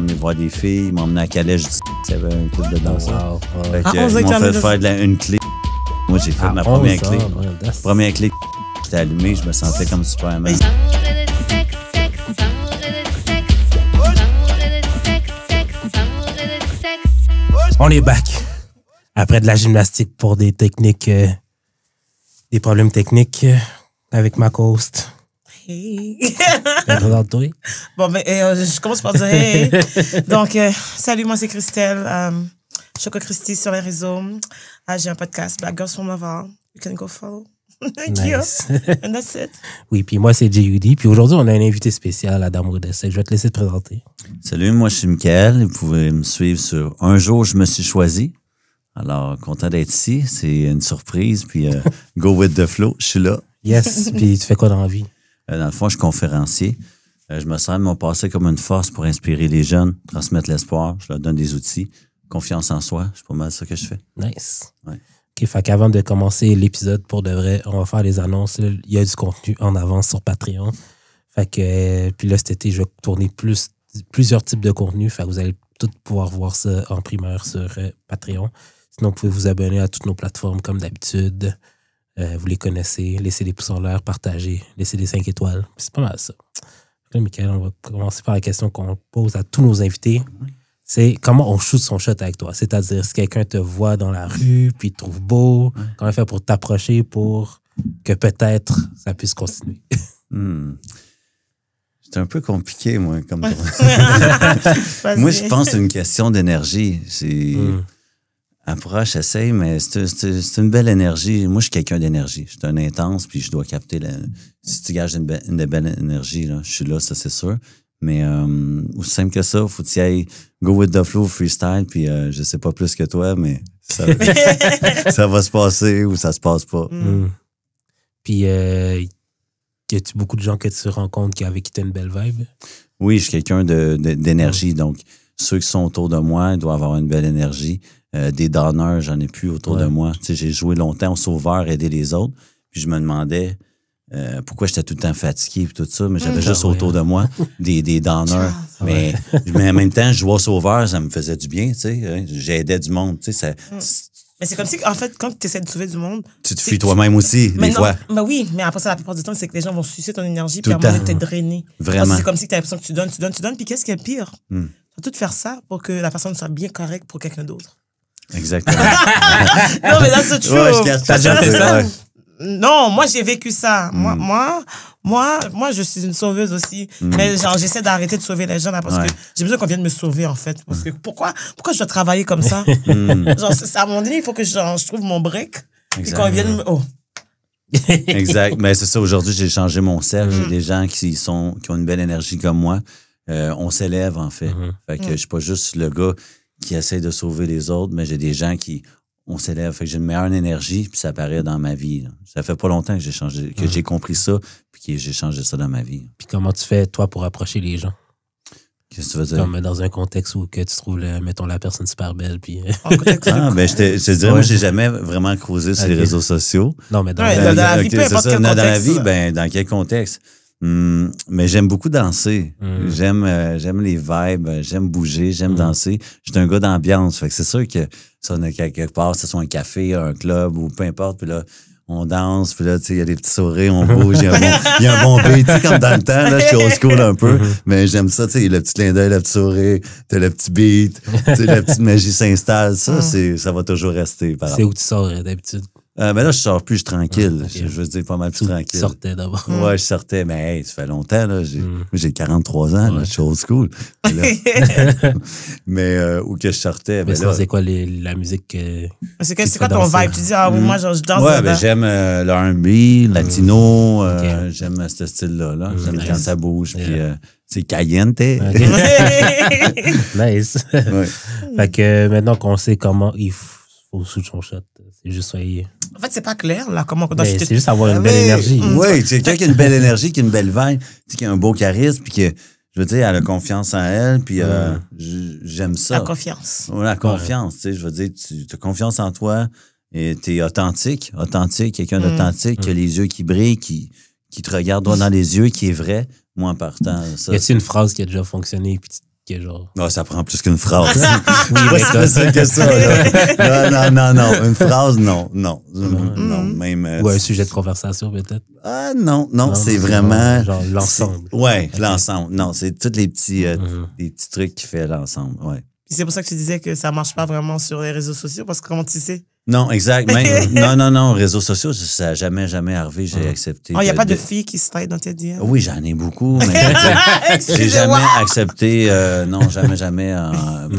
emmené voir des filles, ils m'ont emmené à Calais, il y avait un club de danse. Fait que, À 11 ans, ils m'ont tu as fait mis faire une clé. Moi, j'ai fait ma première clé. that's- Première clé, j'étais allumé, je me sentais comme Superman. On est back. Après de la gymnastique pour des techniques, des problèmes techniques avec ma host. Hey. Bon, Bon, ben, je commence par dire hey. Donc, salut, moi c'est Christelle. Choco Christy sur les réseaux. J'ai un podcast, Black Girls from Navarre. You can go follow. Thank Nice. you. And that's it. Oui, puis moi, c'est J.U.D. Puis aujourd'hui, on a un invité spécial, Adam Rodessec. Je vais te laisser te présenter. Salut, moi je suis Mickaël. Vous pouvez me suivre sur Un jour, je me suis choisi. Alors, content d'être ici. C'est une surprise. Puis, go with the flow. Je suis là. Yes. Puis tu fais quoi dans la vie? Dans le fond, je suis conférencier. Je me sers de mon passé comme une force pour inspirer les jeunes, transmettre l'espoir. Je leur donne des outils. Confiance en soi. C'est pas mal ça que je fais. Nice. Ouais. OK, fait qu'avant de commencer l'épisode, pour de vrai, on va faire les annonces. Là. Il y a du contenu en avance sur Patreon. Fait que, puis là, cet été, je vais tourner plusieurs types de contenus. Fait que vous allez tous pouvoir voir ça en primeur sur Patreon. Sinon, vous pouvez vous abonner à toutes nos plateformes comme d'habitude. Vous les connaissez. Laissez des pouces en l'air, partagez. Laissez des 5 étoiles. Puis c'est pas mal ça. Là, Mickaël, on va commencer par la question qu'on pose à tous nos invités. C'est comment on shoot son shot avec toi. C'est-à-dire, si quelqu'un te voit dans la rue, puis te trouve beau, comment on fait pour t'approcher pour que peut-être ça puisse continuer? C'est un peu compliqué, moi, comme toi. Vas-y. Moi, je pense que c'est une question d'énergie. C'est approche, essaye, mais c'est une belle énergie. Moi, je suis quelqu'un d'énergie. Je suis un intense, puis je dois capter si tu gages une belle énergie, là, je suis là, ça, c'est sûr. Mais aussi simple que ça, faut que tu ailles go with the flow, freestyle, puis je sais pas plus que toi, mais ça, ça va se passer ou ça se passe pas. Puis, y a-tu beaucoup de gens que tu rencontres avec qui tu as une belle vibe? Oui, je suis quelqu'un d'énergie, donc ceux qui sont autour de moi doivent avoir une belle énergie. Des donneurs, j'en ai plus autour de moi. Tu sais, j'ai joué longtemps au sauveur, aider les autres, puis je me demandais pourquoi j'étais tout le temps fatigué et tout ça, mais j'avais juste autour de moi des donneurs. Mais en même temps, je jouais au sauveur, ça me faisait du bien, tu sais. J'aidais du monde, tu sais. Mais c'est comme si, en fait, quand tu essaies de sauver du monde. Tu te fuis toi-même aussi, des fois. Mais oui, mais après ça, la plupart du temps, c'est que les gens vont sucer ton énergie, Tout puis à un le moment temps. donné, t'es drainé. Vraiment. C'est comme si tu as l'impression que tu donnes, puis qu'est-ce qui est le pire? Tu vas tout faire ça pour que la personne soit bien correcte pour quelqu'un d'autre. Exactement. Non, mais là, c'est true. T'as déjà fait ça? Non, moi, j'ai vécu ça. Moi, je suis une sauveuse aussi. Mais genre, j'essaie d'arrêter de sauver les gens là, parce que j'ai besoin qu'on vienne me sauver, en fait. Parce que pourquoi je dois travailler comme ça? Genre, à un moment donné, il faut que je trouve mon break. Puis qu'on vienne me... Oh. Exact. Mais c'est ça, aujourd'hui, j'ai changé mon cercle. J'ai des gens qui ont une belle énergie comme moi. On s'élève, en fait. Fait que je suis pas juste le gars qui essaie de sauver les autres, mais j'ai des gens on s'élève. Fait que j'ai une meilleure énergie, puis ça apparaît dans ma vie. Là. Ça fait pas longtemps que j'ai changé, que j'ai compris ça, puis que j'ai changé ça dans ma vie. Puis comment tu fais, toi, pour approcher les gens? Qu'est-ce que tu veux dire? Comme dans un contexte où que tu trouves, mettons, la personne super belle, puis... Ben, je te dirais, moi, j'ai jamais vraiment creusé sur les réseaux sociaux. Non, mais dans dans la vie, peu importe quel dans la contexte. vie, ben, dans quel contexte? Mais j'aime beaucoup danser. J'aime les vibes, j'aime bouger, j'aime danser. Je suis un gars d'ambiance. Fait que c'est sûr que ça, on est quelque part, que ce soit un café, un club ou peu importe, puis là, on danse, puis là, tu sais, il y a des petits sourires, on bouge, il y a un bon beat, tu sais, comme dans le temps, là, je suis old school un peu, mais j'aime ça, tu sais, le petit clin d'œil, le petit sourire, t'as le petit beat, tu sais, la petite magie s'installe, ça va toujours rester. C'est où tu sors d'habitude? Ben là, je sors plus, je suis tranquille. Je veux dire, pas mal plus tranquille. Tu sortais d'abord. Ouais, je sortais, mais hey, ça fait longtemps, là. J'ai 43 ans, là, je suis old school. Mais où que je sortais, Mais ben là... c'est quoi la musique C'est quoi ton vibe? Tu dis, moi, genre, je danse. Ouais, ben j'aime le R&B, latino, j'aime ce style-là. Là. J'aime quand ça bouge, puis c'est caliente. Nice. Fait que maintenant qu'on sait comment il faut shoot son shot, c'est juste soyez... En fait, c'est pas clair, là, comment on doit C'est juste avoir une belle énergie. Oui, c'est quelqu'un qui a une belle énergie, qui a une belle vibe, qui a un beau charisme, puis que, je veux dire, elle a confiance en elle, puis j'aime ça. La confiance. Ouais, la confiance, tu sais, je veux dire, tu as confiance en toi, et t'es authentique, quelqu'un d'authentique, qui a les yeux qui brillent, qui te regarde droit dans les yeux, qui est vrai. Moi, en partant, ça... Y a-t-il une phrase qui a déjà fonctionné, puis que genre. Non, ça prend plus qu'une phrase. Oui, mais C'est ça que ça. Là. Non. Une phrase, non. Non, même. Ou un sujet de conversation, peut-être. Ah, non, c'est vraiment. Genre l'ensemble. Ouais, l'ensemble. Non, c'est tous les petits trucs qui fait l'ensemble. Ouais. C'est pour ça que tu disais que ça marche pas vraiment sur les réseaux sociaux, parce que comment tu sais? Non, exact. Non, réseaux sociaux, ça n'a jamais arrivé. J'ai accepté. Il n'y a pas de filles qui se taillent dans tes DM? Oui, j'en ai beaucoup, mais j'ai jamais accepté, jamais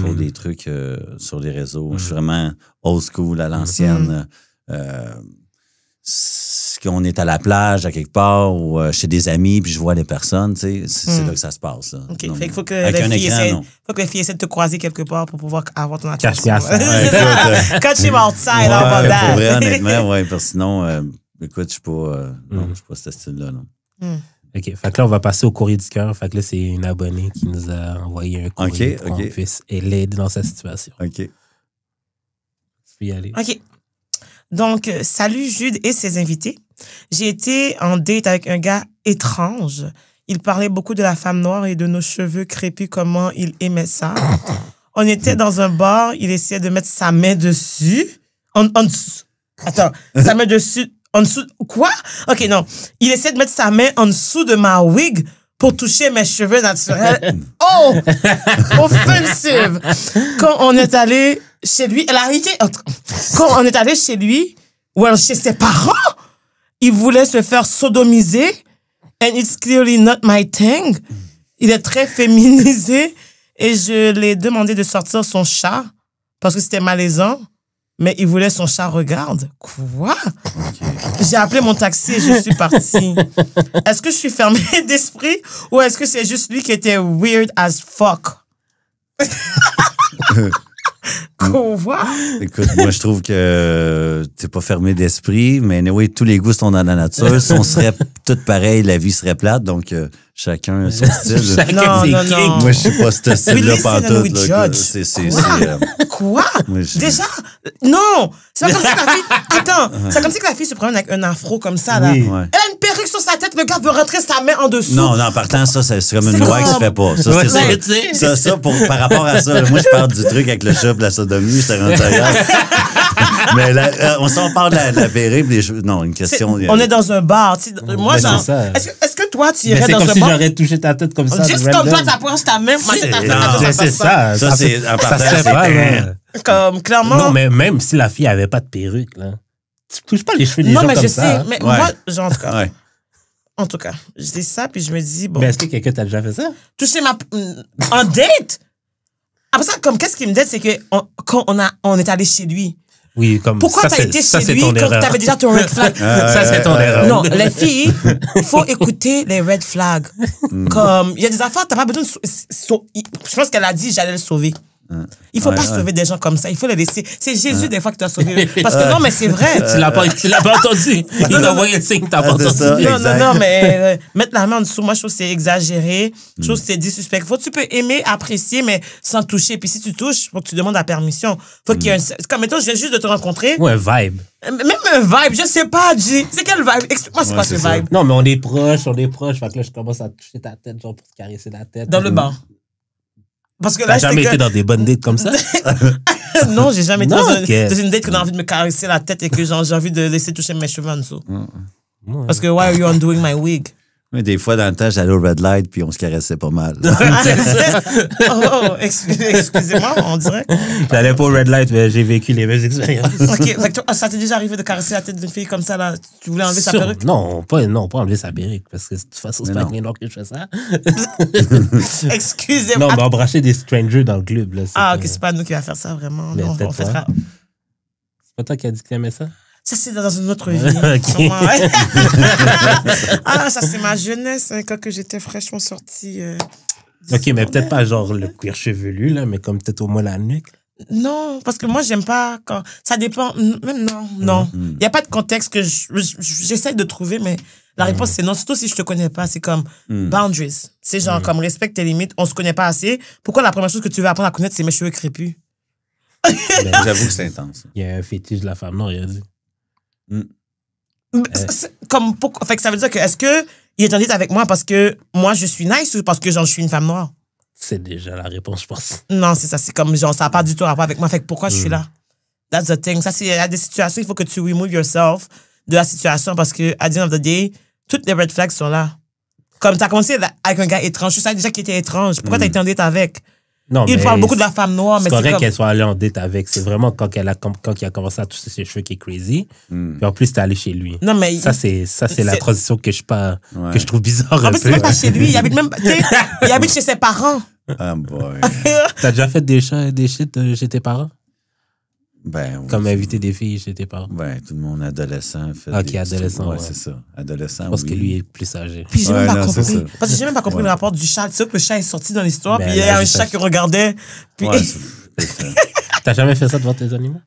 pour des trucs sur les réseaux. Je suis vraiment old school, à l'ancienne. Qu'on est à la plage, à quelque part, ou chez des amis, puis je vois les personnes, tu sais, c'est là que ça se passe. Là. OK. Fait qu'il faut que les filles essaient de te croiser quelque part pour pouvoir avoir ton attention. Cache-toi ça. Catch him outside, how about that? Pour vrai, honnêtement, ouais, parce que sinon, écoute, je suis pas ce style-là, non. OK. Fait que là, on va passer au courrier du cœur. Fait que là, c'est une abonnée qui nous a envoyé un courrier pour qu'on puisse l'aider dans sa situation. OK. Tu peux y aller. OK. Donc, salut Jude et ses invités. J'ai été en date avec un gars étrange. Il parlait beaucoup de la femme noire et de nos cheveux crépus, comment il aimait ça. On était dans un bar, il essayait de mettre sa main dessus. En dessous. Attends, sa main dessus. En dessous. Quoi? OK, non. Il essayait de mettre sa main en dessous de ma wig pour toucher mes cheveux naturels. Oh! Offensive! Quand on est allé chez lui, elle a arrêté. Quand on est allé chez lui, chez ses parents, il voulait se faire sodomiser. And it's clearly not my thing. Il est très féminisé. Et je l'ai demandé de sortir son chat parce que c'était malaisant. Mais il voulait son chat regarde. Quoi? Okay. J'ai appelé mon taxi et je suis partie. Est-ce que je suis fermée d'esprit ou est-ce que c'est juste lui qui était weird as fuck? Quoi? Écoute, moi, je trouve que t'es pas fermé d'esprit, mais anyway, tous les goûts sont dans la nature. Si on serait tous pareils, la vie serait plate, donc chacun son style. Non. Moi, je suis pas ce style-là pantoute. Quoi? Déjà? Non! C'est pas comme si la fille... Attends, c'est comme si la fille se promène avec un afro comme ça, là. Oui. Elle a une perruque sur sa tête, le gars veut rentrer sa main en dessous. Non, en partant, ça, c'est comme une loi qui se fait pas. Ça, c'est ça. Par rapport à ça, moi, je parle du truc avec le chat et la sodomie, j'étais rendu ailleurs. Mais là, on s'en parle de la perruque, des choses. Non, une question. On est dans un bar. Moi, genre. Est-ce que toi, tu irais dans un bar? C'est comme si j'aurais touché ta tête comme ça. Juste comme toi, t'approches ta main. C'est ça. Ça, c'est en partant. Ça se fait pas, comme, clairement. Non, mais même si la fille avait pas de perruque, là, tu touches pas les cheveux des gens comme ça. Non, mais je sais. Mais moi, genre, en tout cas. Ouais. En tout cas, je dis ça, puis je me dis, bon. Mais est-ce que quelqu'un t'a déjà fait ça? Toucher en date? Après ça, comme, qu'est-ce qui me dit, c'est que quand on est allé chez lui. Oui, comme pourquoi t'as été chez lui quand t'avais déjà ton red flag? Ça, c'est ton erreur. Non, les filles, il faut écouter les red flags. Comme, il y a des affaires, t'as pas besoin de... Je pense qu'elle a dit, j'allais le sauver. Il faut pas sauver des gens comme ça. Il faut les laisser. C'est Jésus, des fois, qui t'a sauvé. Parce que non, mais c'est vrai. Tu l'as pas entendu. Il t'a envoyé le signe, t'as pas entendu. Non, mais mettre la main en dessous, moi, je trouve que c'est exagéré. Je trouve que c'est disrespectful. Tu peux aimer, apprécier, mais sans toucher. Puis si tu touches, faut que tu demandes la permission. Faut qu'il y ait comme, mettons, je viens juste de te rencontrer. Ou un vibe. Même un vibe, je sais pas, G. C'est quel vibe? Explique-moi, c'est quoi ce vibe? Non, mais on est proches. Fait que là, je commence à toucher ta tête, genre, pour te caresser la tête. Dans le bar. Parce que là, t'as jamais été dans des bonnes dates comme ça? Non, j'ai jamais été dans une date que j'ai envie de me caresser la tête et que j'ai envie de laisser toucher mes cheveux en dessous. Parce que, why are you undoing my wig? Mais des fois, dans le temps, j'allais au red light puis on se caressait pas mal. Excusez-moi, on dirait. J'allais pas au red light, mais j'ai vécu les mêmes expériences. OK, ça t'est déjà arrivé de caresser la tête d'une fille comme ça, là? Tu voulais enlever sa perruque? Non, pas enlever sa perruque, parce que de toute façon, c'est pas avec les noirs que je fais ça. Excusez-moi. Non, mais embrasser des strangers dans le club, là. OK, c'est pas nous qui va faire ça, vraiment. Mais non, on fait ça. C'est pas toi qui as dit que t'aimais ça? Ça, c'est dans une autre vie. Okay. Ça, c'est ma jeunesse, quand que j'étais fraîchement sortie. OK, mais peut-être pas genre le cuir chevelu, là, mais comme peut-être au moins la nuque. Non, parce que moi, j'aime pas quand... Ça dépend... Même non. Il n'y a pas de contexte que j'essaie de trouver, mais la réponse, c'est non. Surtout si je te connais pas, c'est comme boundaries. C'est genre comme respecte tes limites, on se connaît pas assez. Pourquoi la première chose que tu veux apprendre à connaître, c'est mes cheveux crépus? J'avoue que c'est intense. Il y a un fétiche de la femme noire, il a dit. Fait que ça veut dire que est-ce que il est en date avec moi parce que moi je suis nice ou parce que genre je suis une femme noire? C'est déjà la réponse, je pense. Non, c'est ça. C'est comme, genre, ça n'a pas du tout rapport avec moi. Fait que pourquoi je suis là? That's the thing. Ça, c'est, il y a des situations, il faut que tu remove yourself de la situation parce que, at the end of the day, toutes les red flags sont là. Comme tu as commencé avec un gars étrange, tu sais déjà qu'il était étrange. Pourquoi t'as été en date avec? Non, Il parle beaucoup de la femme noire, mais c'est c'est correct comme... qu'elle soit allée en date avec. C'est vraiment quand il a commencé à toucher ses cheveux qui est crazy. Puis en plus, t'es allé chez lui. Non, mais... Ça, c'est la transition que je trouve bizarre En un plus, peu. c'est même pas chez lui. Il habite même... Tu sais, il habite chez ses parents. Ah, boy. T'as déjà fait des shit chez tes parents? Ben, oui. Comme inviter des filles chez tes parents? Ben, tout le monde adolescent fait. Ok, des adolescent, trucs. ouais. C'est ça. Adolescent. Parce oui. que lui est plus âgé. Puis j'ai Ouais, même pas non, c'est compris. ça. Parce que j'ai même pas compris le rapport du chat. Tu sais que le chat est sorti dans l'histoire, Ben, puis il y là, a un c'est chat ça. qui regardait. Puis... Ouais, c'est ça. T'as jamais fait ça devant tes animaux?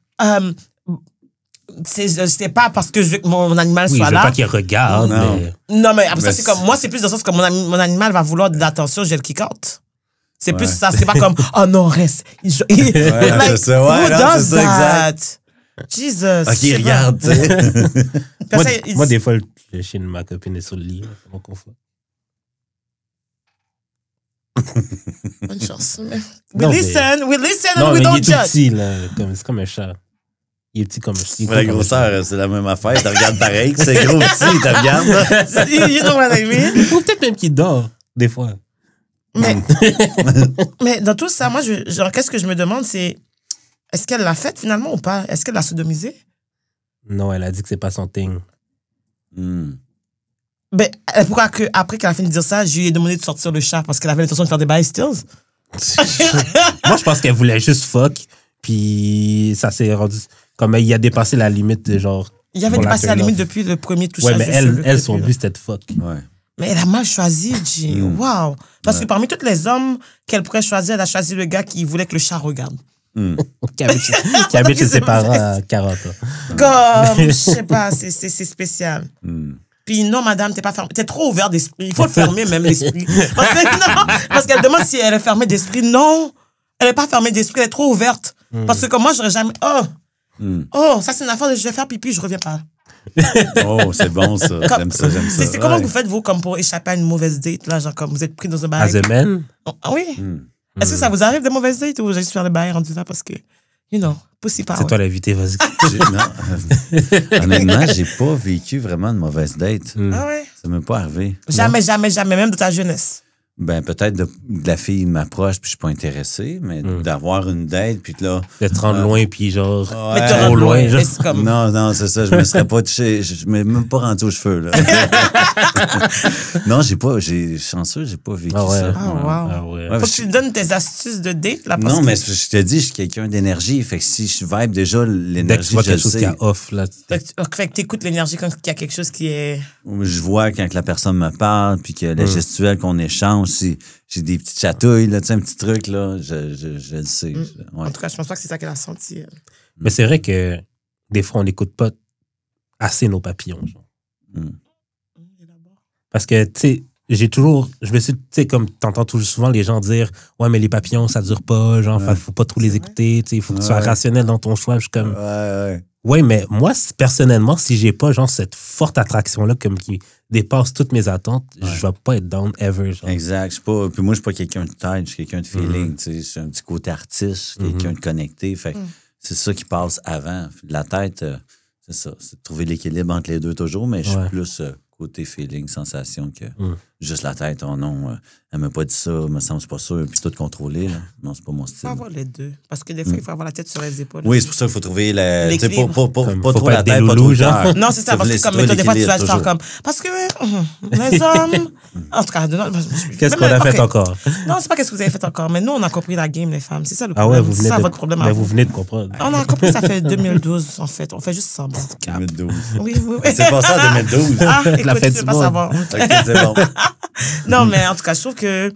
C'est pas parce que je veux que mon animal Oui, soit je veux là. pas qu'il regarde, Non. mais... Non, mais après ça, Mais c'est comme... Moi, c'est plus dans le sens que mon animal va vouloir de l'attention, je le kick out. C'est plus ça. C'est pas comme, oh non, reste. Ouais, c'est ça. Ouais, who non, does c'est ça, that? exact. Jesus. Ok, regarde, tu sais. Moi, des fois, le chien de ma copine est sur le lit. C'est mon confort. Bonne chance. We Non, mais- listen Non, and we mais il don't est tout judge. petit, là. C'est comme un chat. Il est petit comme un chat. La grosseur, c'est la même affaire. Tu regardes pareil, c'est gros aussi, tu regardes. You know what I mean? Ou peut-être même qu'il dort, des fois. Mais dans tout ça, moi, genre, qu'est-ce que je me demande, c'est est-ce qu'elle l'a fait finalement ou pas? Est-ce qu'elle l'a sodomisé? Non, elle a dit que c'est pas son thing. Ben, pourquoi que, après qu'elle a fini de dire ça, je lui ai demandé de sortir le chat parce qu'elle avait l'intention de faire des bails stills? Moi, je pense qu'elle voulait juste fuck, puis ça s'est rendu... Comme il a dépassé la limite de genre... Il avait pour dépassé la turn-off. limite depuis le premier touchage. Ouais, mais de cheveux elle que son depuis, là. but, c'était de fuck. Ouais. Mais elle a mal choisi, G. Wow. Parce que parmi tous les hommes qu'elle pourrait choisir, elle a choisi le gars qui voulait que le chat regarde. Qui habite chez ses parents à 40 ans. Comme, je sais pas, c'est spécial. Puis non, madame, t'es pas fermée. T'es trop ouvert d'esprit. Il faut le fermer, même, l'esprit. Parce qu'elle demande si elle est fermée d'esprit. Non, elle est pas fermée d'esprit, elle est trop ouverte. Parce que comme moi, j'aurais jamais... Oh, ça, c'est une affaire de je vais faire pipi, je reviens pas. Oh, c'est bon, ça. J'aime ça, j'aime ça. C'est comment Ouais. vous faites, vous, comme pour échapper à une mauvaise date, là, genre comme vous êtes pris dans un bail? As a man, Ah oui? Est-ce que ça vous arrive des mauvaises dates ou vous allez juste faire le bail rendu là parce que, you know, pussy power? c'est toi l'invité, vas-y. Non. Honnêtement, j'ai pas vécu vraiment de mauvaise date. Ah ouais? Ça m'est pas arrivé. Jamais, jamais, jamais, même de ta jeunesse. Ben, peut-être de la fille m'approche puis je suis pas intéressé, mais d'avoir une date puis là. De te rendre loin, puis genre... Ouais. Mais te trop rendre loin, loin, genre. mais c'est comme... Non, c'est ça. Je me serais pas touché. Je me même pas rendu aux cheveux, là. Non, j'ai chanceux, j'ai pas vécu Ah ouais. ça. Ah, wow. Ah ouais. Ouais, Faut que je- tu donnes tes astuces de date, là, parce Non, que... mais je te dis, je suis quelqu'un d'énergie. Fait que si je vibe déjà Dès que l'énergie, tu vois je le quelque chose sais. qui a off, là... Fait que t'écoutes l'énergie quand il y a quelque chose qui est... Je vois quand la personne me parle, puis que la gestuelle qu'on échange, si j'ai des petites chatouilles, là, tu sais, un petit truc, là, je le sais. Ouais. En tout cas, je pense pas que c'est ça qu'elle a senti. Elle. Mais c'est vrai que des fois, on n'écoute pas assez nos papillons, genre. Parce que, tu sais, je me suis, tu sais, comme t'entends toujours souvent les gens dire, ouais, mais les papillons, ça dure pas, genre, faut pas trop les écouter, tu sais, il faut que tu sois rationnel dans ton choix. Je suis comme, ouais, mais moi, personnellement, si j'ai pas, genre, cette forte attraction-là, comme qui dépasse toutes mes attentes, je vais pas être down ever, genre. Exact. Je suis pas, puis moi, je suis pas quelqu'un de tête, je suis quelqu'un de feeling, tu sais. Je suis un petit côté artiste, quelqu'un de connecté. Fait que c'est ça qui passe avant. La tête, c'est ça. C'est de trouver l'équilibre entre les deux toujours, mais je suis plus côté feeling, sensation que juste la tête. Oh non, elle m'a pas dit ça, me semble pas sûr, puis tout contrôler, là. Non, c'est pas mon Il faut style. avoir les deux. Parce que des fois, il faut avoir la tête sur les épaules. Oui, c'est pour ça qu'il faut trouver la. Tu sais, L'équilibre. pas Comme, trop faut pas la être des tête, pas trop loulous, le genre. cœur. Non, c'est ça, parce que comme trouver mettons, des fois, tu vas te faire l'équilibre, comme... Parce que les hommes... En tout cas, Qu'est-ce qu'on a fait encore? Non, c'est pas qu'est-ce que vous avez fait encore, mais nous, on a compris la game, les femmes. C'est ça le Ah ouais, problème. vous C'est venez ça de, votre problème. mais à vous vous. venez de comprendre. On a compris, ça fait 2012, en fait. On fait juste semblant. 2012. Oui, oui, oui. C'est pas ça, 2012. Ah, écoute, La fête tu veux du pas monde. savoir. Ok, c'est bon. Non, mais en tout cas, je trouve que...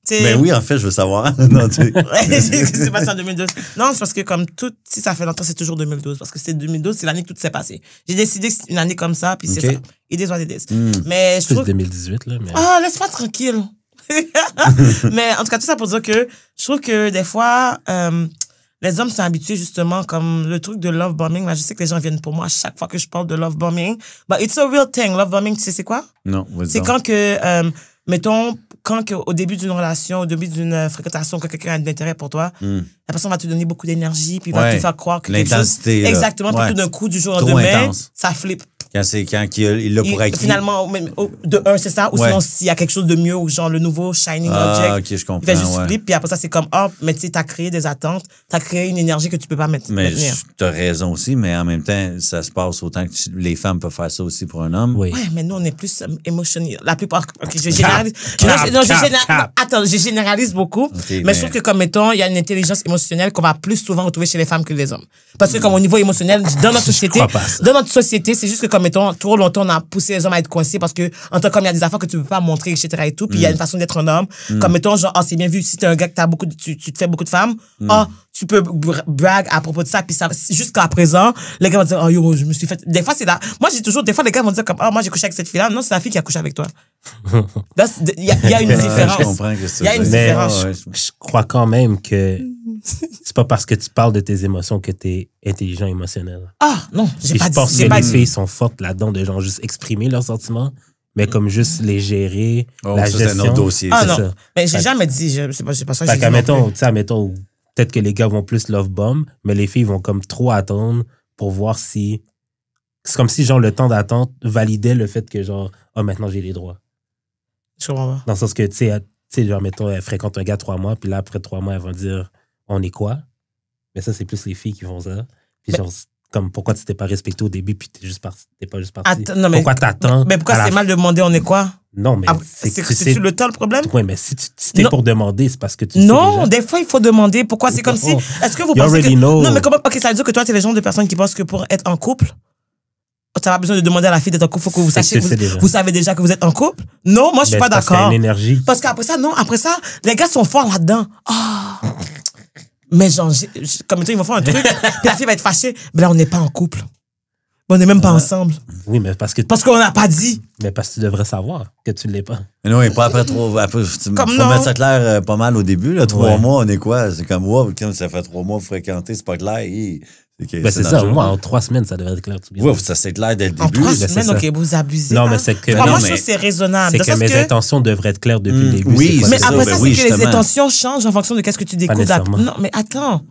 Mais oui, en fait, je veux savoir. Non, tu sais. c'est passé en 2012. Non, c'est parce que comme tout, si ça fait longtemps, c'est toujours 2012. Parce que c'est 2012, c'est l'année que tout s'est passé. J'ai décidé que c'est une année comme ça, puis c'est Ok. ça. It is what it is. Mais je Plus trouve... 2018, là, mais... Ah, laisse-moi tranquille. Mais en tout cas, tout ça pour dire que je trouve que des fois, les hommes sont habitués justement comme le truc de love bombing. Là, je sais que les gens viennent pour moi à chaque fois que je parle de love bombing. But it's a real thing. Love bombing, tu sais c'est quoi? Non, vas-y C'est donc. quand que mettons, au début d'une relation, au début d'une fréquentation, que quelqu'un a de l'intérêt pour toi, la personne va te donner beaucoup d'énergie, puis va te faire croire que quelque chose... L'intensité, là. Exactement, puis tout d'un coup, du jour au lendemain, ça flippe. Quand il l'a pour acquis. Finalement, de un, c'est ça. Ou sinon, s'il y a quelque chose de mieux, ou genre le nouveau Shining Object. OK, je comprends. Il fait juste flip, puis après ça, c'est comme, mais tu sais, t'as créé des attentes, t'as créé une énergie que tu peux pas maintenir. Mais t'as raison aussi, mais en même temps, ça se passe autant que les femmes peuvent faire ça aussi pour un homme. Oui. Ouais, mais nous, on est plus émotionnels. La plupart, je généralise. Attends, je généralise beaucoup. Mais je trouve que, comme mettons, il y a une intelligence émotionnelle qu'on va plus souvent retrouver chez les femmes que les hommes. Parce que, comme au niveau émotionnel, dans notre société, c'est juste que, comme mettons, trop longtemps, on a poussé les hommes à être coincés parce que, en tant qu'homme, il y a des affaires que tu peux pas montrer, etc. et tout. Puis il y a une façon d'être un homme. Comme mettons, genre, c'est bien vu, si t'es un gars que tu te fais beaucoup de femmes, tu peux brag à propos de ça. Puis ça, jusqu'à présent, les gars vont dire, yo, je me suis fait. Des fois, c'est là. Moi, j'ai toujours, des fois, les gars vont dire comme, moi, j'ai couché avec cette fille-là. Non, c'est la fille qui a couché avec toi. Il y a une différence. Je comprends que c'est Il y a une différence. Je crois quand même que c'est pas parce que tu parles de tes émotions que t'es intelligent émotionnel. Non, j'ai pas dit. Je pense que les filles sont fortes là-dedans de genre juste exprimer leurs sentiments, mais comme juste les gérer, la gestion. C'est un autre dossier. Non. Ça. Mais j'ai jamais dit, c'est pas ça. Fait qu'admettons, peut-être que les gars vont plus love bomb, mais les filles vont comme trop attendre pour voir si... C'est comme si, genre, le temps d'attente validait le fait que, genre, maintenant, j'ai les droits. Je comprends pas. Dans le sens que, tu sais, genre, mettons, elle fréquente un gars 3 mois, puis là, après 3 mois, elles vont dire, on est quoi? Mais ça, c'est plus les filles qui font ça. Puis genre, comme, pourquoi tu t'es pas respecté au début, puis t'es pas juste parti? Pourquoi t'attends? Mais pourquoi c'est mal de demander, on est quoi? Non, mais c'est le temps le problème? Oui, mais si t'es pour demander, c'est parce que tu sais Non, déjà. des fois, il faut demander. Pourquoi? C'est comme si... Est-ce que vous pensez que... Non, mais comment... OK, ça veut dire que toi, t'es le genre de personne qui pense que pour être en couple, t'as pas besoin de demander à la fille d'être en couple. Faut que vous sachiez vous savez déjà que vous êtes en couple. Non, moi, je suis pas d'accord. Parce qu'il y a une énergie. Parce qu'après ça, les gars sont forts là-dedans. Mais genre, comme ils vont faire un truc, puis la fille va être fâchée. Mais là, on n'est pas en couple. On n'est même pas ensemble. Oui, mais parce qu'on n'a pas dit. Mais parce que tu devrais savoir que tu ne l'es pas. Mais non, pas après trop. Faut mettre ça clair pas mal au début. Là, 3 mois, on est quoi? C'est comme, quand ça fait 3 mois fréquenter, c'est pas clair. C'est ça, moi, en 3 semaines, ça devrait être clair. Ça, c'est clair dès le début. En 3 semaines, OK, vous abusez. Non, mais c'est que. Moi, je trouve que c'est raisonnable. C'est que mes intentions devraient être claires depuis le début. Oui, mais après ça, c'est que les intentions changent en fonction de qu'est-ce que tu découvres. Non, mais attends.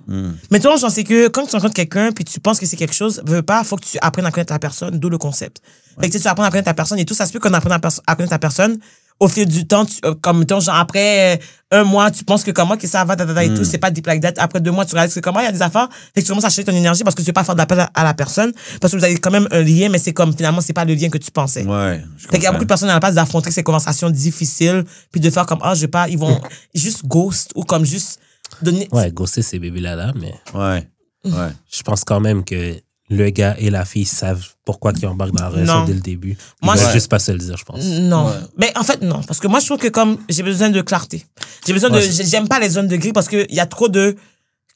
Mettons, j'en sais que quand tu rencontres quelqu'un puis tu penses que c'est quelque chose, faut que tu apprennes à connaître la personne, d'où le concept. Fait que tu apprends à connaître ta personne et tout, ça se peut qu'on apprenne à connaître ta personne. Au fil du temps, comme mettons, genre après 1 mois, tu penses que comment que ça va, et tout, c'est pas deep like that. Après 2 mois, tu réalises que comment il y a des affaires, fait que tu commences à chercher ton énergie parce que tu veux pas faire d'appel à la personne, parce que vous avez quand même un lien, mais c'est comme finalement, c'est pas le lien que tu pensais. Ouais. Fait qu'il y a beaucoup de personnes à la place d'affronter ces conversations difficiles, puis de faire comme, je vais pas, ils vont juste ghost ou comme juste donner. Ouais, ghoster ces bébés-là, mais. Ouais. Je pense quand même que le gars et la fille savent pourquoi ils embarquent dans la relation dès le début. Ils ne veulent juste pas se le dire, je pense. Non. Mais en fait, non. Parce que moi, je trouve que comme j'ai besoin de clarté. J'aime pas les zones de gris parce qu'il y a trop de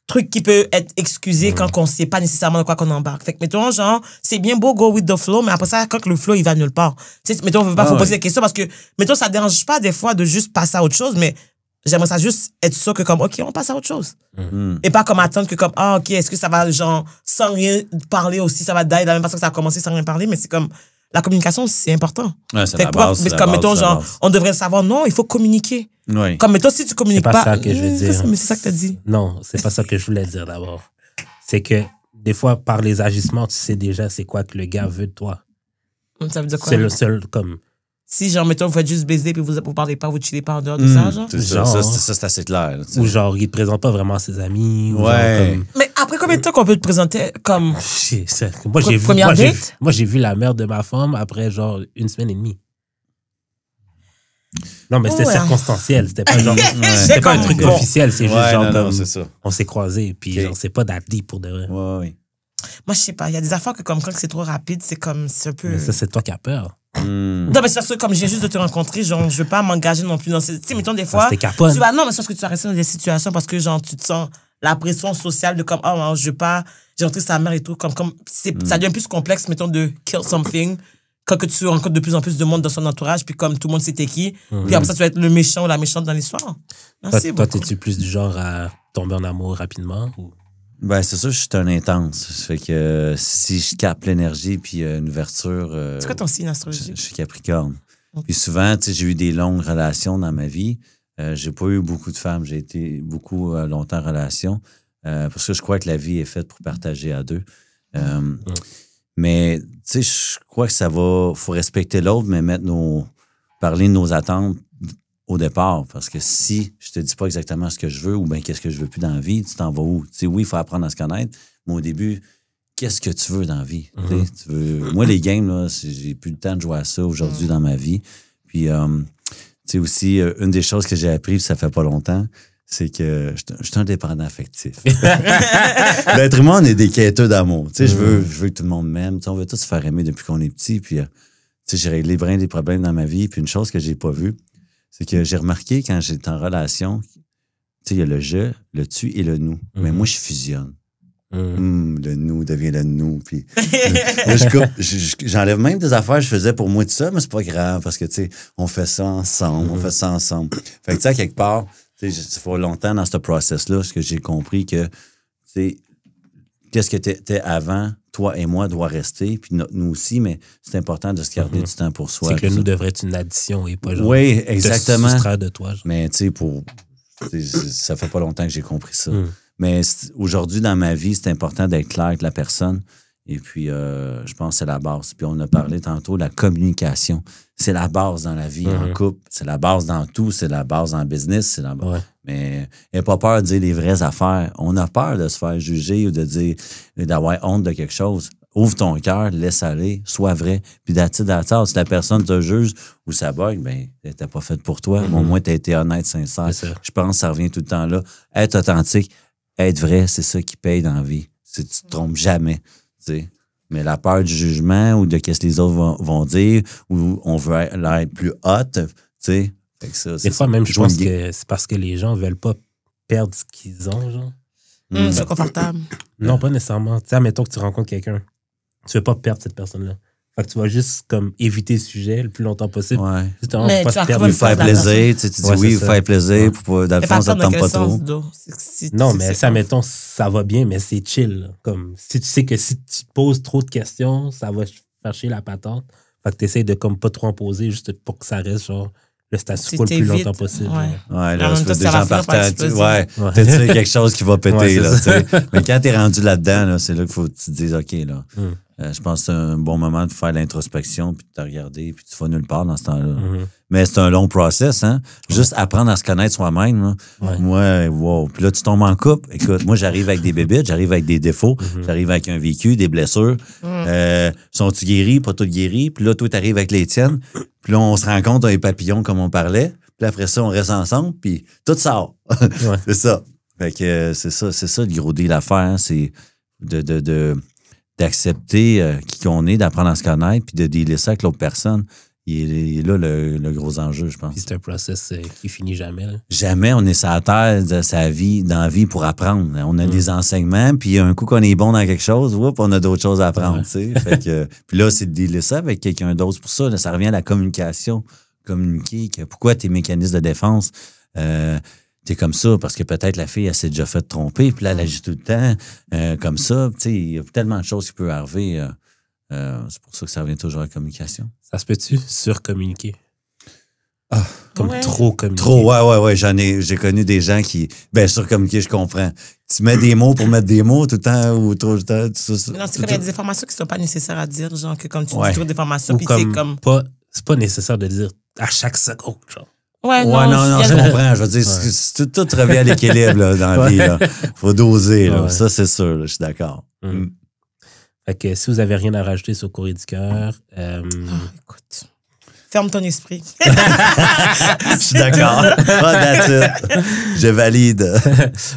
trucs qui peuvent être excusés quand on sait pas nécessairement de quoi qu'on embarque. Fait que, mettons, genre, c'est bien beau go with the flow, mais après ça, quand le flow, il va nulle part. Tu sais, mettons, faut poser des questions parce que, mettons, ça dérange pas des fois de juste passer à autre chose, mais j'aimerais ça juste être sûr que comme, OK, on passe à autre chose. Et pas comme attendre que comme, OK, est-ce que ça va, genre, sans rien parler aussi, ça va die de la même façon que ça a commencé sans rien parler, mais c'est comme, la communication, c'est important. Ouais, c'est la base. Mais comme, mettons, genre, on devrait savoir, non, il faut communiquer. Oui. Comme, mettons, si tu communiques pas. C'est pas ça que je veux dire. Mais c'est ça que t'as dit. Non, c'est pas ça que je voulais dire d'abord. C'est que, des fois, par les agissements, tu sais déjà c'est quoi que le gars veut de toi. Ça veut dire quoi? C'est le seul, comme. Si, genre, mettons, vous faites juste baiser puis vous parlez pas, vous chillez pas en dehors de ça, genre. Ça, c'est assez clair. Ou genre, il te présente pas vraiment à ses amis. Ou ouais. Genre, comme... Mais après combien de temps qu'on peut te présenter comme. Moi, j'ai vu la mère de ma femme après, genre, 1 semaine et demie. Non, mais c'était circonstanciel. C'était pas genre. C'était pas un truc officiel. C'est juste genre comme. Ça. On s'est croisés. Puis genre, c'est pas d'addi pour de vrai. Ouais. Moi, je sais pas. Il y a des affaires que, comme quand c'est trop rapide, c'est comme. C'est un peu. Mais ça, c'est toi qui as peur. Non, mais c'est parce que comme j'ai juste de te rencontrer, genre, je veux pas m'engager non plus dans ces. Tu sais, mettons, des fois. C'était capote. Non, mais c'est parce que tu vas rester dans des situations parce que, genre, tu te sens la pression sociale de comme, je veux pas. J'ai rencontré sa mère et tout. Comme, ça devient plus complexe, mettons, de kill something. Quand que tu rencontres de plus en plus de monde dans son entourage, puis comme tout le monde sait t'es qui, puis après ça, tu vas être le méchant ou la méchante dans l'histoire. Toi, t'es-tu plus du genre à tomber en amour rapidement ou... Ben, c'est sûr, je suis un intense. Ça fait que si je capte l'énergie puis une ouverture... c'est quoi ton signe astrologique? Je suis Capricorne. Puis souvent, tu sais, j'ai eu des longues relations dans ma vie. J'ai pas eu beaucoup de femmes. J'ai été beaucoup longtemps en relation parce que je crois que la vie est faite pour partager à deux. Mais, tu sais, je crois que faut respecter l'autre, mais parler de nos attentes au départ. Parce que si je te dis pas exactement ce que je veux ou bien qu'est-ce que je veux plus dans la vie, tu t'en vas où? Tu sais, oui, il faut apprendre à se connaître, mais au début, qu'est-ce que tu veux dans la vie? Moi, les games, là, j'ai plus le temps de jouer à ça aujourd'hui dans ma vie. Puis, tu sais, aussi, une des choses que j'ai appris, ça fait pas longtemps, c'est que je suis un dépendant affectif. L'être humain, on est des quêteux d'amour. Tu sais, je veux que tout le monde m'aime. Tu sais, on veut tous se faire aimer depuis qu'on est petit. Puis, tu sais, j'ai réglé bien des problèmes dans ma vie. Puis, une chose que j'ai pas vue, c'est que j'ai remarqué quand j'étais en relation, tu sais, il y a le je, le tu et le nous. Mais moi, je fusionne. Le nous devient le nous. Puis là, j'enlève même des affaires que je faisais pour moi de ça, mais c'est pas grave parce que, tu sais, on fait ça ensemble, Fait que, tu sais, quelque part, tu sais, ça fait longtemps dans ce process-là que j'ai compris que, tu sais, qu'est-ce que t'étais avant, toi et moi, doit rester, puis nous aussi, mais c'est important de se garder du temps pour soi. C'est que le nous devrait être une addition et pas genre. Oui, exactement. De soustraire de toi. Genre. Mais, tu sais, ça fait pas longtemps que j'ai compris ça. Mais aujourd'hui, dans ma vie, c'est important d'être clair avec la personne. Et puis, je pense que c'est la base. Puis, on a parlé tantôt, la communication. C'est la base dans la vie, en couple. C'est la base dans tout. C'est la base en business. C'est la base. Ouais. Mais n'aie pas peur de dire les vraies affaires. On a peur de se faire juger ou d'avoir honte de quelque chose. Ouvre ton cœur, laisse aller, sois vrai. Puis, d'attitude, si la personne te juge ou ça bug, ben, elle n'était pas faite pour toi. Mais au moins, tu as été honnête, sincère. Je pense que ça revient tout le temps là. Être authentique, être vrai, c'est ça qui paye dans la vie. Tu te trompes jamais. T'sais. Mais la peur du jugement ou de ce que les autres vont dire ou on veut être plus hot, tu sais. Des fois, même, je pense que c'est parce que les gens veulent pas perdre ce qu'ils ont, genre. C'est confortable. Non, pas nécessairement. Tu sais, admettons que tu rencontres quelqu'un, tu veux pas perdre cette personne-là. Fait que tu vas juste comme éviter le sujet le plus longtemps possible. Ouais. Mais pas tu veux faire plaisir. Tu dis oui, faire plaisir. Pour, dans le fond, ça ne tente pas trop. Non, mais ça, mettons, ça va bien, mais c'est chill. Là. Comme, si tu sais que si tu te poses trop de questions, ça va faire chier la patente. Fait que tu essaies de comme pas trop en poser juste pour que ça reste genre le statu quo le plus longtemps possible. Ouais, là, c'est déjà en partant. Tu sais quelque chose qui va péter. Là, mais quand tu es rendu là-dedans, là, c'est là qu'il faut que tu te dises OK, là. Je pense que c'est un bon moment de faire l'introspection, puis de te regarder, puis tu vas nulle part dans ce temps-là. Mais c'est un long process, hein? Juste apprendre à se connaître soi-même. Là. Moi, wow. Puis là, tu tombes en couple. Écoute, moi, j'arrive avec des bébites, j'arrive avec des défauts, j'arrive avec un vécu, des blessures. Sont-tu guéris, pas tous guéris? Puis là, toi, tu arrives avec les tiennes. Puis là, on se rencontre dans les papillons, comme on parlait. Puis après ça, on reste ensemble, puis tout sort. C'est ça. Fait que c'est ça le gros deal à faire. Hein? C'est d'accepter qui qu'on est, d'apprendre à se connaître, puis de dealer ça avec l'autre personne. Il est là le gros enjeu, je pense. Puis c'est un process qui finit jamais. Là. Jamais on est sur la terre de sa vie, dans la vie pour apprendre. On a des enseignements, puis un coup qu'on est bon dans quelque chose, on a d'autres choses à apprendre. Fait que, puis là, c'est de dealer ça avec quelqu'un d'autre. Pour ça, là, ça revient à la communication. Communiquer. Pourquoi tes mécanismes de défense... t'es comme ça parce que peut-être la fille, elle s'est déjà fait tromper, puis là, elle agit tout le temps comme ça. Tu sais, il y a tellement de choses qui peuvent arriver. C'est pour ça que ça revient toujours à la communication. Ça se peut-tu surcommuniquer? Comme trop communiquer. Trop, ouais. J'ai connu des gens qui... Bien sûr, communiquer, je comprends. Tu mets des mots pour mettre des mots tout le temps ou trop de temps. Non, c'est comme il y a des informations qui ne sont pas nécessaires à dire, genre que comme tu dis trop d'informations, puis c'est comme... C'est pas nécessaire de dire à chaque seconde, genre. Ouais, non, je comprends. Je veux dire, tout revient à l'équilibre là, dans la vie. Là. Faut doser. Là. Ça, c'est sûr. Là, je suis d'accord. Fait que si vous avez rien à rajouter sur Courrier du cœur... écoute, ferme ton esprit. Je suis d'accord. That's it. Je valide.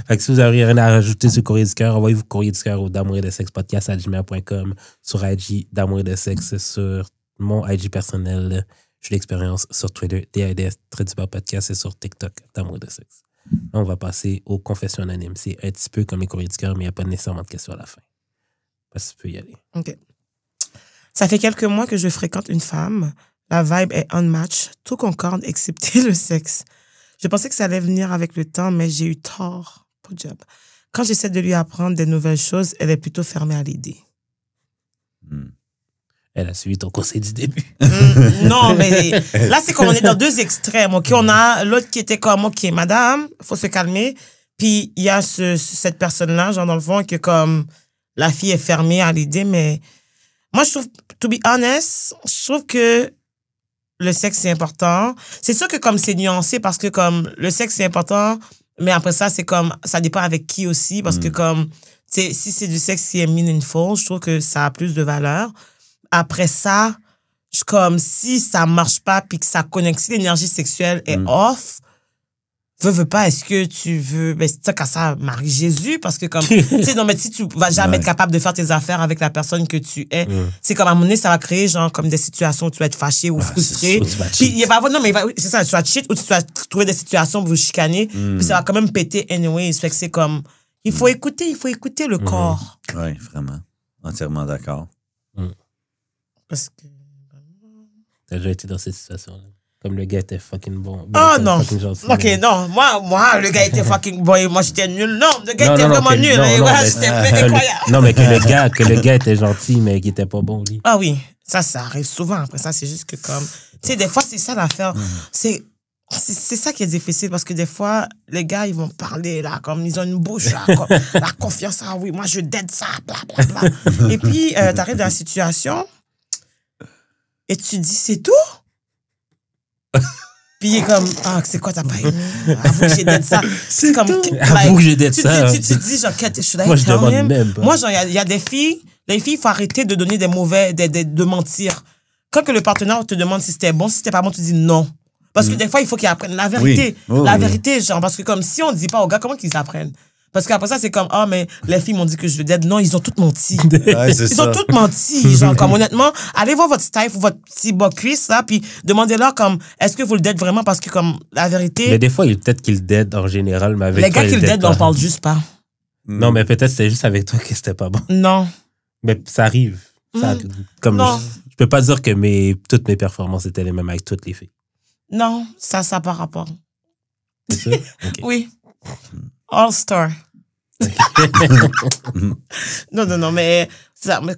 Fait que si vous avez rien à rajouter sur Courrier du cœur, envoyez-vous Courrier du cœur au d'amour et de sexe podcast@gmail.com, sur IG d'amour et de sexe, sur mon IG personnel. J'ai l'expérience sur Twitter, DIDS_podcast et sur TikTok, d'amour et de sexe. On va passer aux confessions anonymes. C'est un petit peu comme les Courriers du cœur, mais il n'y a pas nécessairement de questions à la fin. Parce que tu peux y aller. OK. Ça fait quelques mois que je fréquente une femme. La vibe est unmatch, tout concorde, excepté le sexe. Je pensais que ça allait venir avec le temps, mais j'ai eu tort. Pas de job. Quand j'essaie de lui apprendre des nouvelles choses, elle est plutôt fermée à l'idée. Elle a suivi ton conseil du début. Non, mais là, c'est comme on est dans deux extrêmes. OK, on a l'autre qui était comme, OK, madame, faut se calmer. Puis il y a cette personne-là, genre dans le fond, que comme la fille est fermée à l'idée, mais moi, je trouve, to be honest, je trouve que le sexe, c'est important. C'est sûr que comme c'est nuancé parce que comme le sexe, c'est important, mais après ça, c'est comme, ça dépend avec qui aussi parce que comme, si c'est du sexe qui est meaningful, je trouve que ça a plus de valeur. Après ça, comme si ça marche pas puis que ça connecte, si l'énergie sexuelle est off, veux pas, est-ce que tu veux, ben, c'est ça qu'à ça, Marie-Jésus, parce que comme, tu sais, non, mais si tu vas jamais être capable de faire tes affaires avec la personne que tu es, c'est comme à un moment donné, ça va créer, genre, comme des situations où tu vas être fâché ou frustré. Puis, il va, non, mais c'est ça, tu vas cheat ou tu vas trouver des situations pour vous chicaner, puis ça va quand même péter anyway. Ça fait que c'est comme, il faut écouter le corps. Oui, vraiment. Entièrement d'accord. Parce que. T'as déjà été dans cette situation-là? Comme le gars était fucking bon. Oh non. OK, non. Moi, le gars était fucking bon. Moi, j'étais nul. Non, le gars était vraiment nul. C'était incroyable. Non, mais que le gars était gentil, mais qu'il était pas bon, lui. Ah oui, ça arrive souvent. Après ça, c'est juste que comme... Tu sais, des fois, c'est ça l'affaire. C'est ça qui est difficile parce que des fois, les gars, ils vont parler, là, comme ils ont une bouche, là, comme la confiance, ah oui, moi, je dead ça, blablabla. Et puis, t'arrives dans la situation et tu dis, c'est tout? Puis il est comme, ah, c'est quoi, t'as pas aimé? Avoue que j'ai dead ça. C'est comme, avoue que j'ai dead ça. Tu te dis, genre, moi, je demande même pas. Moi, genre, il y a des filles, les filles, il faut arrêter de donner des mauvais, de mentir. Quand que le partenaire te demande si c'était bon, si c'était pas bon, tu dis non. Parce que des fois, il faut qu'ils apprennent la vérité. Oui. La vérité, genre, parce que comme si on dit pas aux gars, comment qu'ils apprennent? Parce qu'après ça, c'est comme, ah, mais les filles m'ont dit que je le dead. Non, ils ont toutes menti. Ouais, ils ont toutes menti. Genre, comme honnêtement, allez voir votre stife ou votre petit bas cuisse, là, puis demandez-leur, comme, est-ce que vous le dead vraiment? Parce que, comme, la vérité. Mais des fois, peut-être qu'ils le dead en général, mais avec les gars qui le dead, on parle juste pas. Non, mais peut-être c'est juste avec toi que c'était pas bon. Non. Mais ça arrive. Comme non. Je peux pas dire que toutes mes performances étaient les mêmes avec toutes les filles. Non, ça par rapport. C'est ça? Okay. Oui. All-star. Non, mais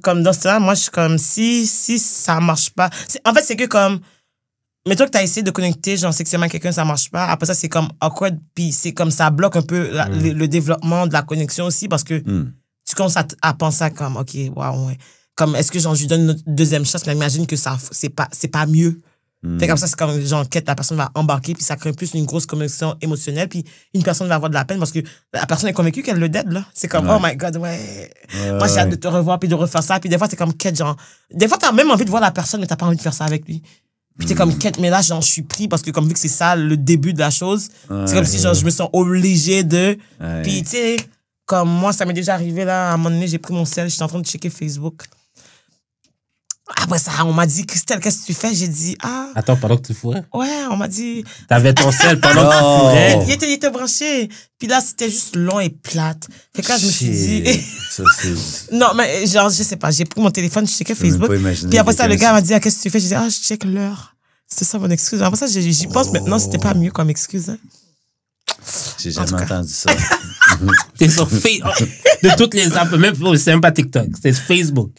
comme dans ce temps-là, moi, je suis comme, si ça marche pas. En fait, c'est que comme, mettons que tu as essayé de connecter, genre, sexuellement avec quelqu'un, ça marche pas. Après ça, c'est comme awkward, puis c'est comme ça bloque un peu le développement de la connexion aussi, parce que tu commences à penser à comme, OK, wow, ouais. Comme, est-ce que, genre, je lui donne une deuxième chance, mais imagine que ça, c'est pas mieux. Fait comme ça, c'est comme, genre, la personne va embarquer, puis ça crée plus une grosse connexion émotionnelle, puis une personne va avoir de la peine parce que la personne est convaincue qu'elle le dead, là. C'est comme, oh my God, ouais. Moi, j'ai hâte de te revoir, puis de refaire ça. Puis des fois, c'est comme, quête, genre. Des fois, t'as même envie de voir la personne, mais t'as pas envie de faire ça avec lui. Puis t'es comme, quête, mais là, genre, je suis pris parce que, comme, vu que c'est ça le début de la chose, c'est comme si, genre, je me sens obligé de. Puis, tu sais, comme moi, ça m'est déjà arrivé, là, à un moment donné, j'ai pris mon sel, j'étais en train de checker Facebook. Après ça, on m'a dit, Christelle, qu'est-ce que tu fais? J'ai dit, ah. Attends, pendant que tu fourrais? Ouais, on m'a dit. T'avais ton sel pendant que tu fourrais? Il était branché. Puis là, c'était juste long et plate. Fait que là, je me suis dit. Non, mais genre, je sais pas, j'ai pris mon téléphone, je checkais Facebook. Puis après ça, le gars m'a dit, ah, qu'est-ce que tu fais? J'ai dit, ah, je check l'heure. C'était ça mon excuse. Après ça, j'y pense maintenant, c'était pas mieux comme excuse. Hein. J'ai jamais entendu ça. T'es sur Facebook. De toutes les apps, c'est même pas TikTok, c'est Facebook.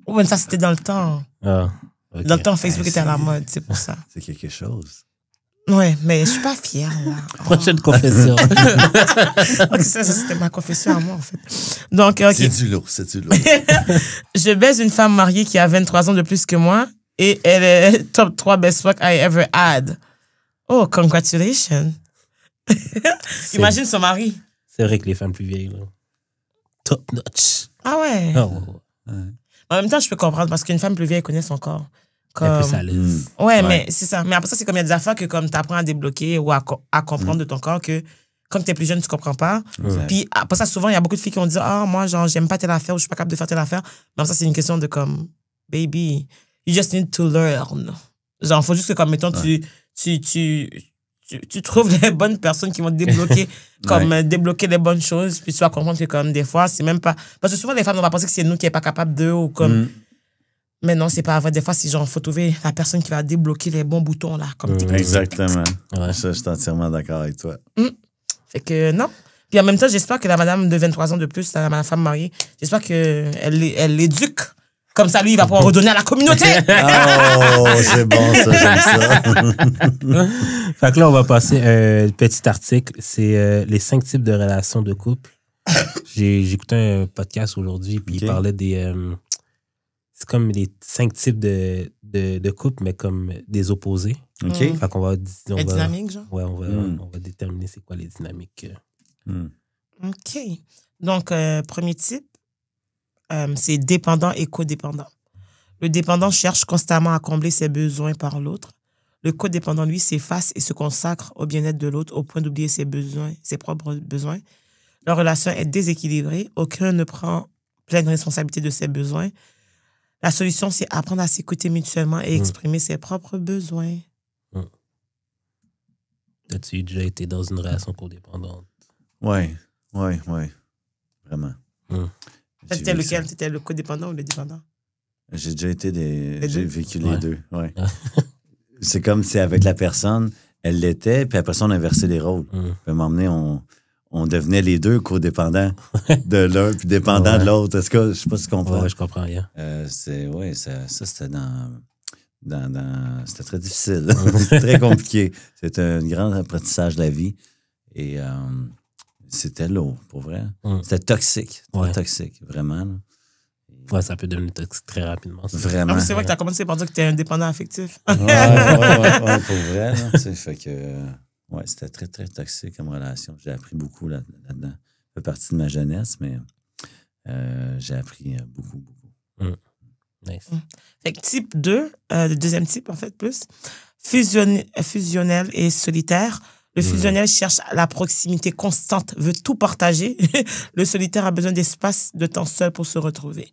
Ouais, ça, c'était dans le temps. Ah, okay. Dans le temps, Facebook était à la mode, c'est pour ça. C'est quelque chose. Ouais, mais je suis pas fière, là. Prochaine confession. Ok, ça, c'était ma confession à moi, en fait. Donc, ok. C'est du lourd. Je baise une femme mariée qui a 23 ans de plus que moi et elle est top 3 best fuck I ever had. Oh, congratulations. Imagine son mari. C'est vrai que les femmes plus vieilles, là. Top notch. Ah ouais. Oh. Ouais. En même temps, je peux comprendre parce qu'une femme plus vieille connaît son corps. Elle est plus à l'aise. Ouais, mais c'est ça. Mais après ça, c'est comme il y a des affaires que comme tu apprends à débloquer ou à comprendre de ton corps que quand tu es plus jeune, tu comprends pas. Puis après ça, souvent, il y a beaucoup de filles qui vont dire, ah, moi, genre, j'aime pas telle affaire ou je suis pas capable de faire telle affaire. Mais après ça, c'est une question de comme, baby, you just need to learn. Genre, faut juste que comme, mettons, tu trouves les bonnes personnes qui vont te débloquer, débloquer les bonnes choses, puis tu vas comprendre que comme des fois, c'est même pas... Parce que souvent, les femmes, on va penser que c'est nous qui n'est pas capable d'eux ou comme... Mais non, c'est pas vrai. Des fois, c'est genre, faut trouver la personne qui va débloquer les bons boutons, là, comme Exactement. Ouais. Ça, je suis entièrement d'accord avec toi. Fait que non. Puis en même temps, j'espère que la madame de 23 ans de plus, ma femme mariée, j'espère qu'elle l'éduque Comme ça, lui, il va pouvoir redonner à la communauté. Oh, c'est bon, ça, j'aime ça. Fait que là, on va passer un petit article. C'est les 5 types de relations de couple. J'ai écouté un podcast aujourd'hui, puis il parlait des... c'est comme les 5 types de couple, mais comme des opposés. OK. Fait qu'on va... Les dynamiques, genre? Ouais, on va déterminer c'est quoi les dynamiques. OK. Donc, premier type, c'est dépendant et codépendant. Le dépendant cherche constamment à combler ses besoins par l'autre. Le codépendant, lui, s'efface et se consacre au bien-être de l'autre au point d'oublier ses besoins, ses propres besoins. Leur relation est déséquilibrée. Aucun ne prend pleine responsabilité de ses besoins. La solution, c'est apprendre à s'écouter mutuellement et exprimer ses propres besoins. As-tu déjà été dans une relation codépendante? Oui. Vraiment. C'était lequel? C'était le codépendant ou le dépendant? J'ai déjà été j'ai vécu les deux, ouais. C'est comme si avec la personne, elle l'était, puis après ça, on inversait les rôles. Puis à un moment donné, on devenait les deux codépendants de l'un, puis dépendants de l'autre. Est-ce que, je sais pas si tu comprends. Ouais, je comprends rien. Ça c'était c'était très difficile. C'était très compliqué. C'était un grand apprentissage de la vie. Et c'était lourd, pour vrai. C'était toxique. Toxique, vraiment. Là. Ouais, ça peut devenir toxique très rapidement. Vraiment. C'est vrai que tu as commencé par dire que tu es un dépendant affectif. Ouais, pour vrai. Là, fait que, c'était très, très toxique comme relation. J'ai appris beaucoup là-dedans. Ça fait partie de ma jeunesse, mais j'ai appris beaucoup. Nice. Fait que type 2, le deuxième type, en fait, plus, fusionnel et solitaire. Le fusionnel cherche la proximité constante, veut tout partager. Le solitaire a besoin d'espace, de temps seul pour se retrouver.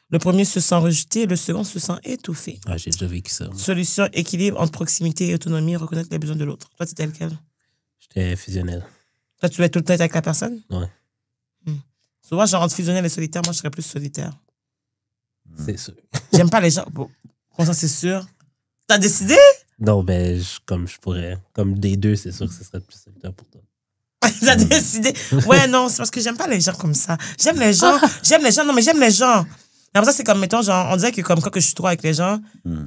Le premier se sent rejeté, le second se sent étouffé. Ah, j'ai déjà vécu ça. Solution, équilibre entre proximité et autonomie, reconnaître les besoins de l'autre. Toi, c'était lequel? J'étais fusionnel. Toi, tu veux être tout le temps avec la personne? Ouais. Souvent, genre, entre fusionnel et solitaire, moi, je serais plus solitaire. C'est sûr. J'aime pas les gens. Bon, comment ça, c'est sûr? T'as décidé? Non, ben, comme je pourrais. Comme des deux, c'est sûr que ce serait plus solitaire pour toi. T'as décidé? Ouais, non, c'est parce que j'aime pas les gens comme ça. J'aime les gens, non, mais j'aime les gens. Mais après ça, c'est comme, mettons, genre, on dirait que comme quand que je suis trop avec les gens,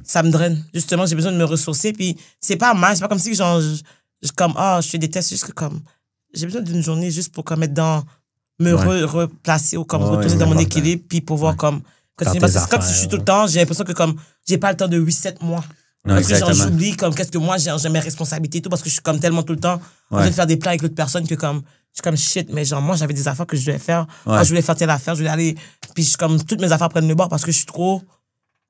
ça me draine. Justement, j'ai besoin de me ressourcer, puis c'est pas mal, c'est pas comme si, genre, je fais des tests, juste que comme, j'ai besoin d'une journée juste pour comme être dans, me replacer ou comme retourner dans mon équilibre, puis pouvoir comme, continuer. Parce que c'est comme si je suis tout le temps, j'ai l'impression que comme, j'ai pas le temps de 8-7 mois. Non, parce que genre, j'oublie comme qu'est-ce que moi, j'ai mes responsabilités et tout, parce que je suis comme tellement tout le temps en train de faire des plans avec l'autre personne que comme, je suis comme shit, mais genre, moi, j'avais des affaires que je devais faire. Moi, je voulais faire telle affaire, je voulais aller. Puis, je suis comme, toutes mes affaires prennent le bord parce que je suis trop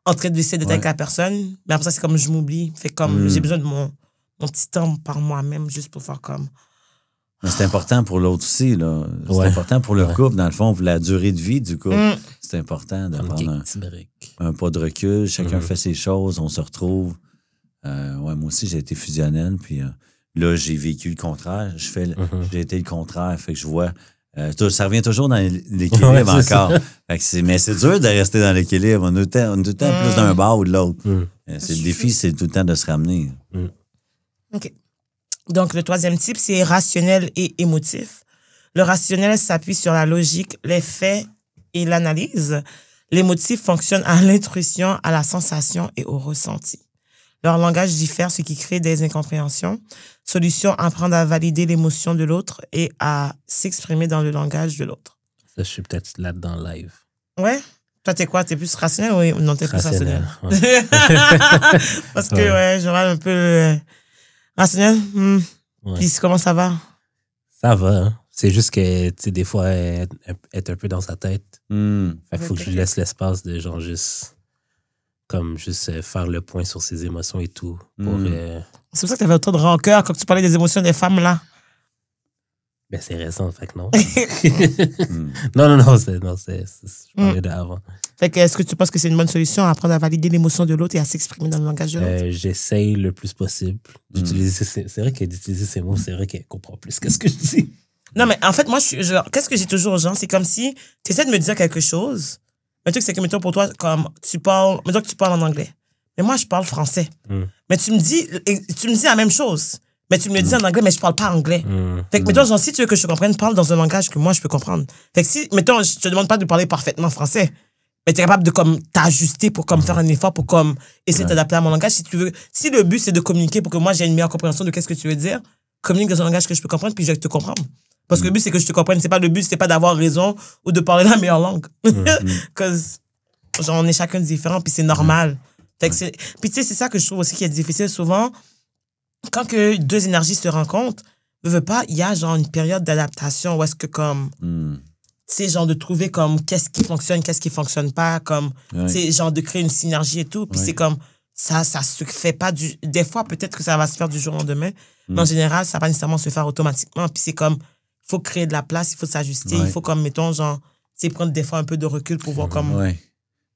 en train d'essayer d'être avec la personne. Mais après ça, c'est comme je m'oublie. Fait comme, j'ai besoin de mon petit temps par moi-même juste pour faire comme. Mais c'est important pour l'autre aussi, là. C'est important pour le couple, dans le fond, pour la durée de vie du couple. C'est important de prendre un pas de recul. Chacun fait ses choses, on se retrouve. Moi aussi, j'ai été fusionnel, puis là, j'ai vécu le contraire. J'ai été le contraire, fait que je vois... ça revient toujours dans l'équilibre encore. Fait que mais c'est dur de rester dans l'équilibre. On a tout le temps plus d'un bord ou de l'autre. Le défi, c'est tout le temps de se ramener. OK. Donc, le troisième type, c'est rationnel et émotif. Le rationnel s'appuie sur la logique, les faits et l'analyse. L'émotif fonctionne à l'intuition, à la sensation et au ressenti. Leur langage diffère, ce qui crée des incompréhensions. Solution, apprendre à valider l'émotion de l'autre et à s'exprimer dans le langage de l'autre. Ça, je suis peut-être là-dedans live. Ouais? Toi, t'es quoi? T'es plus rationnel ou non, t'es plus rationnel? Ouais. Parce que, je vois un peu rationnel. Puis comment ça va? Ça va, hein? C'est juste que, tu sais, des fois, être un peu dans sa tête. Fait qu'il faut que je lui laisse l'espace de, genre, juste faire le point sur ses émotions et tout. C'est pour ça que tu avais autant de rancœur quand tu parlais des émotions des femmes, là. Ben, c'est récent, fait que non. Non, je parlais d'avant. Fait que, est-ce que tu penses que c'est une bonne solution à apprendre à valider l'émotion de l'autre et à s'exprimer dans le langage de l'autre? J'essaye le plus possible d'utiliser c'est vrai que d'utiliser ces mots, c'est vrai qu'elle comprend plus qu'est-ce que je dis. Non, mais en fait, moi, qu'est-ce que j'ai toujours aux gens? C'est comme si tu essaies de me dire quelque chose. Le truc, c'est que, mettons, pour toi, comme mettons que tu parles en anglais. Mais moi, je parle français. Mais tu me dis la même chose. Mais tu me le dis en anglais, mais je parle pas anglais. Fait que, mettons, genre, si tu veux que je comprenne, parle dans un langage que moi, je peux comprendre. Fait que si, mettons, je te demande pas de parler parfaitement français. mais tu es capable de comme t'ajuster pour comme faire un effort pour comme essayer de t'adapter à mon langage. Si le but c'est de communiquer pour que moi j'ai une meilleure compréhension de qu'est-ce que tu veux dire, communique dans un langage que je peux comprendre puis je vais te comprendre. Parce que le but c'est que je te comprenne, le but c'est pas d'avoir raison ou de parler la meilleure langue. Parce que genre on est chacun différent puis c'est normal. Fait que puis tu sais c'est ça que je trouve aussi qui est difficile souvent quand que deux énergies se rencontrent, veut pas, il y a genre une période d'adaptation où est-ce que comme tu sais, genre de trouver comme qu'est-ce qui fonctionne pas, comme, tu sais, genre de créer une synergie et tout. Puis c'est comme, ça se fait pas des fois, peut-être que ça va se faire du jour au lendemain, mais en général, ça va pas nécessairement se faire automatiquement. Puis c'est comme, il faut créer de la place, il faut s'ajuster, il faut comme, mettons, genre, tu sais, prendre des fois un peu de recul pour voir comme... Ouais.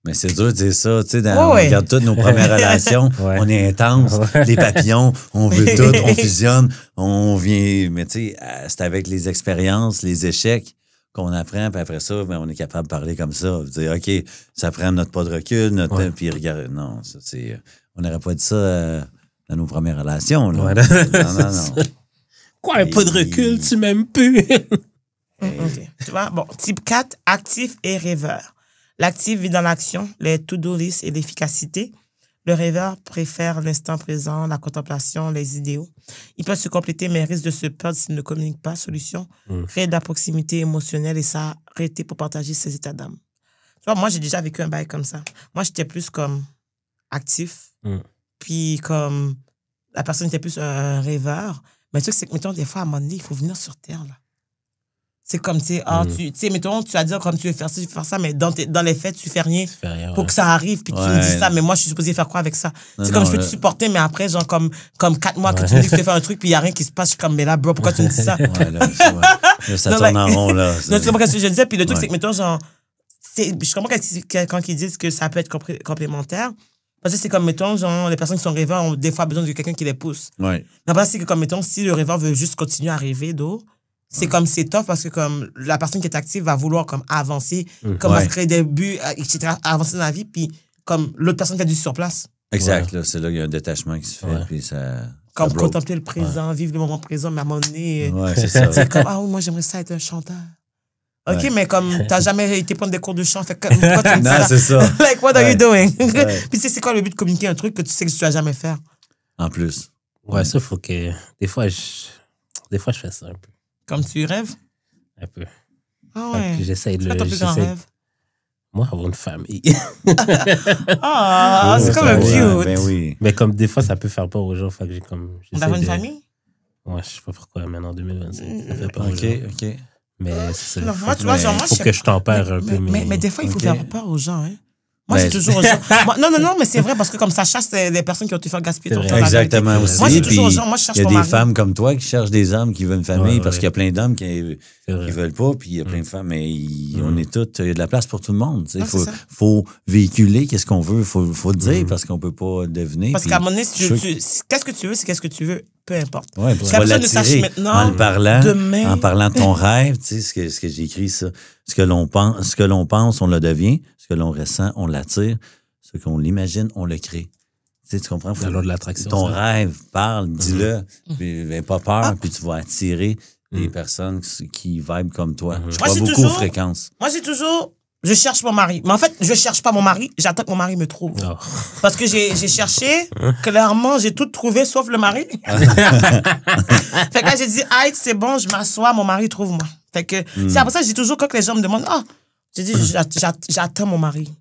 Mais c'est dur de dire ça, tu sais, on regarde toutes nos premières relations, on est intense, les papillons, on veut tout, on fusionne, on vient, mais tu sais, c'est avec les expériences, les échecs, qu'on apprend, puis après ça, ben, on est capable de parler comme ça. Dire, OK, ça prend notre pas de recul, puis regarde. Non, ça, c'est. On n'aurait pas dit ça dans nos premières relations. Là. Non. Quoi, un pas de recul, tu m'aimes plus? OK. Tu vois, bon, type 4, actif et rêveur. L'actif vit dans l'action, les to-do list et l'efficacité. Le rêveur préfère l'instant présent, la contemplation, les idéaux. Il peut se compléter, mais risque de se perdre s'il ne communique pas. Solution, créer de la proximité émotionnelle et s'arrêter pour partager ses états d'âme. Tu vois, moi, j'ai déjà vécu un bail comme ça. Moi, j'étais plus comme actif, puis comme la personne était plus un rêveur. Mais le truc, c'est que, mettons, des fois, à un moment donné, il faut venir sur Terre, là. C'est comme, tu sais, mettons, tu vas dire comme tu veux faire ça, mais dans les faits, tu fais rien pour que ça arrive, puis tu me dis ça, mais moi, je suis supposé faire quoi avec ça? C'est comme, je peux te supporter, mais après, genre, comme 4 mois que tu me dis que tu veux faire un truc, puis il n'y a rien qui se passe, je suis comme, mais là, bro, pourquoi tu me dis ça? Ça tourne en rond, là. Non, tu comprends ce que je disais, puis le truc, c'est que, mettons, genre, je comprends quand ils disent que ça peut être complémentaire, parce que c'est comme, mettons, genre, les personnes qui sont rêveurs ont des fois besoin de quelqu'un qui les pousse. Mais après, c'est que, comme, mettons, si le rêveur veut juste continuer à rêver c'est comme c'est tough parce que comme la personne qui est active va vouloir comme avancer, comme se créer des buts, etc., avancer dans la vie, puis comme l'autre personne fait du sur place. Exact, là, c'est là qu'il y a un détachement qui se fait, puis ça... Comme contempler le présent, vivre le moment présent, mais à un moment donné... c'est ça. C'est comme, moi j'aimerais ça être un chanteur. OK, mais comme t'as jamais été prendre des cours de chant, fait que pourquoi tu me dis ça? Non, c'est ça. Like, what are you doing? Puis c'est quoi le but de communiquer un truc que tu sais que tu vas jamais faire? En plus. Ouais, ça, faut que... Des fois, je fais ça un peu. Comme tu rêves? Un peu. Ah ouais. J'essaie de le... ton plus grand rêve? Moi, avoir une famille. C'est comme un cute. Ben oui. Mais comme des fois, ça peut faire peur aux gens. Fait que j'ai comme... D'avoir une famille? Ouais, je sais pas pourquoi, maintenant, en 2025. Ça fait peur OK. Mais c'est ça. Non, moi, tu vois, genre, moi, faut que je tempère un peu. Mais des fois, il faut faire peur aux gens, hein. Moi, j'ai toujours aux gens. Non, mais c'est vrai parce que comme ça chasse les personnes qui ont te fait gaspiller ton temps. Exactement aussi. Moi, j'ai toujours aux gens. Moi, je cherche mon mari. Il y a des femmes comme toi qui cherchent des hommes qui veulent une famille parce qu'il y a plein d'hommes qui veulent pas, puis il y a plein de femmes, mais on est tous. Il y a de la place pour tout le monde. Il faut véhiculer qu'est-ce qu'on veut. Il faut le dire parce qu'on peut pas deviner. Parce qu'à un moment donné, qu'est-ce que tu veux, c'est qu'est-ce que tu veux. Peu importe. Ouais, tu vas l'attirer en parlant de ton rêve, tu sais, ce que j'ai écrit, ça. Ce que l'on pense, on le devient. Ce que l'on ressent, on l'attire. Ce qu'on l'imagine, on le crée. Tu sais, tu comprends? La loi de l'attraction. Ton rêve, parle, dis-le. N'aie pas peur, puis tu vas attirer des personnes qui vibent comme toi. Je crois beaucoup aux fréquences. Moi, j'ai toujours... Je cherche mon mari. Mais en fait, je cherche pas mon mari. J'attends que mon mari me trouve. Oh. Parce que j'ai cherché. Clairement, j'ai tout trouvé sauf le mari. Fait que là, j'ai dit, c'est bon, je m'assois, mon mari trouve-moi. Fait que c'est après ça que je dis toujours, quand les gens me demandent, j'ai dit, j'attends mon mari.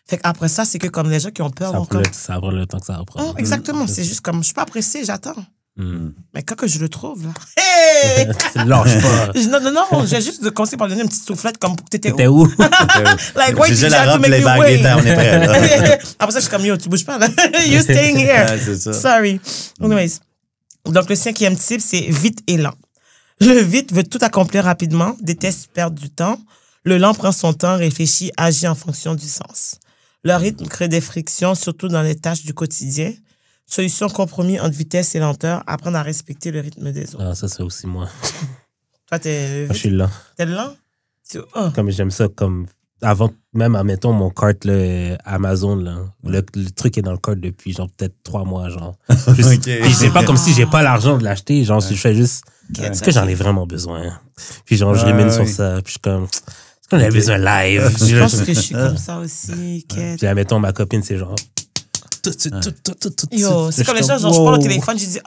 Fait qu'après ça, c'est que comme les gens qui ont peur... Ça prend le temps que ça va prendre. Exactement. C'est juste comme, je suis pas pressée, j'attends. Mais quand que je le trouve, là... Hey! Lâche pas. Non, j'ai juste commencé par donner une petite soufflette comme t'étais où? Like, wait, j'ai la robe, les bagues, on est prêts, là. Après ça, je suis comme, yo, tu bouges pas, là. You staying here. C'est ça. Sorry. Anyways. Donc, le 5e type, c'est vite et lent. Le vite veut tout accomplir rapidement, déteste perdre du temps. Le lent prend son temps, réfléchit, agit en fonction du sens. Le rythme crée des frictions, surtout dans les tâches du quotidien. Solution compromis entre vitesse et lenteur, apprendre à respecter le rythme des autres. Ah, ça, c'est aussi moi. Toi, t'es... Moi, je suis lent. T'es lent? Comme j'aime ça, comme... Avant, même, admettons, mon cart, là, Amazon, là, le truc est dans le cart depuis, genre, peut-être 3 mois, genre. Puis c'est pas comme si j'ai pas l'argent de l'acheter, genre, je fais juste... Est-ce que j'en ai vraiment besoin? Puis genre, je remène sur ça, puis je suis comme... On a besoin live. Je pense que je suis comme ça aussi, Kate. Puis, admettons, ma copine, c'est genre... Tout de suite. Yo, c'est comme les gens, genre, je parle au téléphone, je dis,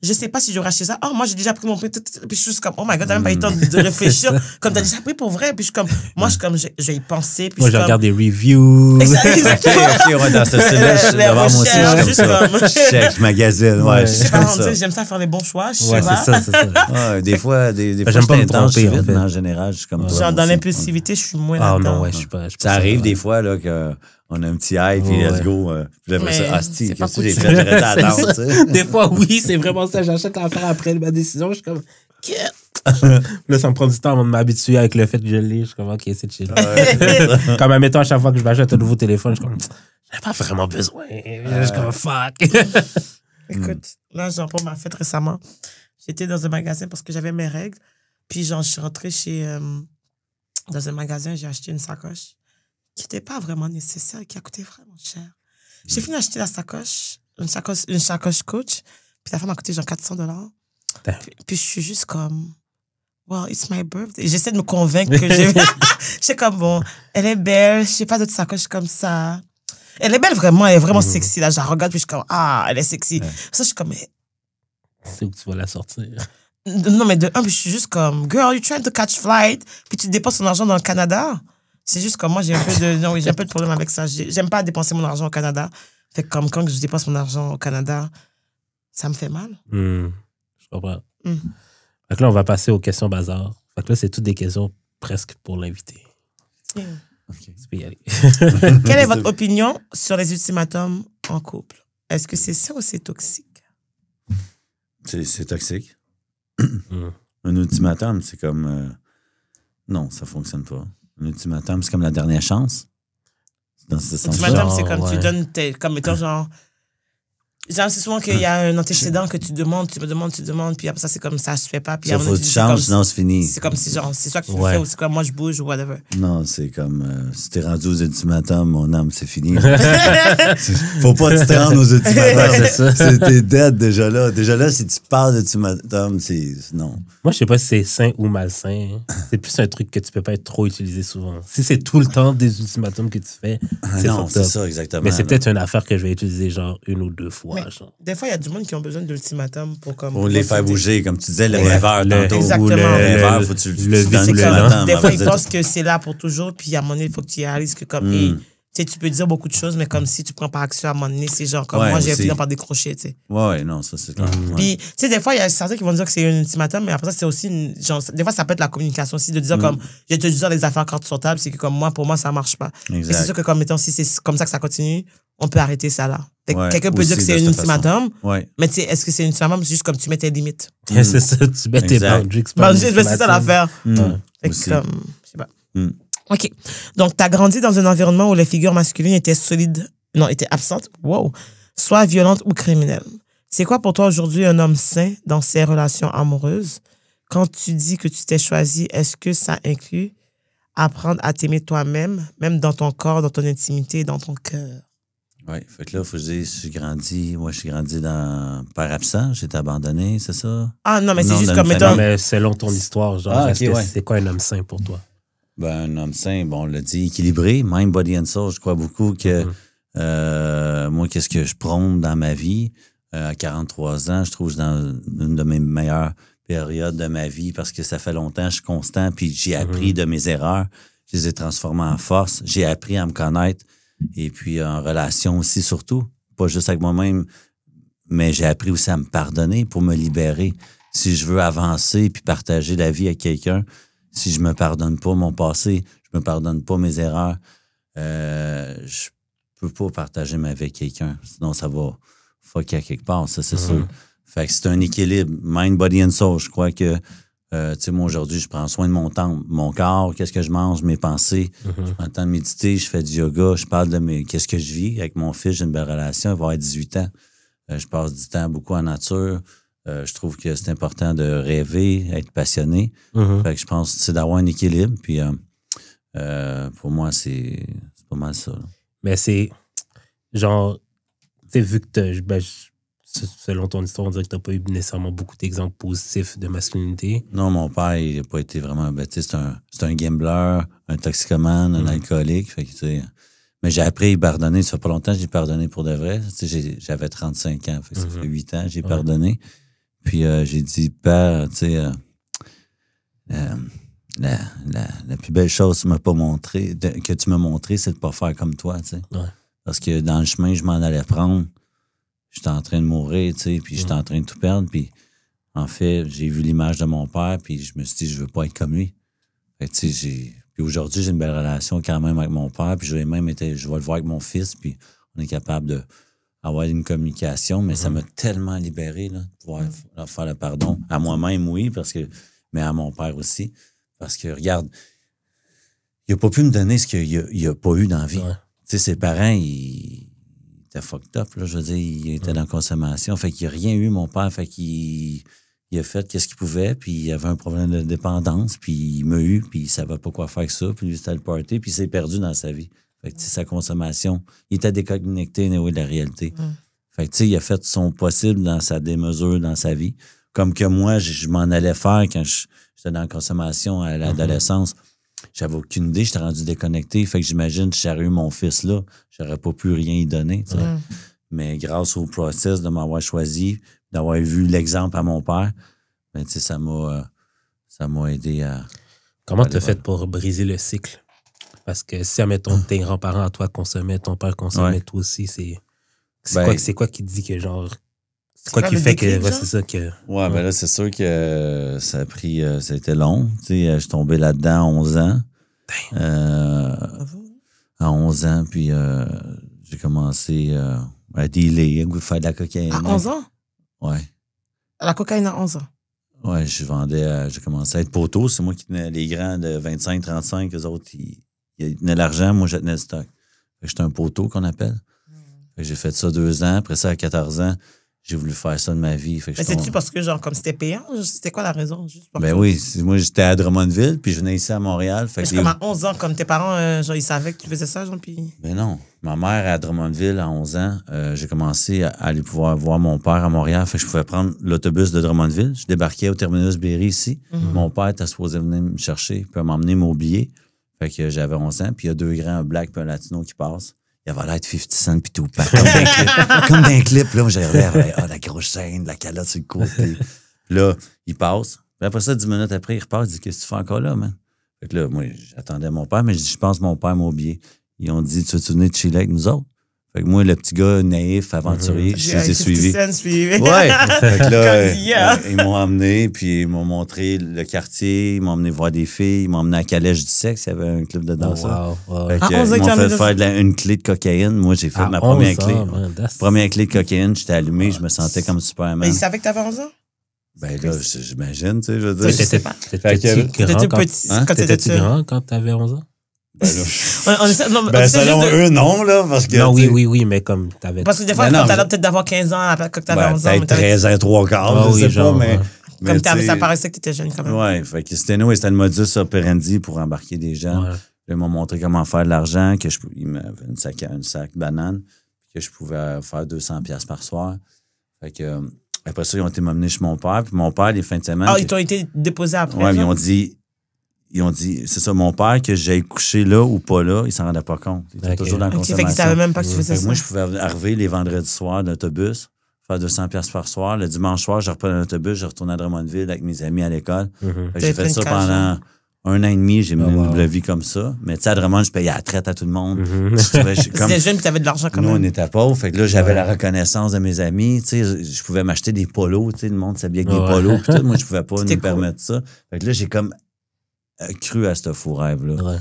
je sais pas si j'aurais acheté ça. Moi, j'ai déjà pris mon prix. Puis je suis juste comme, oh my god, t'as même pas eu le temps de réfléchir. Comme t'as déjà pris pour vrai. Puis je suis comme, moi, je vais y penser. Puis moi, je regarde des reviews. Exactement. OK, ouais, dans ce style-là, je suis devant moi aussi, je suis comme ça. Je check, je magasine, ouais, je suis comme ça. J'aime ça faire les bons choix, je Ouais, sais pas. c'est ça. Ouais, des fois, j'aime pas me tromper, vite, en fait. mais en général, je suis comme Genre, dans l'impulsivité, je suis moins Ah là-dedans. non, ouais, je suis pas. Ça arrive des fois, là, qu'on a un petit hype, puis let's go. Puis après ça, asti, qu'est-ce que j'ai fait? J'ai resté à attendre, tu sais. Des fois, oui, c'est vraiment ça. J'achète l'affaire après ma décision. Je suis comme, là, ça me prend du temps avant de m'habituer avec le fait que je l'ai. Je suis comme, OK, c'est chill. Comme, admettons, à chaque fois que je m'achète un nouveau téléphone, je suis comme, j'en ai pas vraiment besoin. Je suis comme, fuck. Écoute, là, genre, pour ma fête récemment, j'étais dans un magasin parce que j'avais mes règles. Puis, genre, je suis rentrée dans un magasin, j'ai acheté une sacoche qui n'était pas vraiment nécessaire, qui a coûté vraiment cher. J'ai fini d'acheter la sacoche, une sacoche Coach, puis la femme a coûté genre $400. Puis je suis juste comme, wow, it's my birthday. J'essaie de me convaincre que je suis comme, bon, elle est belle, je sais pas d'autres sacoches comme ça. Elle est belle vraiment, elle est vraiment sexy. Là, je la regarde, puis je suis comme, elle est sexy. Ça, je suis comme, mais... C'est où que tu vas la sortir? Non, mais de un, puis je suis juste comme, girl, you're trying to catch flight, puis tu dépenses ton argent dans le Canada. C'est juste comme moi, j'ai un peu de problème avec ça. J'aime pas dépenser mon argent au Canada. Fait que comme quand je dépense mon argent au Canada, ça me fait mal. Je comprends. Fait que là, on va passer aux questions bazar. Fait que là, c'est toutes des questions presque pour l'invité. Yeah. Okay. Tu peux y aller. Quelle est votre opinion sur les ultimatums en couple? Est-ce que c'est ça ou c'est toxique? C'est toxique. Un ultimatum, c'est comme... non, ça fonctionne pas. Un ultimatum, c'est comme la dernière chance. Dans ce sens-là. Ultimatum, c'est comme tu donnes... Comme étant genre... Genre, c'est souvent qu'il y a un antécédent que tu demandes, puis après ça, c'est comme ça se fait pas. Puis ça, faut que tu changes, sinon c'est fini. C'est comme si, genre, c'est soit que tu le fais ou c'est comme moi, je bouge ou whatever. Non, c'est comme, si t'es rendu aux ultimatums, mon âme, c'est fini. Faut pas que tu te rendes aux ultimatums. T'es dead déjà là. Déjà là, si tu parles d'ultimatum, c'est... Non. Moi, je sais pas si c'est sain ou malsain. C'est plus un truc que tu peux pas être trop utilisé souvent. Si c'est tout le temps des ultimatums que tu fais, c'est ça, exactement. Mais c'est peut-être une affaire que je vais utiliser genre 1 ou 2 fois. Des fois, il y a du monde qui ont besoin d'ultimatum pour les faire bouger, comme tu disais, le rêveur tantôt. Exactement. Le rêveur, faut que tu le des fois, ils pensent que c'est là pour toujours, puis à un moment donné, il faut que tu réalises que comme, tu peux dire beaucoup de choses, mais comme si tu prends pas action à un moment donné, c'est genre comme moi, j'ai fini par décrocher, tu sais. Ouais, non, ça, c'est clair. Puis, tu sais, des fois, il y a certains qui vont dire que c'est un ultimatum, mais après ça, c'est aussi genre, des fois, ça peut être la communication aussi, de dire comme, je vais te dire les affaires quand tu sur table, c'est que comme moi, pour moi, ça marche pas. Et c'est sûr que comme, mettons, si c'est comme ça que ça continue, on peut arrêter ça là. Quelqu'un peut dire que c'est un ultimatum, mais tu sais, est-ce que c'est un ultimatum, c'est juste comme tu mets tes limites. C'est ça, tu mets tes boundaries. C'est ça l'affaire. Fait que comme, je sais pas. OK. Donc, tu as grandi dans un environnement où les figures masculines étaient étaient absentes, soit violentes ou criminelles. C'est quoi pour toi aujourd'hui un homme sain dans ses relations amoureuses? Quand tu dis que tu t'es choisi, est-ce que ça inclut apprendre à t'aimer toi-même, même dans ton corps, dans ton intimité, dans ton cœur? Oui, fait que là, il faut que je dise, je suis grandi dans père absent, j'ai été abandonné, c'est ça? Ah non, mais c'est juste comme, mettons... mais selon ton histoire, genre, c'est quoi un homme sain pour toi? Ben, un homme sain, bon, on l'a dit, équilibré, mind, body and soul. Je crois beaucoup que moi, qu'est-ce que je prône dans ma vie? À 43 ans, je trouve que je suis dans une de mes meilleures périodes de ma vie parce que ça fait longtemps, je suis constant, puis j'ai appris de mes erreurs. Je les ai transformées en force. J'ai appris à me connaître et puis en relation aussi, surtout. Pas juste avec moi-même, mais j'ai appris aussi à me pardonner pour me libérer. Si je veux avancer puis partager la vie avec quelqu'un, si je me pardonne pas mon passé, je me pardonne pas mes erreurs, je peux pas partager ma vie avec quelqu'un. Sinon, ça va fucker à quelque part, ça, c'est sûr. Fait que c'est un équilibre. Mind, body and soul. Je crois que, tu sais, moi, aujourd'hui, je prends soin de mon temps, mon corps, qu'est-ce que je mange, mes pensées. Je prends le temps de méditer, je fais du yoga, je parle de qu'est-ce que je vis. Avec mon fils, j'ai une belle relation, il va avoir 18 ans. Je passe du temps beaucoup en nature. Je trouve que c'est important de rêver, être passionné. Fait que je pense que c'est d'avoir un équilibre. Puis pour moi, c'est pas mal ça. Là. Mais c'est genre, tu sais, vu que selon ton histoire, on dirait que t'as pas eu nécessairement beaucoup d'exemples positifs de masculinité. Non, mon père, il n'a pas été vraiment... Ben, c'est un gambler, un toxicomane, un alcoolique. Fait que, mais j'ai appris à pardonner. Ça fait pas longtemps que j'ai pardonné pour de vrai. J'avais 35 ans. Fait que ça fait 8 ans j'ai pardonné. Puis j'ai dit, père, tu sais... la plus belle chose que tu m'as montré, c'est de pas faire comme toi, tu sais. Ouais. Parce que dans le chemin, je m'en allais prendre. J'étais en train de mourir, tu sais, puis j'étais en train de tout perdre. Puis, en fait, j'ai vu l'image de mon père, puis je me suis dit, je veux pas être comme lui. Fait que, tu sais, puis aujourd'hui, j'ai une belle relation quand même avec mon père, puis je vais le voir avec mon fils, puis on est capable d'avoir une communication, mais ça m'a tellement libéré, là, de pouvoir leur faire le pardon. À moi-même, oui, mais à mon père aussi. Parce que, regarde, il n'a pas pu me donner ce qu'il n'a pas eu dans la vie. Ouais. Tu sais, ses parents, ils étaient fucked up, là, je veux dire, il était dans la consommation. Fait qu'il n'a rien eu, mon père. Fait qu'il a fait qu'est-ce qu'il pouvait, puis il avait un problème de dépendance, puis il m'a eu, puis il savait pas quoi faire avec ça, puis lui, c'était le party, puis il s'est perdu dans sa vie. Fait que, tu sais, sa consommation, il était déconnecté de la réalité. Fait que, tu sais, il a fait son possible dans sa démesure, dans sa vie. Comme que moi, je m'en allais faire quand j'étais dans la consommation à l'adolescence. J'avais aucune idée, j'étais rendu déconnecté. Fait que j'imagine, si j'aurais eu mon fils là, j'aurais pas pu rien y donner. Mais grâce au process de m'avoir choisi, d'avoir vu l'exemple à mon père, ben, tu sais, ça m'a aidé à... Comment t'as fait pour briser le cycle? Parce que si, admettons, tes grands-parents à toi consommaient, ton père consommait, toi aussi, c'est quoi qui te dit que genre... C'est quoi qui fait que... Ouais, c'est ça que... Ouais, ben là, c'est sûr que ça a été long. Tu sais, je suis tombé là-dedans à 11 ans. À 11 ans, puis j'ai commencé à dealer, à faire de la cocaïne. À 11 ans? Ouais. La cocaïne à 11 ans? Ouais, j'ai commencé à être poteau. C'est moi qui tenais les grands de 25-35. Eux autres, ils tenaient l'argent. Moi, je tenais le stock. J'étais un poteau qu'on appelle. J'ai fait ça 2 ans. Après ça, à 14 ans, j'ai voulu faire ça de ma vie. Mais c'est-tu parce que, genre, comme c'était payant? C'était quoi la raison? Juste ben oui, moi, j'étais à Drummondville, puis je venais ici à Montréal. Fait que comme à 11 ans, comme tes parents, genre, ils savaient que tu faisais ça, genre, puis... Ben non. Ma mère à Drummondville, à 11 ans, j'ai commencé à aller pouvoir voir mon père à Montréal. Fait que je pouvais prendre l'autobus de Drummondville. Je débarquais au terminus Berry ici. Mon père était supposé venir me chercher, puis m'emmener mon billet. Fait que j'avais 11 ans, puis il y a 2 grands, un black puis un latino qui passent. Il avait l'air de 50 Cent pis tout. Comme dans un clip, là, j'ai regardé, la grosse chaîne, la calotte sur le côté. Là, il passe. Puis après ça, 10 minutes après, il repart. Il dit, qu'est-ce que tu fais encore là, man? Fait que là, moi, j'attendais mon père, mais je dis, je pense mon père m'a oublié. Ils ont dit, tu veux-tu venir chiller avec nous autres? Fait que moi, le petit gars naïf, aventurier, je les ai suivis. Ouais. Fait que là, ils m'ont emmené, puis ils m'ont montré le quartier, ils m'ont emmené voir des filles, ils m'ont emmené à Calèche du Sexe, il y avait un club de danse. Fait que, ils m'ont fait faire une clé de cocaïne. Moi, j'ai fait ma première clé. Première clé de cocaïne, j'étais allumé, je me sentais comme Superman. Mais ils savaient que t'avais 11 ans? Ben là, j'imagine, tu sais, je veux dire. T'étais-tu grand quand t'avais 11 ans? Ben là, selon eux, non, là, parce que... Non, oui, mais comme t'avais... Parce que des fois, t'as l'air peut-être d'avoir 15 ans quand t'avais 11 ans. Peut-être 13 ans, 3 quarts, je sais pas, mais... Comme ça paraissait que t'étais jeune quand même. Ouais, fait que c'était le modus operandi pour embarquer des gens. Ouais. Ils m'ont montré comment faire de l'argent, ils m'avaient un sac banane, que je pouvais faire 200$ par soir. Fait que... Après ça, ils ont été m'emmener chez mon père, puis mon père, les fins de semaine... Ah, ils t'ont été déposés après? Ouais, ils ont dit, c'est ça, mon père, que j'aille coucher là ou pas là, il s'en rendait pas compte. Il était toujours dans la consommation. Fait qu'il savait même pas que tu faisais ça. Moi, je pouvais arriver les vendredis soirs d'autobus, faire 200$ par soir. Le dimanche soir, je reprenais l'autobus, je retournais à Drummondville avec mes amis à l'école. J'ai fait ça pendant 1 an et demi, j'ai mené une double vie comme ça. Mais tu sais, à Drummond, je payais la traite à tout le monde. C'était jeune, puis t'avais de l'argent quand même. Nous, on était pauvres. Fait que là, j'avais la reconnaissance de mes amis. Tu sais, je pouvais m'acheter des polos. Tu sais, le monde s'habillait avec des polos. Puis tout. Moi, je pouvais pas me permettre ça. Fait que là, j'ai comme cru à ce faux rêve-là. Ouais.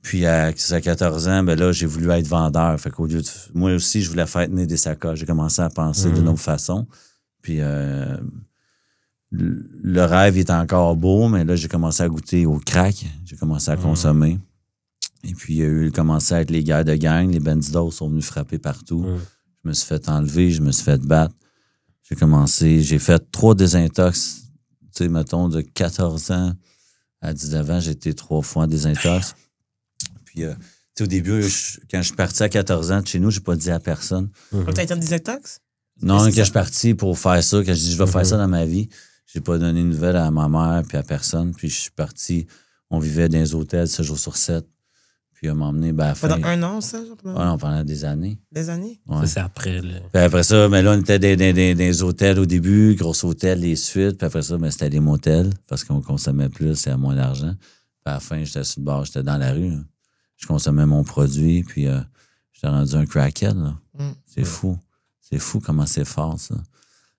Puis à 14 ans, ben là, j'ai voulu être vendeur. Fait qu'au lieu de... Moi aussi, je voulais faire tenir des sacoches. J'ai commencé à penser d'une autre façon. Puis le rêve était encore beau, mais là, j'ai commencé à goûter au crack. J'ai commencé à consommer. Et puis, il y a eu commencé à être les guerres de gang. Les bandidos sont venus frapper partout. Je me suis fait enlever, je me suis fait battre. J'ai fait 3 désintox. Tu sais, mettons, de 14 ans à 19 ans, j'ai été 3 fois en désintox. Puis, tu sais, au début, quand je suis parti à 14 ans de chez nous, j'ai pas dit à personne. T'as été en désintox? Non, quand je suis parti pour faire ça, quand je dis je vais faire ça dans ma vie, j'ai pas donné de nouvelles à ma mère puis à personne. Puis je suis parti, on vivait dans des hôtels 7 jours sur 7. Puis on m'a emmené, à la fin. Pendant 1 an, ça? Non, pendant des années. Des années? Ouais. Ça, c'est après. Puis après ça, mais là, on était dans des hôtels au début, gros hôtels, les suites. Puis après ça, c'était des motels parce qu'on consommait plus et à moins d'argent. Puis à la fin, j'étais sur le bord, j'étais dans la rue. Là. Je consommais mon produit, puis j'étais rendu un crackhead. Là. C'est fou. C'est fou comment c'est fort, ça.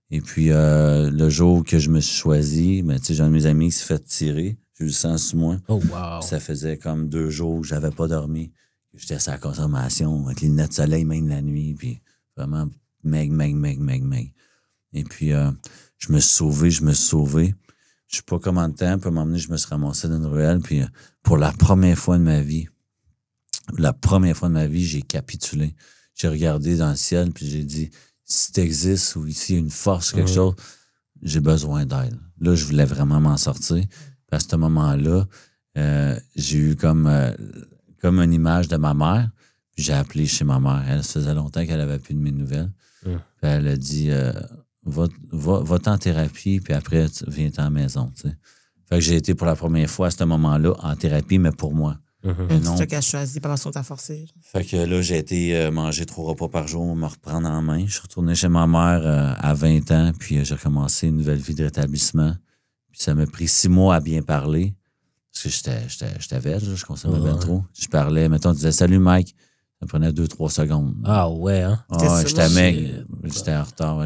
Et puis, le jour que je me suis choisi, j'ai un de mes amis qui s'est fait tirer. J'ai eu le sang sur moi. Oh, wow. Ça faisait comme 2 jours que j'avais pas dormi. J'étais sur la consommation, avec les lunettes de soleil, même la nuit. Puis vraiment, meg. Et puis, je me suis sauvé. Je sais pas comment de temps, puis à un moment donné, je me suis ramassé dans une ruelle. Puis, pour la première fois de ma vie, j'ai capitulé. J'ai regardé dans le ciel, puis j'ai dit, si t'existes ou s'il y a une force, quelque chose, j'ai besoin d'aide. Là, je voulais vraiment m'en sortir. Puis à ce moment-là, j'ai eu comme une image de ma mère. Puis j'ai appelé chez ma mère. Elle, ça faisait longtemps qu'elle avait plus de mes nouvelles. Puis elle a dit, va-t'en en thérapie, puis après, viens-t'en à la maison. T'sais. Fait que j'ai été pour la première fois à ce moment-là en thérapie, mais pour moi. C'est toi qui as choisi, pas parce qu'on t'a forcé. Fait que là, j'ai été manger 3 repas par jour, me reprendre en main. Je suis retourné chez ma mère à 20 ans, puis j'ai recommencé une nouvelle vie de rétablissement. Puis ça m'a pris 6 mois à bien parler, parce que j'étais vêche, je consommais bien trop. Je parlais, mettons, je disais « Salut Mike », ça prenait 2-3 secondes. Ah ouais, hein? J'étais maigre, j'étais en retard.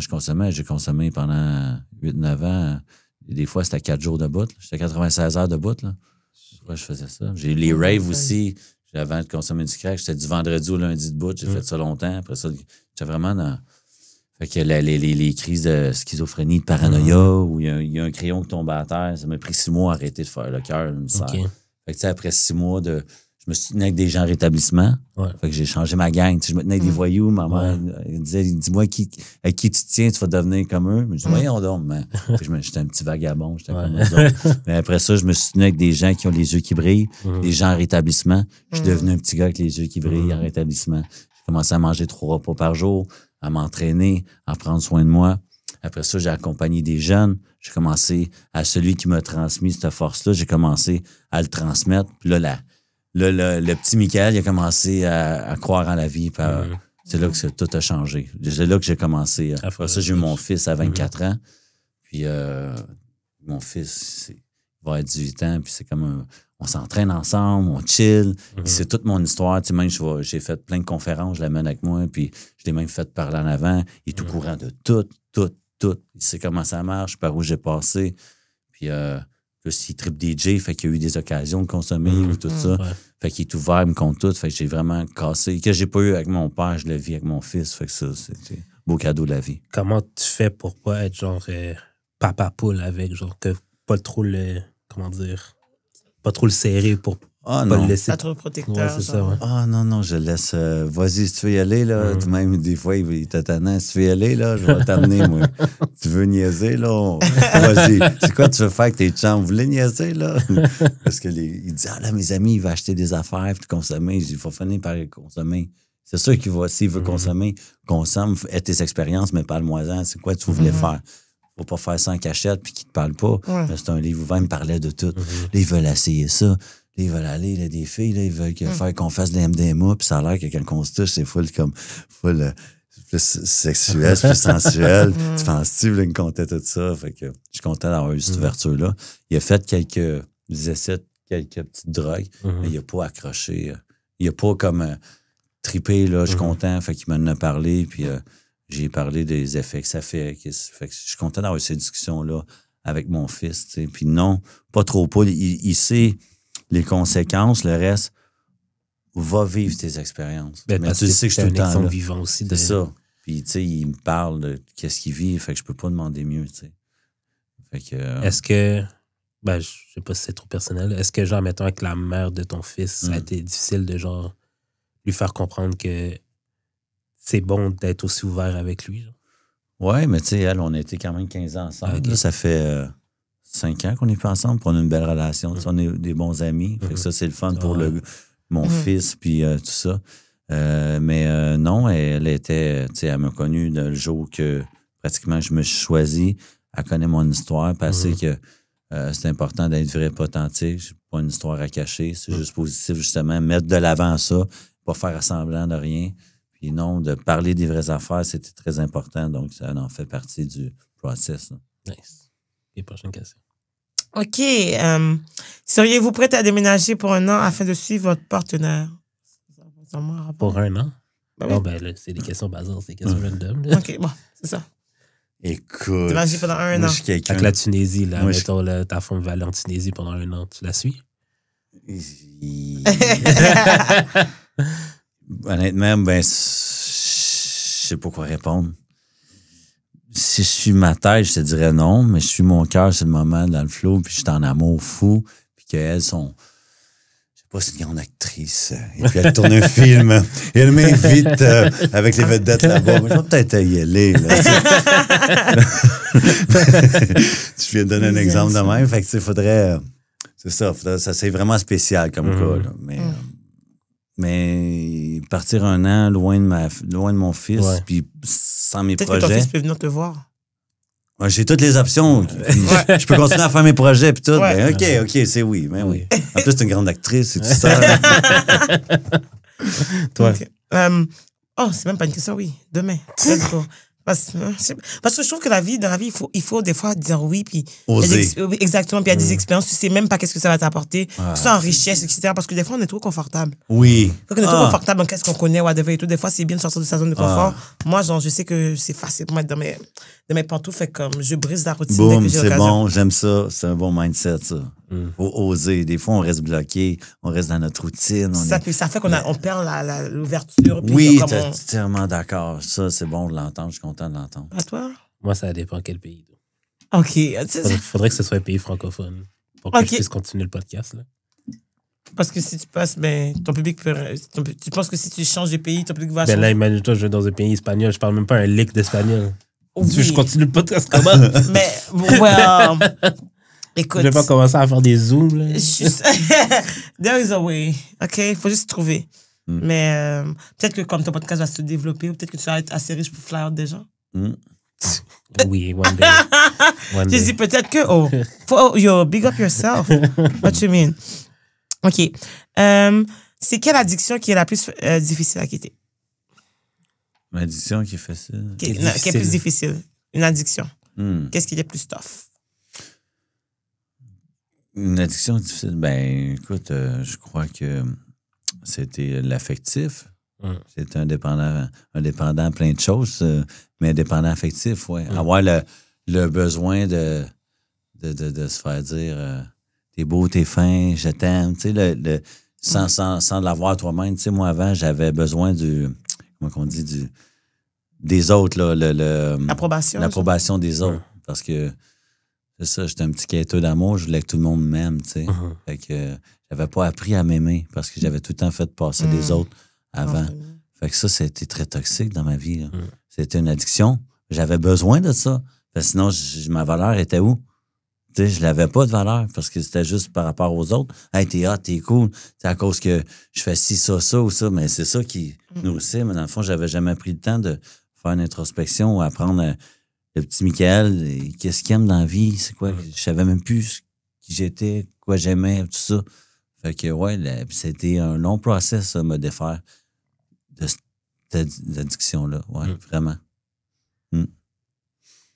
J'ai consommé pendant 8-9 ans. Des fois, c'était 4 jours de bout. J'étais 96 heures de bout, là. Pourquoi je faisais ça? J'ai eu les raves aussi. Avant de consommer du crack, j'étais du vendredi au lundi de bout. J'ai fait ça longtemps. Après ça, j'étais vraiment dans... Fait que les crises de schizophrénie, de paranoïa, où il y a un crayon qui tombe à terre, ça m'a pris 6 mois à arrêter de faire le cœur, une serre. Fait que après 6 mois, je me suis tenu avec des gens en rétablissement. Fait que j'ai changé ma gang. Je me tenais avec des voyous. Ma mère elle disait, dis-moi avec qui tu te tiens, tu vas devenir comme eux. Mais je dis, voyons donc, man. J'étais un petit vagabond, j'étais comme eux autres. Mais après ça, je me suis tenu avec des gens qui ont les yeux qui brillent, des gens en rétablissement. Je suis devenu un petit gars avec les yeux qui brillent en rétablissement. J'ai commencé à manger 3 repas par jour, à m'entraîner, à prendre soin de moi. Après ça, j'ai accompagné des jeunes. J'ai commencé à celui qui m'a transmis cette force-là, j'ai commencé à le transmettre. Puis là, le petit Michael, il a commencé à croire en la vie. C'est là que tout a changé. C'est là que j'ai commencé. Après ça, j'ai eu mon fils à 24 ans. Puis mon fils, il va avoir 18 ans. Puis c'est comme on s'entraîne ensemble, on chill. C'est toute mon histoire. Tu sais, même j'ai fait plein de conférences, je l'amène avec moi. Puis je l'ai même fait parler en avant. Il est au courant de tout. Il sait comment ça marche, par où j'ai passé. Puis plus, il tripe DJ, fait qu'il y a eu des occasions de consommer ou tout ça. Fait qu'il est ouvert, il me compte tout. Fait que j'ai vraiment cassé. Que j'ai pas eu avec mon père, je le vis avec mon fils. Fait que ça, c'est un beau cadeau de la vie. Comment tu fais pour pas être genre papa poule avec, genre que pas trop le, comment dire, pas trop le serrer pour pas le laisser. Pas trop protecteur. C'est ça, ouais. Non, je laisse. Vas-y, si tu veux y aller, là. Même des fois, il est tannant. Si tu veux y aller, là, je vais t'amener, moi. Tu veux niaiser, là? Vas-y. C'est quoi tu veux faire avec tes chambres? Vous voulez niaiser, là? Parce que il dit, là, mes amis, il va acheter des affaires puis consommer. Il faut finir par consommer. C'est sûr qu'il va, s'il veut consommer, consomme, aie tes expériences, mais parle-moi-en. C'est quoi tu voulais faire? Faut pas faire ça en cachette puis qu'il te parle pas. C'est un livre ouvert, il me parlait de tout. Là, ils veulent essayer ça. Là, ils veulent aller, là, des filles, là, ils veulent faire qu'on fasse des MDMA, puis ça a l'air que quand on se touche, c'est full plus sexuel, plus sensuel. Tu penses-tu, il me contait tout ça. Fait que je suis content d'avoir eu cette ouverture-là. Il a fait quelques essais, quelques petites drogues, mais il n'a pas accroché. Il n'a pas comme trippé, là, je suis content. Fait qu'il m'en a parlé, puis j'ai parlé des effets que ça fait. Fait que je suis content d'avoir eu ces discussions-là avec mon fils. T'sais. Puis non, pas trop pas. Il sait les conséquences, le reste, va vivre tes expériences. Mais tu sais que je suis tout le temps là. Vivant aussi. C'est ça. Puis, tu sais, il me parle de qu'est-ce qu'il vit, fait que je peux pas demander mieux, tu sais. Fait que... Est-ce que, je sais pas si c'est trop personnel, est-ce que, genre, mettons, avec la mère de ton fils, ça a été difficile de, genre, lui faire comprendre que c'est bon d'être aussi ouvert avec lui, genre? Ouais, mais tu sais, elle, on a été quand même 15 ans ensemble. Okay. Là, ça fait 5 ans qu'on est pas ensemble, puis on a une belle relation. On est des bons amis. Fait que ça, c'est le fun pour mon fils, puis tout ça. Mais non, elle était, tu sais, elle m'a connu le jour que pratiquement je me suis choisi. Elle connaît mon histoire, puis elle sait que c'est important d'être vrai, pas authentique. J'ai pas une histoire à cacher, c'est juste positif, justement. Mettre de l'avant ça, pas faire semblant de rien. Puis non, de parler des vraies affaires, c'était très important. Donc, ça en fait partie du process. Là. Nice. Et prochaine question. OK. Seriez-vous prête à déménager pour 1 an afin de suivre votre partenaire? Pour 1 an? Ben Non, oui. ben là, c'est des questions bazar, c'est des questions random. Là. OK, bon, c'est ça. Écoute. Déménager pendant 1 moi, an. je suis quelqu'un. Avec la Tunisie, là, Moi, mettons, là, ta femme va aller en Tunisie pendant 1 an. Tu la suis? Honnêtement, ben, je sais pas quoi répondre. Si je suis ma tête, je te dirais non, mais je suis mon cœur, c'est le moment dans le flow, puis je suis en amour fou, puis qu'elles sont. Je sais pas, c'est une grande actrice. Et puis elle tourne un film, et elle m'invite avec les vedettes là-bas. Mais je vais peut-être y aller. Là, tu viens de donner un exemple de même, fait que il faudrait. C'est ça, ça c'est vraiment spécial comme cas. Là, mais partir 1 an loin de mon fils, puis sans mes Peut-être que ton projets. fils peut venir te voir. Ouais, j'ai toutes les options. Je peux continuer à faire mes projets puis tout. Ouais. Ben, OK, c'est oui. Ben oui. En plus, c'est une grande actrice, c'est tout ça. Toi? Okay. C'est même pas une question, oui. Demain. Let's go. Parce que je trouve que dans la vie, il faut des fois dire oui, puis Oser. Exactement, puis il y a des expériences, tu sais même pas qu'est-ce que ça va t'apporter, Ah, soit en richesse, etc. Parce que des fois, on est trop confortable. Oui. Quand on est trop confortable dans qu'est-ce qu'on connaît, whatever et tout, des fois, c'est bien de sortir de sa zone de confort. Moi, genre, je sais que c'est facile pour moi d'être dans mes pantoufles, fait comme je brise la routine dès Boum, que j'ai c'est l'occasion. bon, j'aime ça. C'est un bon mindset, ça. Faut oser. Des fois, on reste bloqué, on reste dans notre routine. Puis ça fait on perd l'ouverture. Puis Oui, comme t'es tellement d'accord. Ça, c'est bon de l'entendre. Je suis content de l'entendre. À toi? Moi, ça dépend quel pays. OK. Faudrait que ce soit un pays francophone pour que je puisse continuer le podcast. Là. Parce que si tu passes, ben, ton public peut... Tu penses que si tu changes de pays, ton public va Ben changer? là, imagine-toi, je vais dans un pays espagnol, je parle même pas un lick d'espagnol. Oui. Tu veux que je continue le podcast comment? Mais, well, écoute... Je vais pas commencer à faire des zooms, là. There is a way. OK? Il faut juste trouver. Mais peut-être que comme ton podcast va se développer, ou peut-être que tu vas être assez riche pour flyer out des gens. Oui, one day. Je dis peut-être que... yo, big up yourself. What you mean? OK. C'est quelle addiction qui est la plus difficile à quitter? Une addiction qui est facile. Qui est plus difficile. Une addiction. Qu'est-ce qui est plus tough? Une addiction difficile. Ben, écoute, je crois que c'était l'affectif. C'est un dépendant à plein de choses, mais dépendant affectif, oui. Avoir le besoin de se faire dire t'es beau, t'es fin, je t'aime. Tu sais, sans l'avoir toi-même. Tu sais, moi, avant, j'avais besoin des autres, là. L'approbation des autres. Parce que c'est ça, j'étais un petit quêteux d'amour, je voulais que tout le monde m'aime, tu sais. Fait que j'avais pas appris à m'aimer parce que j'avais tout le temps fait passer des autres avant. Fait que ça, c'était très toxique dans ma vie, là. C'était une addiction. J'avais besoin de ça. Parce que sinon, ma valeur était où? Tu sais, je n'avais pas de valeur parce que c'était juste par rapport aux autres. Hey, t'es hot, t'es cool. C'est à cause que je fais ci, ça ou ça. Mais c'est ça qui nourrissait. Mais dans le fond, j'avais jamais pris le temps de faire une introspection ou apprendre le petit Michael. Qu'est-ce qu'il aime dans la vie? C'est quoi? Je savais même plus qui j'étais, quoi j'aimais, tout ça. Fait que, ouais, c'était un long process, ça, me défaire de cette addiction-là. Ouais, vraiment.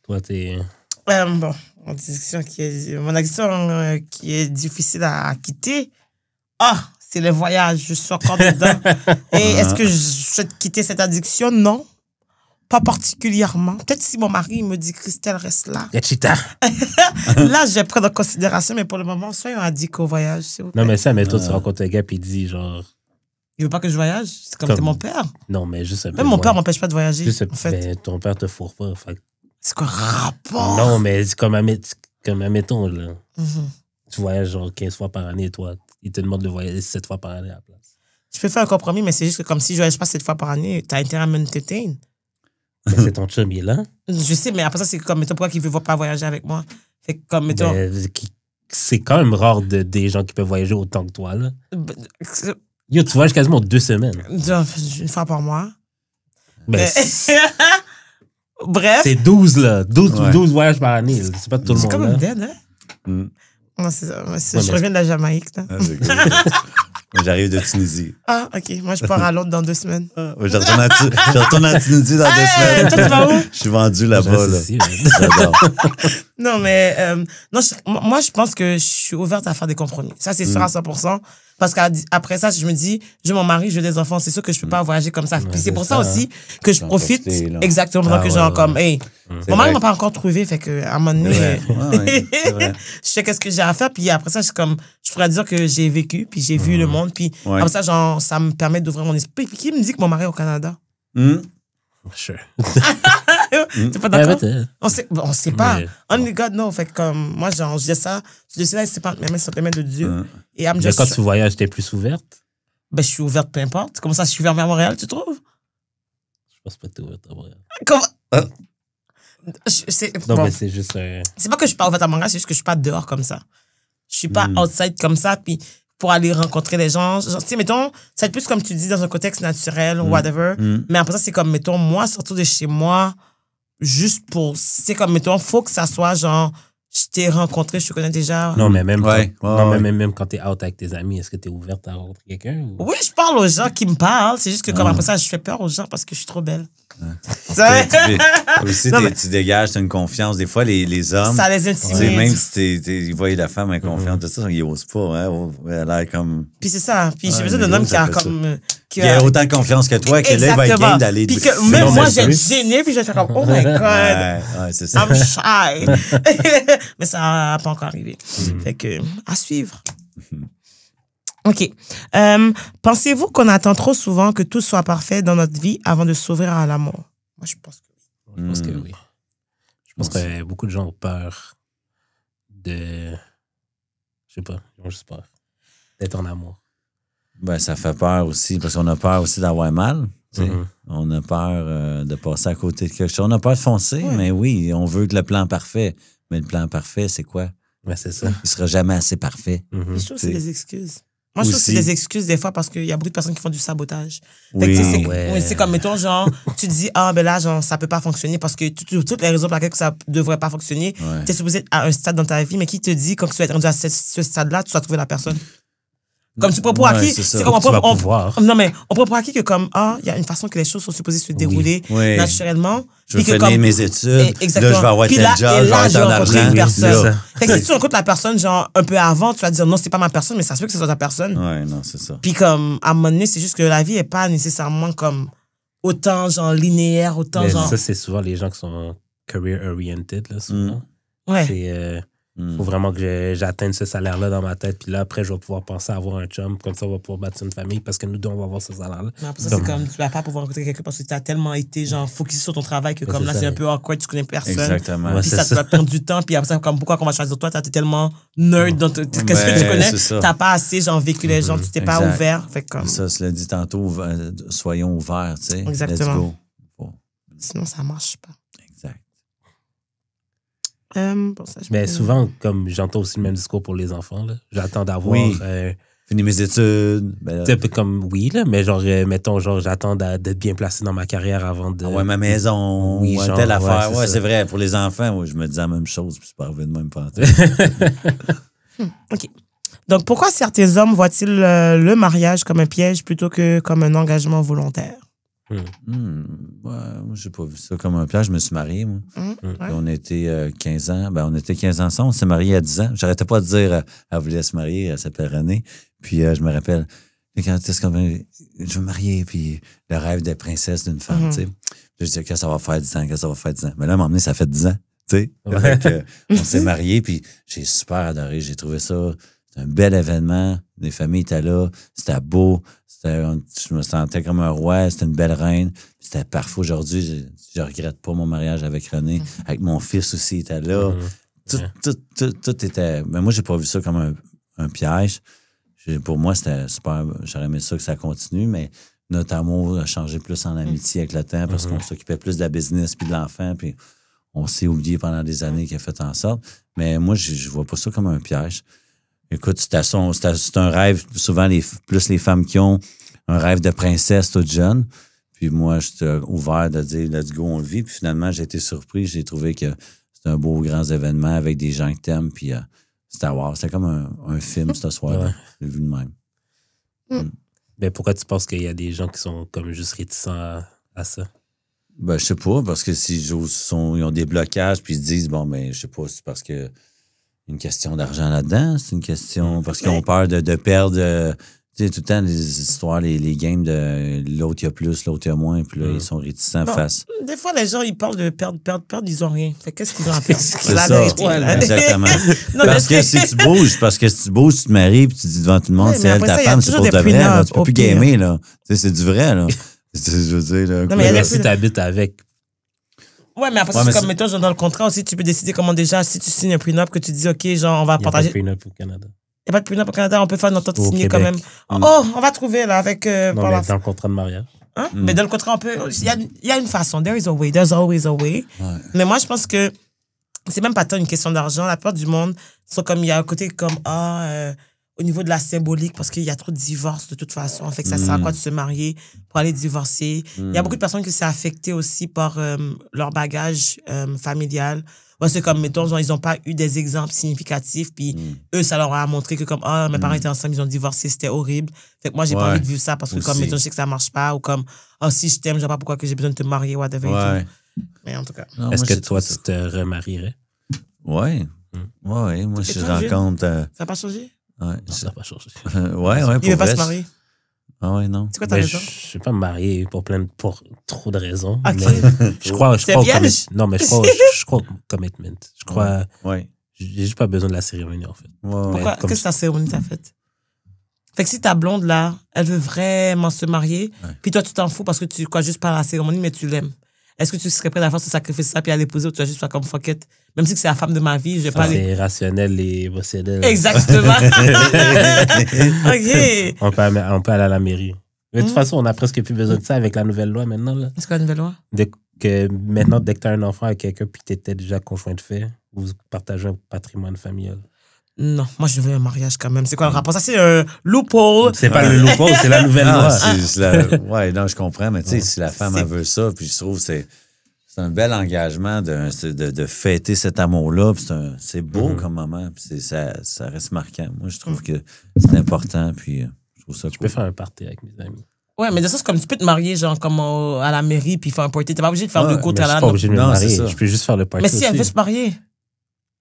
Toi, t'es... Bon, mon addiction qui est difficile à quitter. C'est le voyage. Je suis encore dedans. Et est-ce que je souhaite quitter cette addiction? Non. Pas particulièrement. Peut-être si mon mari me dit Christelle, reste là. Yachita! Là, je vais prendre en considération, mais pour le moment, soyons addicts au voyage, s'il vous plaît. Non, mais ça, mais toi, tu rencontres un gars et il dit genre. Il veut pas que je voyage? C'est comme t'es mon père. Non, mais juste un peu. Même mon père m'empêche pas de voyager. En fait. Ben, ton père te fourre pas. Fait... C'est quoi rapport? Non, mais c'est comme admettons, là. Tu voyages genre 15 fois par année, toi. Il te demande de voyager 7 fois par année à la place. Je peux faire un compromis, mais c'est juste que comme si je voyage pas 7 fois par année, t'as intérêt à m'entertain. Ben, c'est ton chum, il est là. Je sais, mais après ça, c'est comme, mettons, pourquoi il veut pas voyager avec moi? Fait que, comme, mettons... Ben, c'est quand même rare des gens qui peuvent voyager autant que toi, là. Yo, tu voyages quasiment 2 semaines. Genre, une fois par mois. Ben, Bref. c'est 12, là. 12 voyages par année. Là. C'est pas tout le C'est monde. comme Là. une dead, hein? Non, c'est ça. Je reviens de la Jamaïque, là. Ah, c'est cool. Moi, j'arrive de Tunisie. Ah, OK. Moi, je pars à Londres dans 2 semaines. Je retourne en Tunisie dans 2 semaines. Toi, tu vas où? Je suis vendu là-bas. Là. J'adore. Non, mais non, moi, je pense que je suis ouverte à faire des compromis. Ça, c'est sûr à 100%. Parce qu'après ça, je me dis, je mon mari, je veux des enfants, c'est sûr que je peux pas voyager comme ça. Puis c'est pour ça aussi que je profite exactement que genre comme, hey, mon mari m'a pas encore trouvé, fait que à un moment donné, je sais qu'est-ce que j'ai à faire, puis après ça, je pourrais dire que j'ai vécu, puis j'ai vu le monde, puis comme ça, genre, ça me permet d'ouvrir mon esprit. Puis qui me dit que mon mari est au Canada? Sure. T'es pas d'accord? Ouais, on sait pas. Mais- Only God knows. Fait que comme, moi, genre, je dis ça, je dis là, c'est pas mes mains, c'est les mains de Dieu. Et I'm Mais just, quand tu voyages, t'es plus ouverte? ben, je suis ouverte, peu importe. Comment ça, je suis ouverte vers Montréal, tu trouves? Je pense pas que t'es ouverte à Montréal. Comment? Non, Bon, mais c'est juste c'est pas que je suis pas ouverte à Montréal, c'est juste que je suis pas dehors comme ça. Je suis pas outside comme ça, puis pour aller rencontrer les gens. Genre, tu sais, mettons, ça va être plus comme tu dis, dans un contexte naturel ou whatever. Mais après ça, c'est comme, mettons, moi, sortir de chez moi, juste pour, c'est comme, mettons, faut que ça soit genre, je t'ai rencontré, je te connais déjà. Non, mais même, Ouais, quand, ouais, non, ouais. même quand t'es out avec tes amis, est-ce que t'es ouverte à rencontrer quelqu'un? Ou... Oui, je parle aux gens qui me parlent. C'est juste que comme après ça, je fais peur aux gens parce que je suis trop belle. Aussi, Non, mais- tu dégages, tu as une confiance. Des fois, les hommes, Ça les tu sais, intimide. même si ils voient la femme inconfiante, tout ça, ils osent pas. Hein, elle a l'air comme. Puis c'est ça. Puis j'ai Ouais, besoin mais d'un homme l'autre, qui a ça fait comme... Il y a autant de confiance que toi, que là, il va être game d'aller. Puis que Non, même moi, mais je vais être c'est- gênée, puis je vais faire comme, oh my God, Ouais, c'est ça. I'm shy. Mais ça n'a pas encore arrivé. Fait que, à suivre. OK. Pensez-vous qu'on attend trop souvent que tout soit parfait dans notre vie avant de s'ouvrir à l'amour? Moi, je pense que oui. Je pense que oui. Je pense que beaucoup de gens ont peur de... Je sais pas, ils ont juste peur d'être en amour. Ben, ça fait peur aussi, parce qu'on a peur aussi d'avoir mal. Tu sais. On a peur de passer à côté de quelque chose. On a peur de foncer, mais oui, on veut que le plan parfait. Mais le plan parfait, c'est quoi? Ouais, c'est ça. Il sera jamais assez parfait. Je trouve que c'est C'est- des excuses. Moi, je trouve que c'est Aussi. des excuses des fois parce qu'il y a beaucoup de personnes qui font du sabotage. Fait Oui. que, tu sais, c'est Ouais. oui, c'est comme, mettons, genre, tu te dis, ah, ben là, genre, ça peut pas fonctionner parce que toutes les raisons pour lesquelles ça devrait pas fonctionner, Ouais. tu es supposé être à un stade dans ta vie, mais qui te dit, quand tu vas être rendu à ce stade-là, tu vas trouver la personne? Comme tu prends pour Ouais, acquis, c'est ça. c'est comme Tu vas pouvoir. non, mais on prend pour acquis que comme, ah, il y a une façon que les choses sont supposées se dérouler Oui. naturellement. Je veux puis que finir comme- mes études. Exactement. Là, je vais avoir Puis tel là, job, et je vais là, avoir je tant vais rencontrer d'argent. une personne. c'est ça. Fait que si tu rencontres la personne, genre, un peu avant, tu vas te dire, non, c'est pas ma personne, mais ça se peut que ce soit ta personne. Ouais, non, c'est ça. Puis comme, à un moment donné, c'est juste que la vie est pas nécessairement comme autant, genre, linéaire, autant, Mais genre... ça, c'est souvent les gens qui sont career-oriented, là, souvent. Ouais. C'est... faut vraiment que j'atteigne ce salaire-là dans ma tête. Puis là, après, je vais pouvoir penser à avoir un chum. Comme ça, on va pouvoir bâtir une famille parce que nous deux, on va avoir ce salaire-là. Mais après ça, c'est comme, tu vas pas pouvoir rencontrer quelqu'un parce que tu as tellement été, genre, focusé sur ton travail que comme c'est là, ça. c'est un peu awkward, tu connais personne. Exactement. Ouais, Puis c'est ça te ça. va perdre du temps. Puis après ça, comme, pourquoi qu'on va choisir toi? T'es tellement nerd dans qu'est-ce que tu Ben, connais? c'est ça. T'as pas assez, genre, vécu les gens, tu t'es pas Exact. ouvert. Fait que comme, Ça, cela dit tantôt, soyons ouverts, tu sais. Exactement. Let's go. Bon, sinon, ça marche pas. exact. Bon, ça, je Mais me- souvent, comme j'entends aussi le même discours pour les enfants, là. J'attends d'avoir... Oui. tu Fini mes études. Ben, sais, un peu comme, oui, là, mais genre, mettons, genre, j'attends d'être bien placé dans ma carrière avant de... ouais, ma maison, Oui, ouais, genre, telle ouais, affaire. c'est Ouais, ça. c'est vrai. Pour les enfants, ouais, je me disais la même chose, puis c'est pas arrivé de même pas. OK. Donc, pourquoi certains hommes voient-ils le mariage comme un piège plutôt que comme un engagement volontaire? Ouais, moi, j'ai pas vu ça comme un piège. Je me suis marié, moi. Ouais. Puis on était 15 ans. Ben, on était 15 ans ensemble. On s'est mariés à 10 ans. J'arrêtais pas de dire, elle voulait se marier. Elle s'appelle Renée. Puis je me rappelle, quand est-ce qu'on va... Je veux me marier. Puis le rêve de princesse d'une femme, tu sais. Je disais que ça va faire 10 ans, que ça va faire 10 ans. Mais là, à un moment donné, ça fait 10 ans, tu sais. Fait que, on s'est mariés. Puis j'ai super adoré. J'ai trouvé ça... C'était un bel événement. Les familles étaient là. C'était beau. Je me sentais comme un roi. C'était une belle reine. C'était parfait. Aujourd'hui, je regrette pas mon mariage avec René. Avec mon fils aussi, il était là. Tout était... Mais moi, j'ai pas vu ça comme un piège. Pour moi, c'était super. J'aurais aimé ça que ça continue, mais notre amour a changé plus en amitié avec le temps parce qu'on s'occupait plus de la business puis de l'enfant. Puis on s'est oublié pendant des années qui a fait en sorte. Mais moi, je vois pas ça comme un piège. Écoute, c'est un rêve, souvent plus les femmes qui ont un rêve de princesse toute jeune. Puis moi, j'étais ouvert de dire, let's go, on le vit. Puis finalement, j'ai été surpris. J'ai trouvé que c'était un beau grand événement avec des gens que t'aimes. Puis Star Wars, c'était comme un film ce soir-là. Ouais. J'ai vu de même. Mais pourquoi tu penses qu'il y a des gens qui sont comme juste réticents à ça? Ben, je sais pas, parce que ils ont des blocages, puis ils se disent, bon, ben, je sais pas, c'est parce que une question d'argent là-dedans, c'est une question, parce qu'ils ont peur de perdre, tu sais, tout le temps, les histoires, les games de l'autre il y a plus, l'autre il y a moins, puis là, ils sont réticents face. Des fois, les gens, ils parlent de perdre, ils ont rien. Fait qu'est-ce qu'ils ont à perdre? C'est la ça, vérité. Là. exactement. Non, parce que si tu bouges, tu te maries, puis tu dis devant tout le monde, Ouais, c'est mais elle après ta ça, il y a femme, c'est toujours pour de des vrai, là, prenups, tu peux au plus pire. gamer, là. Tu sais, c'est du vrai, là. Je veux dire, là, Non, mais il y a Mais des si tu habites avec, Ouais, mais après, Ouais, c'est mais comme, mettons, genre, dans le contrat aussi, tu peux décider comment déjà, si tu signes un prenup, que tu dis, OK, genre, on va il n'y a pas partager. de prenup au Canada. Il n'y a pas de prenup au Canada, on peut faire notre entente Au signée quand Québec. même. Oh, on va trouver, là, avec. Non, par mais la- dans le contrat de mariage. Hein? Mais dans le contrat, on peut. Il y a une façon. There is a way. There's always a way. Ouais. Mais moi, je pense que c'est même pas tant une question d'argent. La plupart du monde sont comme, il y a un côté comme, au niveau de la symbolique, parce qu'il y a trop de divorces de toute façon. Fait que ça sert à quoi de se marier pour aller divorcer? Il y a beaucoup de personnes qui sont affectées aussi par leur bagage familial. Ouais, c'est comme, mettons, genre, ils n'ont pas eu des exemples significatifs, puis eux, ça leur a montré que comme, mes parents étaient ensemble, ils ont divorcé, c'était horrible. Fait que moi, j'ai pas Ouais. envie de vivre ça parce que, comme, Aussi. mettons, je sais que ça marche pas, ou comme, si je t'aime, je sais pas pourquoi que j'ai besoin de te marier, whatever. et Ouais. tout. Mais en tout cas. Non, Est-ce moi, que j'ai toi, trouvé tu te remarierais? Ouais. Ouais, moi, Et si je toi, Jules? rencontre. Ça n'a pas changé? Ouais, Non, ça n'a pas changé. ouais, Il pour veut pas vrai, se marier. Ah ouais, non. C'est quoi ta Ben, raison? je ne suis pas marié pour trop de raisons. Ok. Mais je crois C'est au vierge? non, mais je crois au commitment. Je crois, Ouais. j'ai juste pas besoin de la cérémonie, en fait. Ouais. Pourquoi? comme Qu'est-ce que ta cérémonie t'a faite? Fait que si ta blonde, là, elle veut vraiment se marier, puis toi, tu t'en fous parce que tu crois juste pas à la cérémonie, mais tu l'aimes. Est-ce que tu serais prêt à faire ce sacrifice ça puis à l'épouser ou tu vas juste faire comme fuck it? Même si c'est la femme de ma vie, je vais pas aller. C'est rationnel et émotionnel. Exactement. OK. On peut aller à la mairie. Mais de toute façon, on a presque plus besoin de ça avec la nouvelle loi maintenant. Là. C'est quoi la nouvelle loi? Maintenant, dès que tu as un enfant avec quelqu'un puis tu étais déjà conjoint de fait, vous partagez un patrimoine familial. Non, moi, je veux un mariage quand même. C'est quoi le rapport? Ça, c'est un loophole. C'est pas le loophole, c'est la nouvelle Ah, loi. ouais, non, je comprends, mais tu sais, si la femme, elle veut ça, puis je trouve que c'est un bel engagement de fêter cet amour-là, puis c'est beau comme moment, puis ça reste marquant. Moi, je trouve que c'est important, puis je trouve ça Je peux faire un party avec mes amis. Ouais, mais de ça, c'est comme tu peux te marier, genre, comme à la mairie, puis faire un party. T'es pas obligé de faire Ouais, le Mais côté je à suis la pas obligé de me Non, c'est marier. ça. Je peux juste faire le party Mais si elle aussi. veut se marier,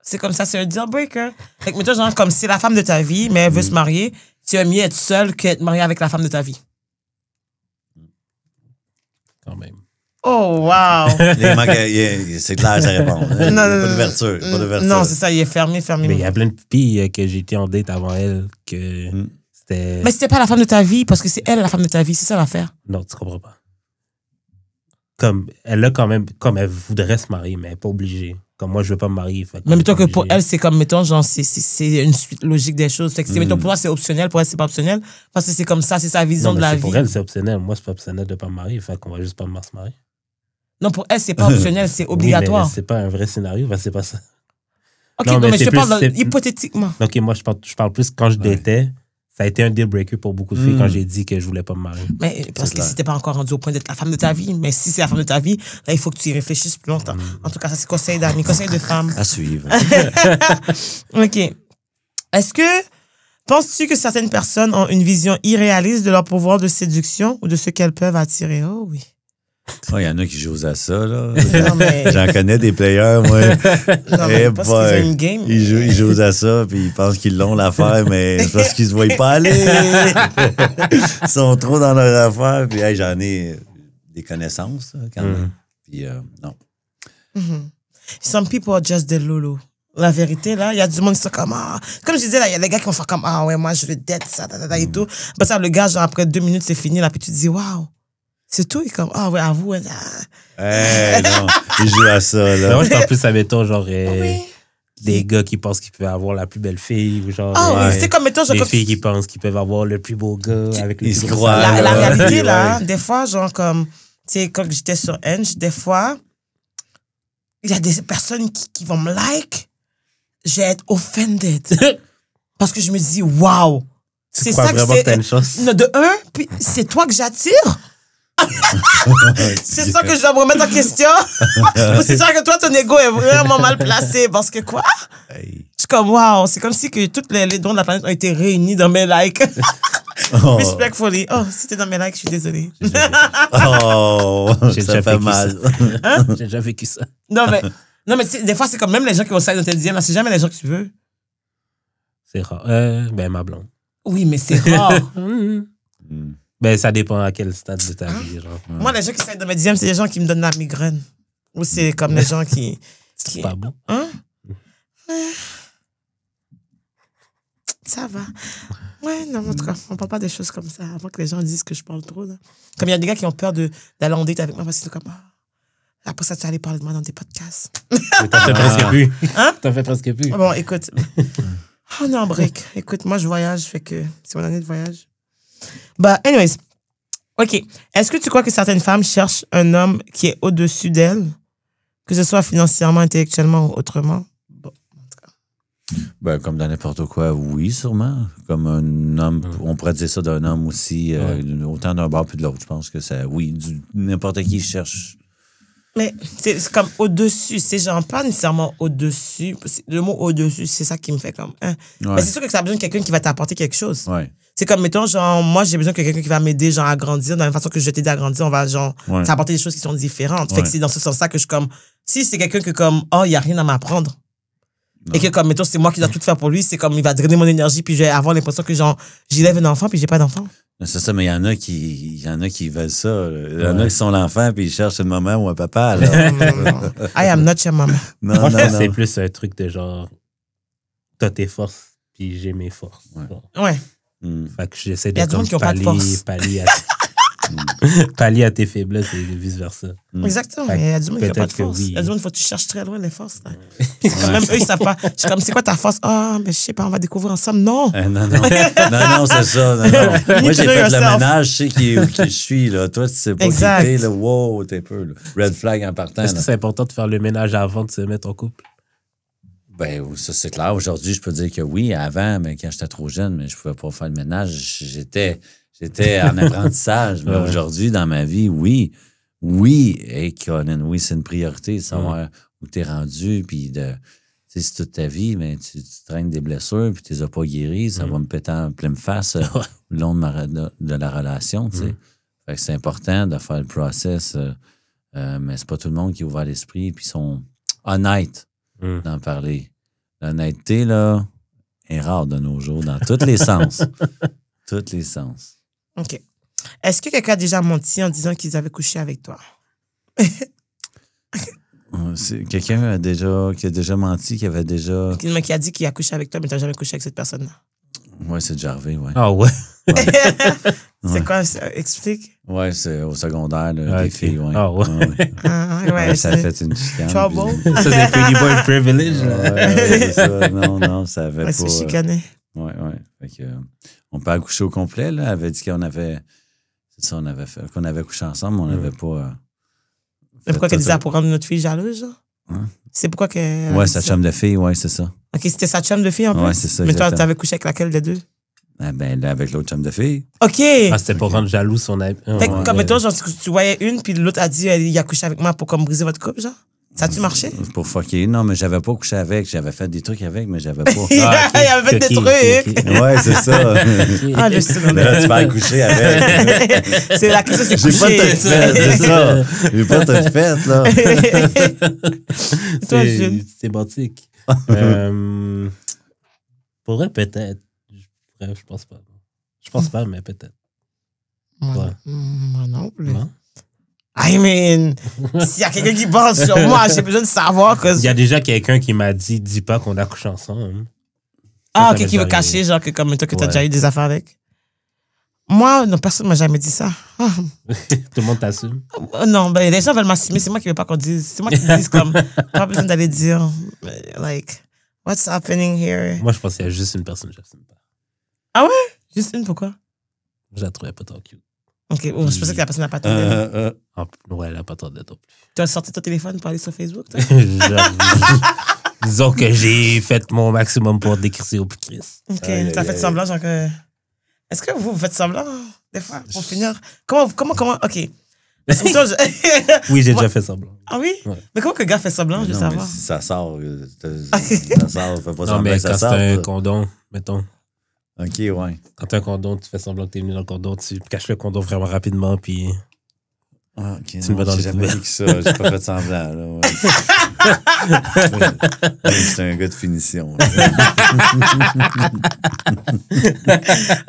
c'est comme ça, c'est un deal breaker. Fait que, mettons, genre, comme c'est la femme de ta vie, mais elle veut se marier, tu aimes mieux être seule qu'être mariée avec la femme de ta vie. Quand même. Oh, wow! C'est clair, ça répond. Pas d'ouverture. Pas d'ouverture. Non, c'est ça, il est fermé. Mais il y a plein de filles que j'ai été en date avant elle que c'était... Mais c'était pas la femme de ta vie, parce que c'est elle la femme de ta vie, c'est ça l'affaire. Non, tu comprends pas. Comme elle a quand même, comme elle voudrait se marier, mais elle n'est pas obligée. Comme moi, je veux pas me marier. Fait Mais mettons que obligé. pour elle, c'est comme, mettons, genre, c'est une suite logique des choses. Fait que, mettons, pour toi, c'est optionnel, pour elle, c'est pas optionnel. Parce que c'est comme ça, c'est sa vision Non, de mais la c'est vie. pour elle, c'est optionnel. Moi, c'est pas optionnel de pas me marier. Fait qu'on va juste pas se marier. Non, pour elle, c'est pas optionnel, c'est obligatoire. Oui, mais c'est pas un vrai scénario, parce que c'est pas ça. Ok, non, non, mais mais je c'est te parle plus- hypothétiquement. Donc, moi, je parle plus quand je datais. Ça a été un deal breaker pour beaucoup de filles quand j'ai dit que je voulais pas me marier. Mais parce que clair. si t'es pas encore rendu au point d'être la femme de ta vie, mais si c'est la femme de ta vie, là, il faut que tu y réfléchisses plus longtemps. En tout cas, ça, c'est conseil d'amis, conseil de femme. À suivre. OK. Est-ce que, penses-tu que certaines personnes ont une vision irréaliste de leur pouvoir de séduction ou de ce qu'elles peuvent attirer? Oh oui. Il y en a qui jouent à ça, là. Non, mais, J'en connais des players, moi. non, mais Eh parce qu'ils ont boy. une game. Ils jouent à ça, puis ils pensent qu'ils l'ont l'affaire, mais c'est parce qu'ils se voient pas aller. Ils sont trop dans leur affaire. Puis hey, j'en ai des connaissances, là, quand même. Puis non. Some people are just des loulous. La vérité, là, il y a du monde qui sont comme, comme je disais, là, il y a des gars qui vont faire comme, ouais, moi, je veux d'être ça, et tout. Bah, ça, le gars, genre, après 2 minutes, c'est fini, là, puis tu te dis, waouh, c'est tout. Il est comme, ouais, à vous, Non, ils jouent à ça, Mais là. moi, je parle plus, admettons, genre, oui. des gars qui pensent qu'ils peuvent avoir la plus belle fille, ou genre. Oui, c'est comme, mettons, des genre, filles qui pensent qu'ils peuvent avoir le plus beau gars avec le ils plus se gros croient, salaire. la ouais, réalité, ouais. là, des fois, genre, comme, tu sais, quand j'étais sur Hinge, des fois, il y a des personnes qui vont me like, je vais être offended. Parce que je me dis, waouh! C'est crois ça que vraiment que t'as une chance? Non, de un, puis c'est toi que j'attire? C'est ça que je dois me remettre en question? Ou c'est ça que toi, ton ego est vraiment mal placé? Parce que quoi? Hey. Je suis comme, waouh, c'est comme si que toutes les dons de la planète ont été réunis dans mes likes. Oh. Respectfully. Oh, si t'es dans mes likes, je suis désolée. Oh, J'ai ça déjà fait vécu mal. Hein? J'ai déjà vécu ça. Non, mais tu sais, des fois, c'est comme même les gens qui vont salir dans tes DM, là, c'est jamais les gens que tu veux. C'est rare. Ben, ma blonde. Oui, mais c'est rare. Ben, ça dépend à quel stade de ta vie, genre. Moi, les gens qui saillent dans mes DM, c'est les gens qui me donnent la migraine. Ou c'est comme les gens qui... C'est pas beau. Hein? Ça va. Ouais, non, en tout cas, on parle pas des choses comme ça avant que les gens disent que je parle trop. Là. Comme il y a des gars qui ont peur d'aller en date avec moi parce que c'est comme... après ça, tu vas aller parler de moi dans des podcasts. Mais t'en fais presque plus. Hein? T'en fais presque plus. Bon, écoute. Oh non, break. Écoute, moi, je voyage, fait que c'est mon année de voyage. Bah, anyways. OK. Est-ce que tu crois que certaines femmes cherchent un homme qui est au-dessus d'elles, que ce soit financièrement, intellectuellement ou autrement? Bon, en tout cas. Ben, comme dans n'importe quoi, oui, sûrement. Comme un homme, on pourrait dire ça d'un homme aussi, autant d'un bord puis de l'autre. Je pense que ça, oui, n'importe qui cherche. Mais c'est comme au-dessus, c'est genre pas nécessairement au-dessus. Le mot au-dessus, c'est ça qui me fait comme... Hein. Ouais. Mais c'est sûr que ça a besoin de quelqu'un qui va t'apporter quelque chose. Ouais. C'est comme, mettons, genre, moi, j'ai besoin de quelqu'un qui va m'aider, genre, à grandir. Dans la façon que je vais t'aider à grandir, on va, genre, t'apporter des choses qui sont différentes. Fait que c'est dans ce sens-là que je suis comme... Si c'est quelqu'un que, comme, oh, il n'y a rien à m'apprendre. Et que, comme, mettons, c'est moi qui dois tout faire pour lui, c'est comme, il va drainer mon énergie, puis je vais avoir l'impression que, genre, j'élève un enfant, puis j'ai pas d'enfant. C'est ça, mais il y en a qui veulent ça. Il y en a qui sont l'enfant puis ils cherchent une maman ou un papa. Là. Non. I am not your mama. Non, Moi, je pense que c'est non. plus un truc de genre, t'as tes forces, puis j'ai mes forces. Ouais. Genre. Ouais. Fait que j'essaie Il y a de du monde qui ont pas de force. pallier à tes faiblesses et vice-versa. Exactement. Fait Mais il y a du monde qui n'a pas de peut-être que force. oui. Il y a du monde, il faut que tu cherches très loin les forces. Là. C'est quand même, eux, ils savent pas. Je suis comme, c'est quoi ta force? Ah, mais je sais pas, on va découvrir ensemble. Non. Non, c'est ça. Non. Moi, j'ai fait le ménage, je sais qui je suis. Là. Toi, tu sais pas qui t'es. Là. Wow, t'es peu. Là. Red flag en partant. Est-ce que c'est important de faire le ménage avant de se mettre en couple? Ben, ça, c'est clair. Aujourd'hui, je peux dire que oui. Avant, mais quand j'étais trop jeune, mais je pouvais pas faire le ménage. J'étais en apprentissage. Mais aujourd'hui, dans ma vie, oui. Oui, hey, Colin, oui, c'est une priorité de savoir où t'es rendu. Puis, tu sais, c'est toute ta vie, mais tu traînes des blessures, puis tu les as pas guéries. Ça va me péter en pleine face le long de la relation, tu sais. Fait que c'est important de faire le process. Mais c'est pas tout le monde qui est ouvert l'esprit, puis sont honnêtes d'en parler. L'honnêteté, là, est rare de nos jours, dans tous les sens. Tous les sens. OK. Est-ce que quelqu'un a déjà menti en disant qu'ils avaient couché avec toi? Quelqu'un qui a déjà menti, qui avait déjà... Qui a dit qu'il a couché avec toi, mais tu n'as jamais couché avec cette personne-là. Oui, c'est Jarvé, oui. Ah ouais? C'est quoi? Explique. Oui, c'est au secondaire, là, des ok. filles, oui. Ah ouais. Ouais, ça a fait une chicane. Trouble. puis- Ça, c'est Pretty Boy Privilege. là. Ouais, c'est ça. Non, ça avait Ouais, pas... c'est chicané. Oui. Fait que, on peut accoucher au complet, là. Elle avait dit qu'on avait... C'est ça, qu'on avait couché ensemble, mais on n'avait pas... Mais pourquoi qu'elle disait ça pour rendre notre fille jalouse, genre? Hein? C'est pourquoi qu'elle... Ouais, sa chum de fille, ouais, c'est ça. OK, c'était sa chum de fille, en plus? Ouais, c'est ça, Mais toi, exactement. t'avais couché avec laquelle des deux? Ah ben, là, avec l'autre chum de fille. OK! Ah, c'était pour rendre jaloux son ami. Fait que, comme mettons, genre, tu voyais une, puis l'autre a dit, il a couché avec moi pour comme briser votre couple, genre? Ça a-tu marché? Pour fucker. Non, mais j'avais pas couché avec. J'avais fait des trucs avec, mais j'avais pas. Il avait fait des trucs. Ouais, c'est ça. Ah, je sais. Mais là, tu vas coucher avec. C'est la question, c'est J'ai pas couché. tout fait, c'est ça. J'ai pas tout fait, là. Toi, Jules. C'est boutique. Pour vrai, peut-être. Bref, je pense pas. Je pense pas, mais peut-être. Moi, Ouais. moi non plus. Non? I mean, s'il y a quelqu'un qui pense sur moi, j'ai besoin de savoir que... Il y a déjà quelqu'un qui m'a dit, dis pas qu'on a couché ensemble. Ah, ça ok, m'est qui veut déjà cacher, genre, que comme toi, que t'as Ouais. déjà eu des affaires avec. Moi, non, personne m'a jamais dit ça. Ah, Tout le monde t'assume. non, ben, les gens veulent m'assumer, c'est moi qui veux pas qu'on dise. C'est moi qui dis comme, pas besoin d'aller dire, like, what's happening here? Moi, je pense qu'il y a juste une personne que j'assume pas. Ah ouais? Juste une, pourquoi? Je la trouvais pas trop cute. Ok, oh, je pensais que la personne n'a pas tenu. Ouais, elle a pas trop d'être non plus. Tu as sorti ton téléphone pour aller sur Facebook, toi? Disons que j'ai fait mon maximum pour décrisser au plus triste. OK. T'as fait semblant, genre que... Est-ce que vous faites semblant, des fois, pour finir? Comment... OK. Oui, j'ai déjà fait semblant. Ah oui? Ouais. Mais comment que le gars fait semblant, je veux Non, mais savoir? si ça sort, ça sort, fais pas Non, semblant mais que ça quand sort. c'est un condom, mettons. OK, ouais. Quand t'as un condom, tu fais semblant que t'es venu dans le condom, tu caches le condom vraiment rapidement, puis... Ah, OK, Tu le non, mets dans j'ai le jamais poubelle. dit que ça. J'ai pas fait semblant, là. Ouais. J'étais un gars de finition. Là.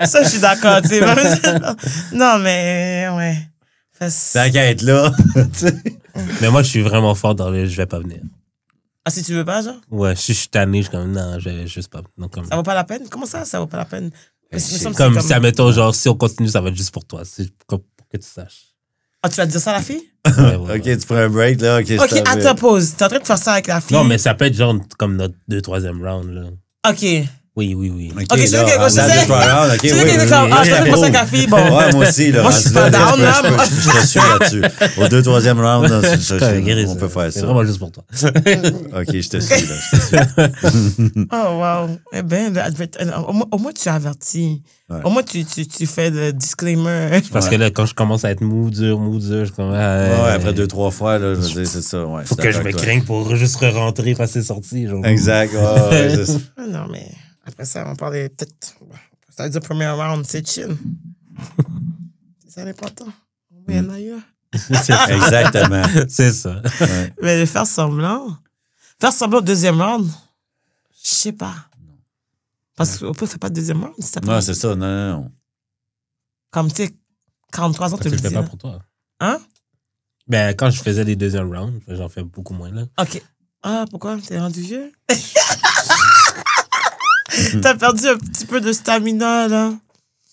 Ça, je suis d'accord, tu sais. Non, mais... Ouais. T'inquiète, là. Mais moi, je suis vraiment fort dans le « je vais pas venir Ah, si tu veux pas, genre? » Ouais, si je suis tanné, je suis comme « non, je vais juste pas venir. » comme... Ça vaut pas la peine? Comment ça vaut pas la peine? Mais il me semble que Comme c'est si, admettons, genre, si on continue, ça va être juste pour toi. C'est pour que tu saches. Ah, tu vas dire ça à la fille? Ouais, ouais, OK, ouais. tu prends un break, là. OK, OK, attends, pause. T'es en train de faire ça avec la fille? Non, mais ça peut être genre comme notre 2-3e round, là. OK. Oui. OK, c'est là, que je dans disais... deux, trois rounds, OK, Tu oui, sais que oui, comme, oui. ah, je suis en train de passer avec la fille, bon. Ouais, moi aussi, là. Moi, je suis rendu pas là, down, là. Je te suis là-dessus. Au 2-3e round, là, on peut faire C'est ça. vraiment juste pour toi. OK, je te suis, là. Je te suis. Oh, wow. Eh bien, au moins, tu avertis. Ouais. Au moins, tu fais le disclaimer. Parce que là, quand je commence à être mou dur, je suis comme... Ouais, après 2-3 fois, là, je veux dire, c'est ça. Ouais, Faut que je me craigne pour juste rentrer parce que c'est sorti. Genre. Exact. Ouais, c'est ça. Ah non, mais après ça, on parlait peut-être... Ça veut dire premier round, c'est chill. C'est ça l'important. On met un ailleurs. Exactement. C'est ça. Ouais. Mais de faire semblant au deuxième round, je sais pas. Parce qu'on peut faire pas de deuxième round. Si Non, c'est ça. Non. Comme, tu sais, 43 ans, tu Tu le le fais dis. pas là. pour toi. Hein? Ben, quand je faisais les deuxièmes rounds, j'en fais beaucoup moins, là. OK. Ah, pourquoi? T'es rendu vieux? T'as perdu un petit peu de stamina, là.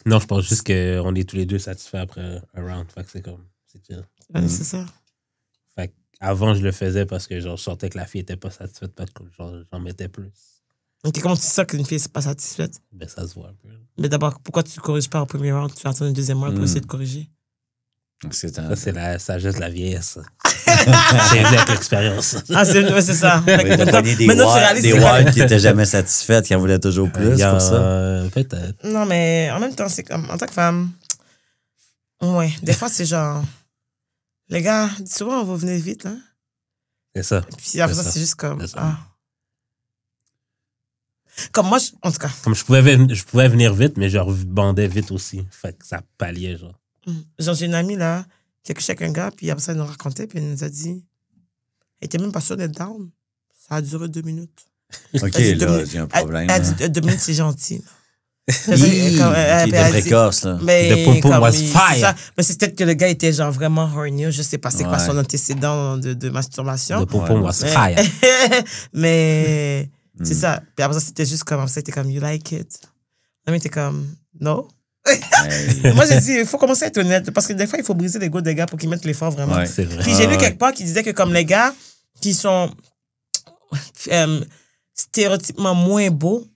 Non, je pense juste qu'on est tous les deux satisfaits après un round. Fait que c'est comme... C'est chill. C'est pas nécessaire. Fait que avant, je le faisais parce que genre, je sentais que la fille était pas satisfaite, parce que genre, j'en mettais plus. OK, comment tu sais qu'une fille n'est pas satisfaite? Ben, ça se voit un peu. Mais d'abord, pourquoi tu ne corriges pas au premier round? Tu attends le deuxième round pour essayer de corriger? C'est Ça, c'est la sagesse de la vieillesse. C'est venu avec l'expérience. Ah, c'est ça. Fait que Il a maintenant- pogné des maintenant, tu réalises c'est wives quoi? qui n'étaient jamais satisfaites, qui en voulaient toujours plus, c'est pour ça. Peut-être. Non, mais en même temps, c'est comme, en tant que femme, ouais, des fois, c'est genre, les gars, souvent, vous venez vite, hein? C'est ça. Puis après C'est ça, ça. c'est juste comme, C'est ça. ah. Comme moi, en tout cas, Comme je pouvais venir vite, mais je rebandais vite aussi. Fait que ça palliait, genre. genre, j'ai une amie, là, qui a couché avec un gars, puis après ça, elle nous racontait, puis elle nous a dit, elle était même pas sûre d'être down. Ça a duré 2 minutes. OK, Elle dit, là, il y a un problème. Elle hein. dit, 2 minutes, c'est gentil. Qui était précoce, là. Mais The pom-pom comme was c'est fire. ça. Mais c'est peut-être que le gars était genre vraiment horny. Je sais pas c'est quoi Ouais. son antécédent de masturbation. Le pompon Ouais, was Mais, fire. mais c'est Mm. ça. Puis après ça, c'était juste comme, c'était comme, you like it. La était comme, no. Hey. Moi, j'ai dit, il faut commencer à être honnête. Parce que des fois, il faut briser l'ego des gars pour qu'ils mettent l'effort vraiment. Ouais. C'est vrai. Puis j'ai lu ouais. quelque part qui disait que comme les gars qui sont stéréotypement moins beaux,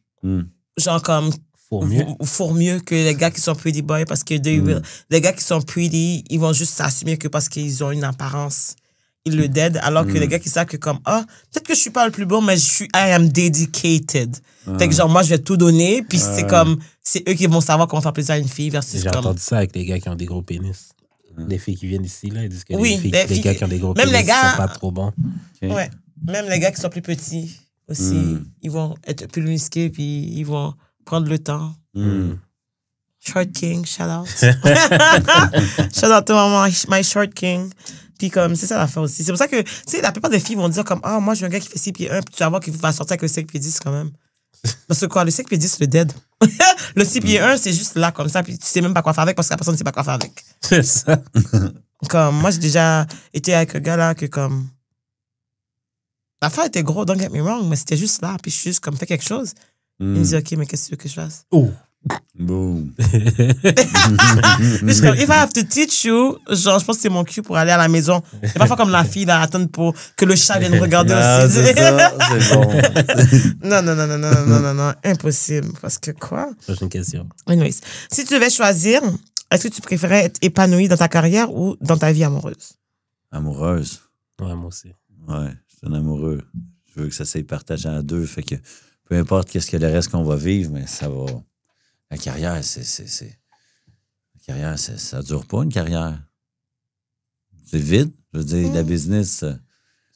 genre comme Faut mieux. que les gars qui sont pretty boys parce que les gars qui sont pretty, ils vont juste s'assumer que parce qu'ils ont une apparence, ils le dead, alors que les gars qui savent que comme, ah, peut-être que je suis pas le plus beau, mais I am dedicated. Fait que genre, moi, je vais tout donner, puis c'est comme, c'est eux qui vont savoir comment faire plaisir à une fille versus J'ai comme... entendu ça avec les gars qui ont des gros pénis. Les filles qui viennent ici, là, ils disent que Oui, les gars qui ont des gros même pénis les gars- sont pas trop bons. Ouais. Même les gars qui sont plus petits aussi, ils vont être plus musclés, puis ils vont prendre le temps. Short King, shout out. Shout out to my Short King. Puis comme, c'est ça l'affaire aussi. C'est pour ça que, tu sais, la plupart des filles vont dire comme, ah, moi, j'ai un gars qui fait 6 pieds 1, puis tu vas voir qu'il va sortir avec le 5 pieds 10 quand même. Parce que quoi, le 5 pieds 10, c'est le dead. Le 6 pieds 1, c'est juste là, comme ça, puis tu sais même pas quoi faire avec parce que la personne ne sait pas quoi faire avec. C'est ça. Comme, moi, j'ai déjà été avec un gars là que comme, l'affaire était gros, don't get me wrong, mais c'était juste là, puis je suis juste comme, fais quelque chose. Il me dit, OK, mais qu'est-ce que tu veux que je fasse? Oh. Boom. Puis je suis comme, if I have to teach you, genre, je pense que c'est mon cul pour aller à la maison. C'est pas faire comme la fille, là, attendre pour que le chat vienne regarder Ah, aussi. c'est ça, c'est bon. Non, impossible. Parce que quoi? Prochaine question. Anyways, si tu devais choisir, est-ce que tu préférais être épanoui dans ta carrière ou dans ta vie amoureuse? Amoureuse. Ouais, moi aussi. Ouais, je suis un amoureux. Je veux que ça s'aille partagé en deux. Fait que peu importe qu'est-ce que le reste qu'on va vivre, mais ça va. La carrière, La carrière, ça dure pas, une carrière. C'est vide. Je veux dire, la business.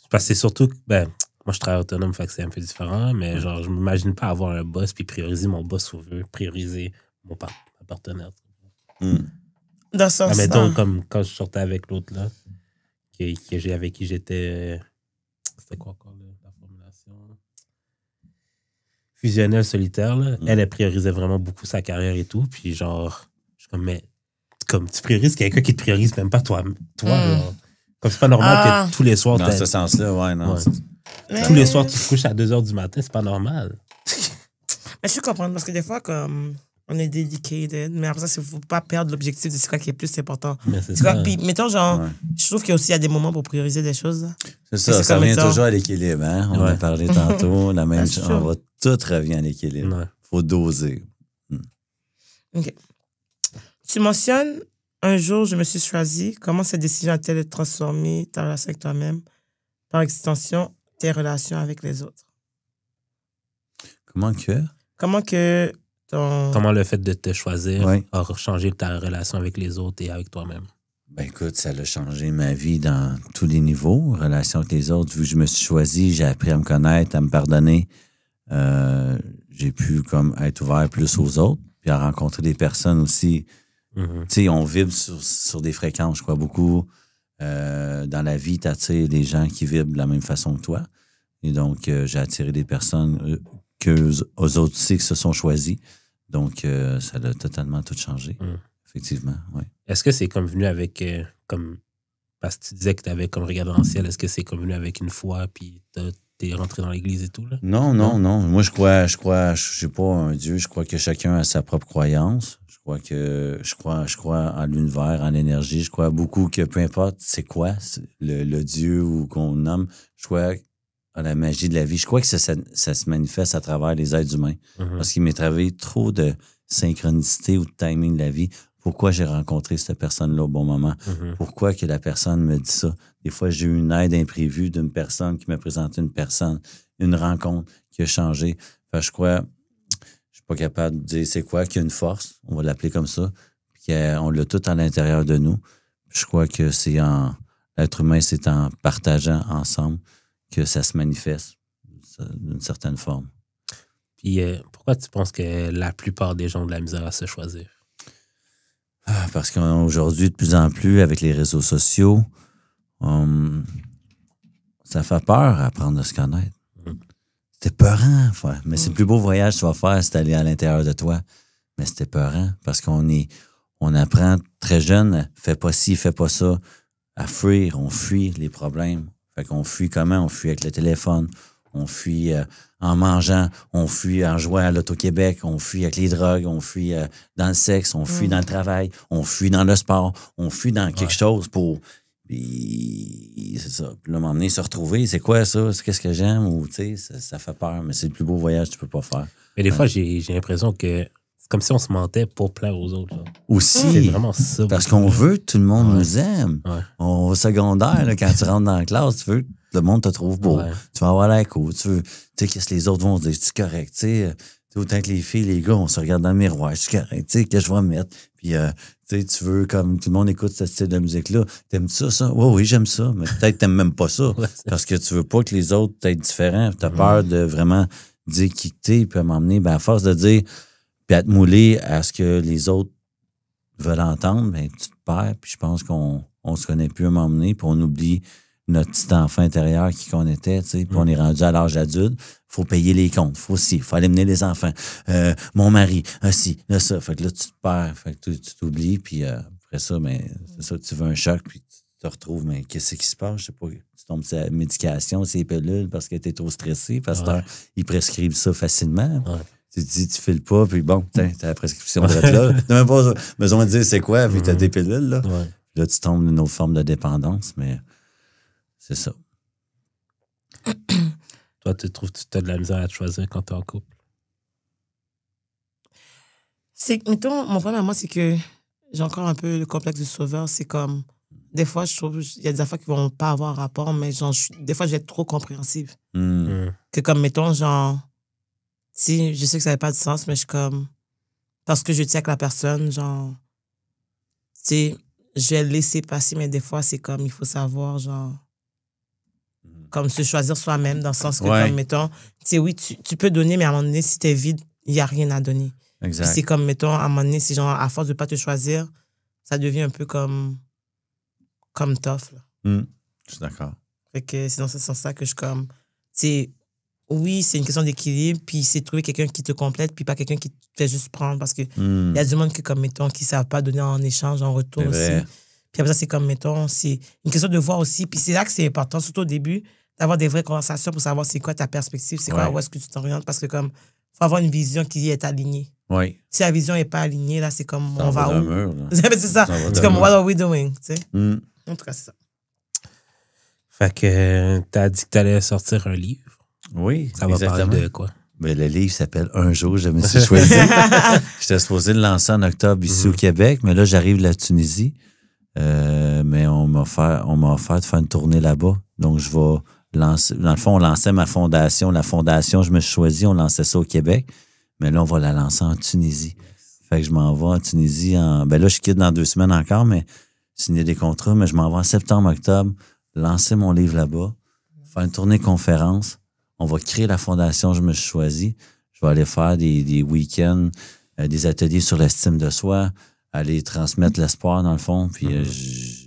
Parce que c'est surtout que, moi, je travaille autonome, fait que c'est un peu différent, mais genre, je m'imagine pas avoir un boss puis prioriser mon boss ou veut prioriser mon partenaire. Dans ce sens-là. Mettons, comme quand je sortais avec l'autre, là, avec qui j'étais. C'était quoi encore, la formulation? Fusionnel solitaire, là. Elle priorisait vraiment beaucoup sa carrière et tout. Puis, genre, je suis comme, mais comme tu priorises quelqu'un qui te priorise même pas toi. Genre, comme c'est pas normal que tous les soirs. Dans ce sens-là, ouais, non. Ouais. Tous les soirs, tu te couches à 2 h du matin, c'est pas normal. Mais je comprends parce que des fois, comme on est dedicated, mais après ça, il ne faut pas perdre l'objectif de c'est quoi qui est plus important. Mais c'est ça. Puis, mettons, genre, je trouve qu'il y a des moments pour prioriser des choses. Là. C'est ça, ça revient toujours à l'équilibre. Hein? On a parlé tantôt, la même chose. On va tout revient à l'équilibre. Ouais. Faut doser. OK. Tu mentionnes, un jour, je me suis choisi. Comment cette décision a-t-elle transformé ta relation avec toi-même, par extension, tes relations avec les autres? Comment que Comment le fait de te choisir Ouais. a changé ta relation avec les autres et avec toi-même? Ben écoute, ça a changé ma vie dans tous les niveaux, relation avec les autres. Vu que je me suis choisi, j'ai appris à me connaître, à me pardonner. J'ai pu comme être ouvert plus aux autres, puis à rencontrer des personnes aussi. Tu sais, on vibre sur des fréquences, je crois beaucoup. Dans la vie, tu attires des gens qui vibrent de la même façon que toi. Et donc, j'ai attiré des personnes qu'eux autres aussi qui se sont choisis. Donc, ça a totalement tout changé. Effectivement, oui. Est-ce que c'est comme venu avec, parce que tu disais que tu avais comme regardé dans le ciel, est-ce que c'est comme venu avec une foi, puis t'es rentré dans l'église et tout, là? Non. Moi, je sais pas un Dieu, je crois que chacun a sa propre croyance. Je crois en l'univers, en l'énergie. Je crois beaucoup que peu importe c'est quoi, le Dieu ou qu'on nomme, je crois à la magie de la vie. Je crois que ça se manifeste à travers les êtres humains. Parce qu'il m'est arrivé trop de synchronicité ou de timing de la vie. Pourquoi j'ai rencontré cette personne-là au bon moment? Pourquoi que la personne me dit ça? Des fois, j'ai eu une aide imprévue d'une personne qui m'a présenté une rencontre qui a changé. Enfin, je crois, je suis pas capable de dire c'est quoi, qu'il y a une force, on va l'appeler comme ça, puis qu'on l'a tout à l'intérieur de nous. Je crois que l'être humain, c'est en partageant ensemble que ça se manifeste d'une certaine forme. Puis pourquoi tu penses que la plupart des gens ont de la misère à se choisir? Parce qu'aujourd'hui, de plus en plus, avec les réseaux sociaux, ça fait peur apprendre à se connaître. C'est épeurant, mais c'est le plus beau voyage que tu vas faire, c'est d'aller à l'intérieur de toi. Mais c'est épeurant parce on apprend très jeune, fais pas ci, fais pas ça, à fuir, on fuit les problèmes. Fait qu'on fuit comment? On fuit avec le téléphone, on fuit en mangeant, on fuit en jouant à l'Auto-Québec, on fuit avec les drogues, on fuit dans le sexe, on fuit dans le travail, on fuit dans le sport, on fuit dans quelque chose pour... Puis, c'est ça. Puis là, à un moment donné, se retrouver, c'est quoi ça? C'est qu'est-ce que j'aime? Ou, tu sais, ça fait peur, mais c'est le plus beau voyage que tu peux pas faire. Mais des fois, j'ai l'impression que c'est comme si on se mentait pour plaire aux autres. Là. Aussi. C'est vraiment ça. Parce qu'on veut que tout le monde nous aime. Ouais. Au secondaire, là, quand tu rentres dans la classe, tu veux que le monde te trouve beau. Ouais. Tu vas avoir l'air cool. Tu veux, tu sais, qu'est-ce que les autres vont dire? C'est correct, tu sais. Autant que les filles, les gars, on se regarde dans le miroir. C'est correct, tu sais, que je vais mettre. Puis, tu veux, comme tout le monde écoute ce style de musique-là. T'aimes ça? Oui, j'aime ça. Mais peut-être t'aimes même pas ça. Parce que tu veux pas que les autres t'aient différents. T'as peur de vraiment dire qui t'es. Puis à m'emmener, à force de dire, puis à te mouler à ce que les autres veulent entendre, tu te perds. Puis je pense qu'on se connaît plus à m'emmener. Puis on oublie notre petit enfant intérieur qu'on était, tu sais. Puis on est rendu à l'âge adulte. Faut payer les comptes. Faut aller mener les enfants. Mon mari, là, ça. Fait que là, tu te perds. Fait que tu t'oublies. Puis après ça, c'est ça, tu veux un choc. Puis tu te retrouves. Mais qu'est-ce qui se passe? Je sais pas. Tu tombes sur la médication, c'est pilules parce que t'es trop stressé. Parce qu'ils prescrivent ça facilement. Ouais. Tu te dis, tu files pas. Puis bon, t'as la prescription de là. T'as même pas besoin de dire c'est quoi. Puis t'as des pilules, là. Ouais. Là, tu tombes dans une autre forme de dépendance. Mais c'est ça. Toi, tu trouves que tu as de la misère à te choisir quand tu es en couple? Mettons, mon problème à moi, c'est que j'ai encore un peu le complexe du sauveur. C'est comme, des fois, je trouve, il y a des affaires qui vont pas avoir rapport, mais des fois, je vais être trop compréhensive. que comme, mettons, genre, si je sais que ça n'avait pas de sens, mais je suis comme, parce que je tiens avec la personne, genre, tu sais, je vais le laisser passer, mais des fois, c'est comme, il faut savoir, genre, comme se choisir soi-même, dans le sens que, comme, mettons, tu sais, oui, tu peux donner, mais à un moment donné, si t'es vide, il n'y a rien à donner. Exact. Puis c'est comme, mettons, à un moment donné, c'est genre, à force de ne pas te choisir, ça devient un peu comme tough, là. Je suis d'accord. Fait que c'est dans ce sens-là que je comme, c'est, oui, c'est une question d'équilibre, puis c'est trouver quelqu'un qui te complète, puis pas quelqu'un qui te fait juste prendre, parce que il y a du monde qui, comme, mettons, qui ne savent pas donner en échange, en retour aussi. Puis après ça, c'est comme, mettons, c'est une question de voir aussi, puis c'est là que c'est important, surtout au début, d'avoir des vraies conversations pour savoir c'est quoi ta perspective, c'est quoi, où est-ce que tu t'orientes, parce que comme, faut avoir une vision qui est alignée. Oui. Si la vision n'est pas alignée, là, c'est comme, on va où? Mur, c'est ça. C'est comme, what are we doing? Tu sais? En tout cas, c'est ça. Fait que t'as dit que t'allais sortir un livre. Oui, ça va parler de quoi? Ben, le livre s'appelle Un jour, je me suis choisi. J'étais supposé le lancer en octobre ici au Québec, mais là, j'arrive de la Tunisie. Mais on m'a offert de faire une tournée là-bas. Donc, je vais lancer. Dans le fond, on lançait ma fondation. La fondation, je me suis choisi, on lançait ça au Québec. Mais là, on va la lancer en Tunisie. Fait que je m'en vais en Tunisie. Ben là, je quitte dans 2 semaines encore, mais signer des contrats. Mais je m'en vais en septembre, octobre, lancer mon livre là-bas, faire une tournée conférence. On va créer la fondation, je me suis choisi. Je vais aller faire des week-ends, des ateliers sur l'estime de soi, aller transmettre l'espoir dans le fond. Puis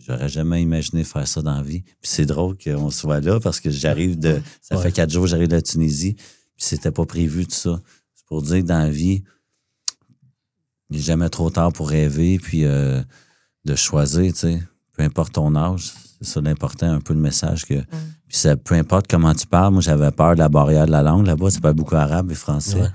j'aurais jamais imaginé faire ça dans la vie. Puis c'est drôle qu'on soit là parce que j'arrive ça fait 4 jours que j'arrive de la Tunisie. Puis c'était pas prévu tout ça. C'est pour dire que dans la vie, il n'est jamais trop tard pour rêver puis de choisir, tu sais. Peu importe ton âge. C'est ça l'important, un peu le message que. Puis ça, peu importe comment tu parles, moi j'avais peur de la barrière de la langue là-bas, tu parles beaucoup arabe et français. Ouais.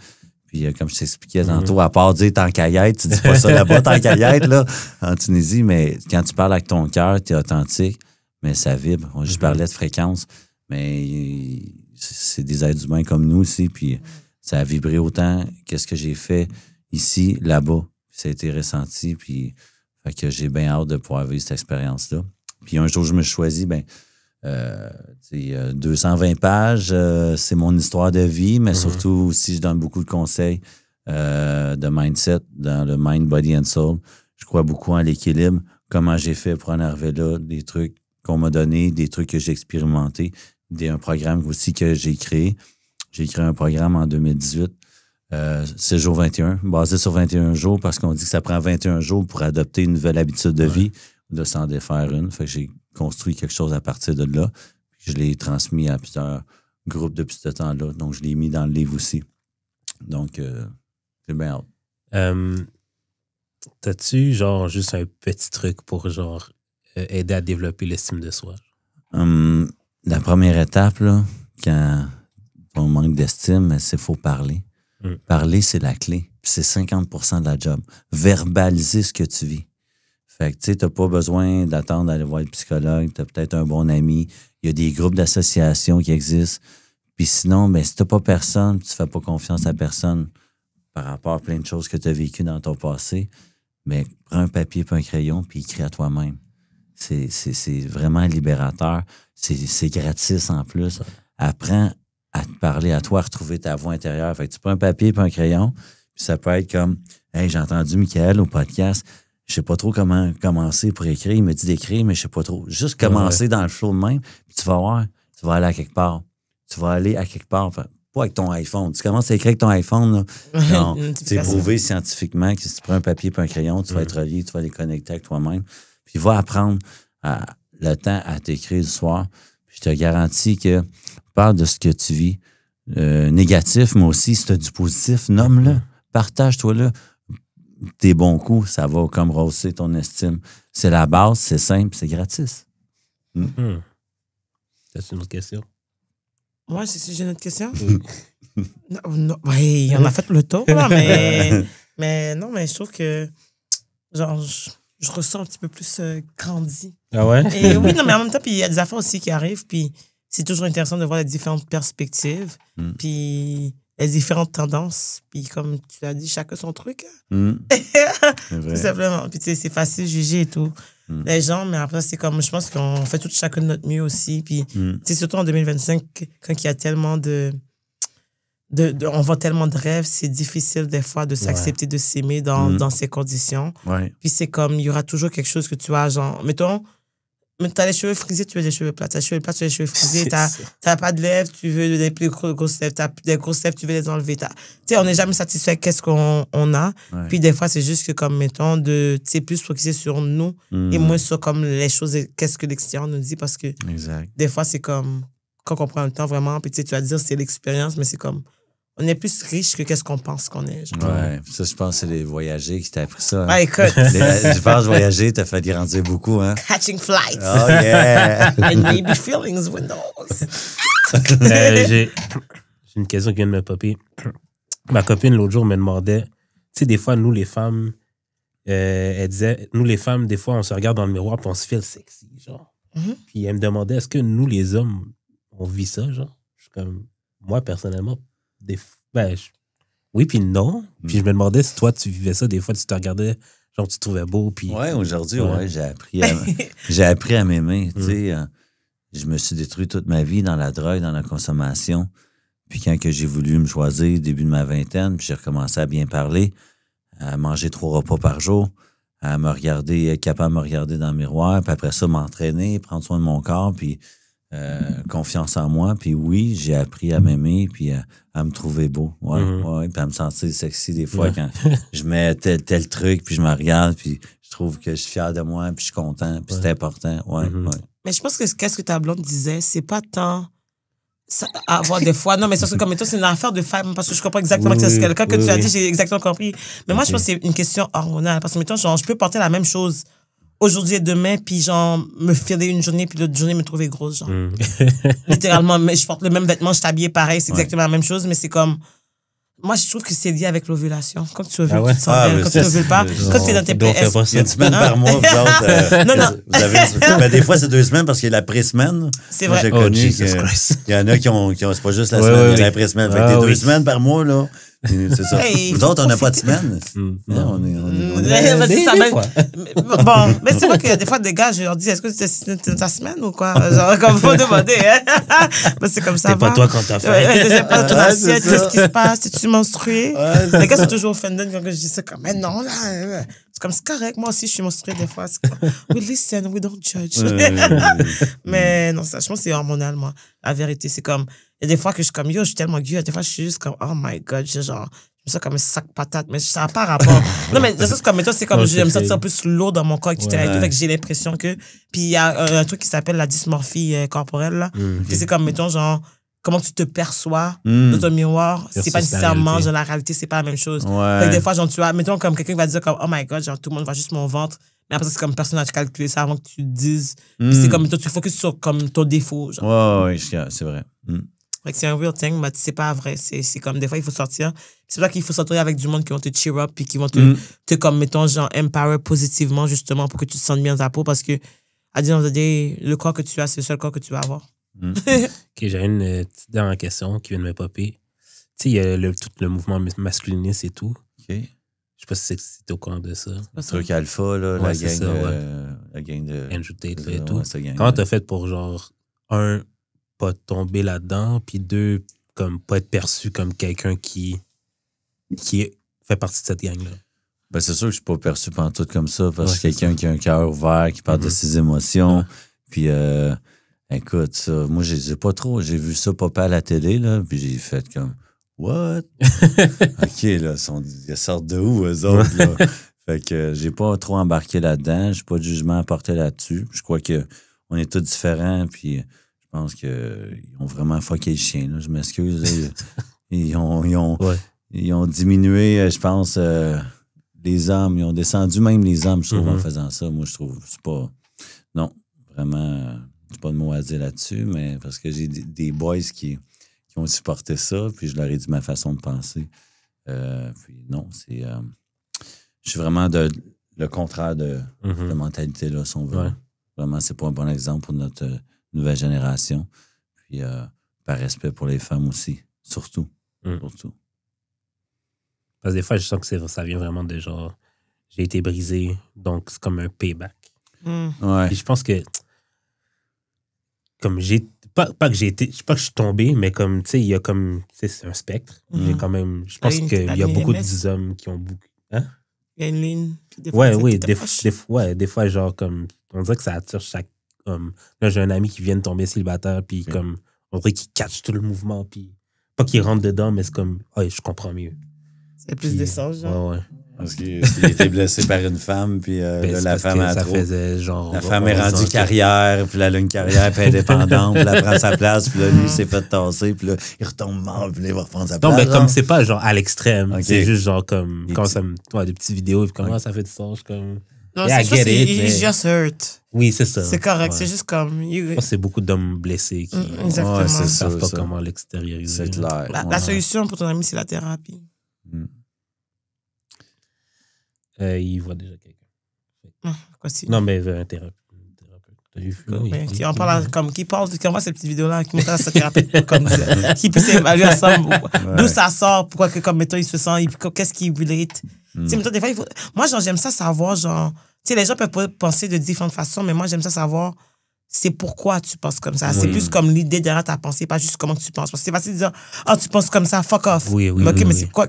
Puis comme je t'expliquais tantôt, à part dire tant qu'à y être, tu dis pas ça là-bas, tant qu'à y être, là, en Tunisie, mais quand tu parles avec ton cœur, tu es authentique, mais ça vibre. Je parlais de fréquence, mais c'est des êtres humains comme nous aussi, puis ça a vibré autant qu'est-ce que j'ai fait ici, là-bas. Ça a été ressenti, puis fait que j'ai bien hâte de pouvoir vivre cette expérience-là. Puis un jour, je me suis choisi, 220 pages, c'est mon histoire de vie, mais surtout aussi, je donne beaucoup de conseils de mindset dans le mind, body and soul. Je crois beaucoup en l'équilibre, comment j'ai fait pour en arriver là, des trucs qu'on m'a donnés, des trucs que j'ai expérimentés, un programme aussi que j'ai créé. J'ai créé un programme en 2018, 6 jours 21, basé sur 21 jours, parce qu'on dit que ça prend 21 jours pour adopter une nouvelle habitude de vie, de s'en défaire une. Fait que j'ai construit quelque chose à partir de là. Puis je l'ai transmis à plusieurs groupes depuis ce temps-là. Donc, je l'ai mis dans le livre aussi. Donc, c'est bien hâte. T'as-tu, genre, juste un petit truc pour, genre, aider à développer l'estime de soi? La première étape, là, quand on manque d'estime, c'est qu'il faut parler. Parler, c'est la clé. Puis c'est 50% de la job. Verbaliser ce que tu vis. Fait que, tu sais, t'as pas besoin d'attendre d'aller voir le psychologue. T'as peut-être un bon ami. Il y a des groupes d'associations qui existent. Puis sinon, si t'as pas personne, tu fais pas confiance à personne par rapport à plein de choses que tu as vécues dans ton passé, mais prends un papier et un crayon puis écris à toi-même. C'est vraiment libérateur. C'est gratis en plus. Apprends à te parler à toi, à retrouver ta voix intérieure. Fait que tu prends un papier et un crayon, puis ça peut être comme « Hey, j'ai entendu Michael au podcast. Je sais pas trop comment commencer pour écrire. Il me dit d'écrire, mais je sais pas trop. Juste commencer dans le flow de même, puis tu vas voir, tu vas aller à quelque part. Tu vas aller à quelque part, pas avec ton iPhone. Tu commences à écrire avec ton iPhone, là. C'est prouvé scientifiquement que si tu prends un papier et un crayon, tu vas être relié, tu vas les connecter avec toi-même. Puis va apprendre le temps à t'écrire le soir. Puis je te garantis que parle de ce que tu vis. Négatif, mais aussi, si tu as du positif, nomme-le. Partage-toi là. Tes bons coups, ça va comme rehausser ton estime. C'est la base, c'est simple, c'est gratis. C'est une autre question? Moi, si j'ai une autre question? Non, oui, on a fait le tour, là, mais non, mais je trouve que genre, je ressens un petit peu plus grandi. Ah ouais? Et oui, non, mais en même temps, puis il y a des affaires aussi qui arrivent, puis c'est toujours intéressant de voir les différentes perspectives, puis les différentes tendances, puis comme tu l'as dit, chacun son truc. Tout simplement. Puis tu sais, c'est facile de juger et tout. Les gens, mais après, c'est comme, je pense qu'on fait tout chacun de notre mieux aussi. Puis, tu sais, surtout en 2025, quand il y a tellement de on voit tellement de rêves, c'est difficile des fois de s'accepter, de s'aimer dans ces conditions. Ouais. Puis c'est comme, il y aura toujours quelque chose que tu as, genre, mettons, t'as les cheveux frisés, tu veux des cheveux plats. T'as les cheveux plats, tu veux des cheveux frisés. T'as pas de lèvres, tu veux des plus grosses lèvres. T'as des grosses lèvres, tu veux les enlever. Tu sais, on n'est jamais satisfait avec qu'est-ce qu'on a. Ouais. Puis des fois, c'est juste que, comme, mettons, tu sais, plus focusé sur nous et moins sur, comme, les choses, qu'est-ce que l'extérieur nous dit. Parce que Exact. des fois, c'est comme, quand on prend le temps vraiment, puis tu sais, tu vas dire c'est l'expérience, mais c'est comme, on est plus riche que qu'est-ce qu'on pense qu'on est. Genre. Ouais, ça, je pense que c'est les voyagers qui t'ont appris ça. Hein? Ouais, écoute. Je pense voyager, t'as fait grandir beaucoup, hein? Catching flights. Oh, yeah! And maybe feelings, who knows? J'ai une question qui vient de me popper. Ma copine, l'autre jour, me demandait, tu sais, des fois, nous, les femmes, elle disait, nous, les femmes, des fois, on se regarde dans le miroir puis on se feel sexy, genre. Puis elle me demandait, est-ce que nous, les hommes, on vit ça, genre? Je suis comme, moi, personnellement, oui, puis non. Puis je me demandais si toi, tu vivais ça, des fois, tu te regardais, genre, tu te trouvais beau, puis... Ouais, aujourd'hui, j'ai appris à m'aimer, tu sais. Je me suis détruit toute ma vie dans la drogue, dans la consommation. Puis quand que j'ai voulu me choisir, début de ma vingtaine, puis j'ai recommencé à bien parler, à manger 3 repas par jour, à me regarder, être capable de me regarder dans le miroir, puis après ça, m'entraîner, prendre soin de mon corps, puis confiance en moi. Puis oui, j'ai appris à m'aimer, puis à me trouver beau. Ouais, ouais, puis à me sentir sexy des fois quand je mets tel truc, puis je me regarde, puis je trouve que je suis fier de moi, puis je suis content, puis c'est important. Ouais, ouais. Mais je pense que qu'est-ce que ta blonde disait, c'est pas tant avoir des fois. Non, mais c'est comme toi, c'est une affaire de femme, parce que je comprends exactement que c'est quelqu'un que tu as dit, j'ai exactement compris. Mais moi, je pense que c'est une question hormonale. Parce que, mettons, genre, je peux porter la même chose aujourd'hui et demain, puis genre, me filer une journée, puis l'autre journée, me trouver grosse, genre. Littéralement, mais je porte le même vêtement, je t'habille pareil, c'est exactement la même chose, mais c'est comme... Moi, je trouve que c'est lié avec l'ovulation. Quand tu ovules, tu te sens bien. Quand tu n'ovules pas, quand tu es dans tes PS. Il y a une semaine par mois, vous autres. Non. Vous avez, mais des fois, c'est 2 semaines parce qu'il y a la pré-semaine. C'est vrai. J'ai connu il y en a qui ont c'est pas juste la semaine, il y a la pré-semaine. Fait que 2 semaines par mois, là. C'est ça. Hey, nous autres, on n'a pas de semaine. Non, on est Bon, mais c'est vrai qu'il y a des fois des gars, je leur dis, est-ce que c'est ta semaine ou quoi? Genre, comme faut demander, hein? Mais c'est comme ça. C'est pas toi quand t'as fait. C'est pas ton assiette, qu'est-ce qui se passe? Es-tu menstrué? Les gars sont toujours offended quand je dis ça, comme, mais non, là. C'est comme, c'est correct. Moi aussi, je suis menstruée des fois. C'est comme, we listen, we don't judge. Mais non, ça, je pense que c'est hormonal, moi. La vérité, c'est comme, il y a des fois que je suis comme, yo, je suis tellement gueule. Des fois, je suis juste comme, oh my God, genre, je me sens comme un sac patate, mais ça n'a pas rapport. Non, mais c'est comme, toi, c'est comme, je me sentir un peu lourd dans mon corps, etc. Et tout, fait que j'ai l'impression que, puis il y a un truc qui s'appelle la dysmorphie corporelle, là. C'est comme, mettons, genre, comment tu te perçois dans ton miroir, c'est pas nécessairement, genre, la réalité, c'est pas la même chose. Fait que des fois, genre, tu vois, mettons, comme quelqu'un va dire comme, oh my God, genre, tout le monde voit juste mon ventre. Mais après, c'est comme personne n'a calculé ça avant que tu le dises. Puis c'est comme, toi, tu focuses sur, comme, ton défaut, genre. Ouais, c'est vrai. Fait que c'est un real thing, mais c'est pas vrai. C'est comme, des fois, il faut sortir. C'est là qu'il faut sortir avec du monde qui vont te cheer up, puis qui vont te comme, mettons, genre, empower positivement, justement, pour que tu te sentes bien dans ta peau, parce que, à dire, le corps que tu as, c'est le seul corps que tu vas avoir. OK, j'ai une petite dernière question qui vient de me popper. Tu sais, il y a tout le mouvement masculiniste et tout. OK. Je sais pas si c'est au courant de ça. Le truc alpha, là, la gang de... Andrew Tate là, et tout. Comment t'as fait pour, genre, pas tomber là-dedans, puis 2, comme pas être perçu comme quelqu'un qui fait partie de cette gang-là? Ben, c'est sûr que je suis pas perçu pantoute comme ça, parce que je suis quelqu'un qui a un cœur ouvert, qui parle de ses émotions. Puis, écoute, ça, moi, j'ai vu ça popper à la télé, là, puis j'ai fait comme, what? OK, là, ils sortent de où, eux autres, là? Fait que j'ai pas trop embarqué là-dedans, j'ai pas de jugement à porter là-dessus. Je crois qu'on est tous différents, puis je pense qu'ils ont vraiment fucké le chien, là. Je m'excuse, là. Ils ont diminué, je pense, les hommes. Ils ont descendu même les hommes, je trouve, en faisant ça. Moi, je trouve, c'est pas... Non, vraiment, j'ai pas de mots à dire là-dessus, mais parce que j'ai des boys qui ont supporté ça, puis je leur ai dit ma façon de penser. Puis non, c'est... je suis vraiment le contraire de cette mentalité-là, si on veut. Ouais. Vraiment, c'est pas un bon exemple pour notre nouvelle génération. Puis, par respect pour les femmes aussi, surtout. Surtout. Parce que des fois, je sens que ça vient vraiment de genre, j'ai été brisé, donc c'est comme un payback. Ouais. Et je pense que, comme pas que j'ai été, je sais pas que je suis tombé, mais comme, tu sais, il y a comme, c'est un spectre. J'ai quand même, je pense qu'il y a beaucoup d'hommes qui ont beaucoup. Hein? Il y a une ligne. Des fois, des fois, genre, comme, on dirait que ça attire chaque homme. Là, j'ai un ami qui vient de tomber célibataire, puis comme, on dirait qu'il catch tout le mouvement, puis pas qu'il rentre dedans, mais c'est comme, je comprends mieux. C'est plus d'essence, genre. Ouais. Parce qu'il était blessé par une femme, puis là, la femme a trop. Genre, la femme est rendue carrière, puis elle a une carrière, puis elle est indépendante, puis elle prend sa place, puis là, lui, il s'est fait tasser, puis là, il retombe mort, puis là, il va reprendre sa place. Non, mais comme c'est pas genre à l'extrême, c'est juste genre comme, quand ça me. Des petites vidéos, puis comment ça fait du sens, comme. Non, c'est juste he's just hurt. Oui, c'est ça. C'est correct, c'est juste comme. Je pense que c'est beaucoup d'hommes blessés qui exactement. Ne savent pas comment l'extérioriser. C'est clair. La solution pour ton ami, c'est la thérapie. Il voit déjà quelqu'un. Non, mais un thérapeute. Qui en parle comme qui parle, qui envoie cette petite vidéo-là, qui montre à sa thérapeute, comme qui peut s'évaluer ensemble, d'où ça sort, pourquoi que comme mettons il se sent, qu'est-ce qu'il relate. Tu sais, mettons des fois, moi genre j'aime ça savoir genre, tu sais les gens peuvent penser de différentes façons, mais moi j'aime ça savoir c'est pourquoi tu penses comme ça. C'est plus comme l'idée derrière ta pensée, pas juste comment tu penses. Parce que c'est facile de dire, tu penses comme ça, fuck off. Oui. Mais c'est quoi?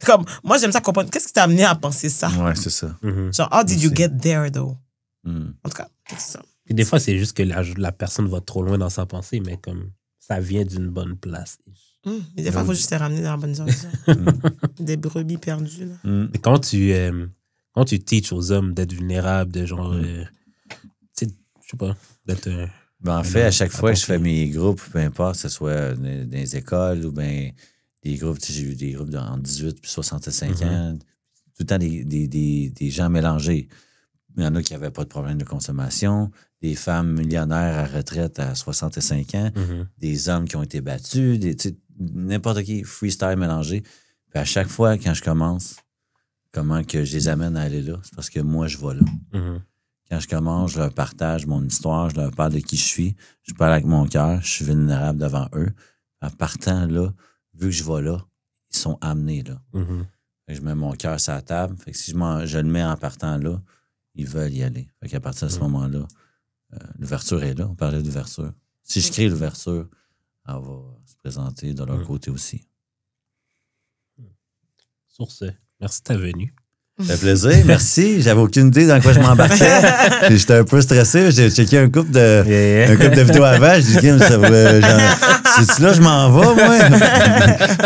Comme, moi, j'aime ça comprendre. Qu'est-ce qui t'a amené à penser ça? Ouais, c'est ça. Genre, how did you get there, though? En tout cas, c'est ça. Puis des fois, c'est juste que la personne va trop loin dans sa pensée, mais comme ça vient d'une bonne place. Mais des fois, il faut juste te ramener dans la bonne direction. Des brebis perdues, là. Mais quand tu teaches aux hommes d'être vulnérables, de genre, tu sais, je sais pas, d'être... En fait, à chaque fois que je fais mes groupes, peu importe, que ce soit dans les écoles ou bien des groupes, j'ai eu des groupes entre 18 et 65 ans, tout le temps des gens mélangés. Il y en a qui n'avaient pas de problème de consommation, des femmes millionnaires à retraite à 65 ans, des hommes qui ont été battus, n'importe qui, freestyle mélangé. Puis à chaque fois, quand je commence, comment que je les amène à aller là, c'est parce que moi, je vais là. Quand je commence, je leur partage mon histoire, je leur parle de qui je suis, je parle avec mon cœur, je suis vulnérable devant eux. En partant là, vu que je vais là, ils sont amenés là. Fait que je mets mon cœur sur la table. Fait que si je le mets en partant là, ils veulent y aller. Fait qu'à partir de ce moment-là, l'ouverture est là. On parlait d'ouverture. Si je crée l'ouverture, elle va se présenter de leur côté aussi. Sur ce, merci de ta venue. Ça fait plaisir, merci. J'avais aucune idée dans quoi je m'embarquais. J'étais un peu stressé. J'ai checké un couple de vidéos avant. J'ai dit, c'est là, je m'en vais, moi.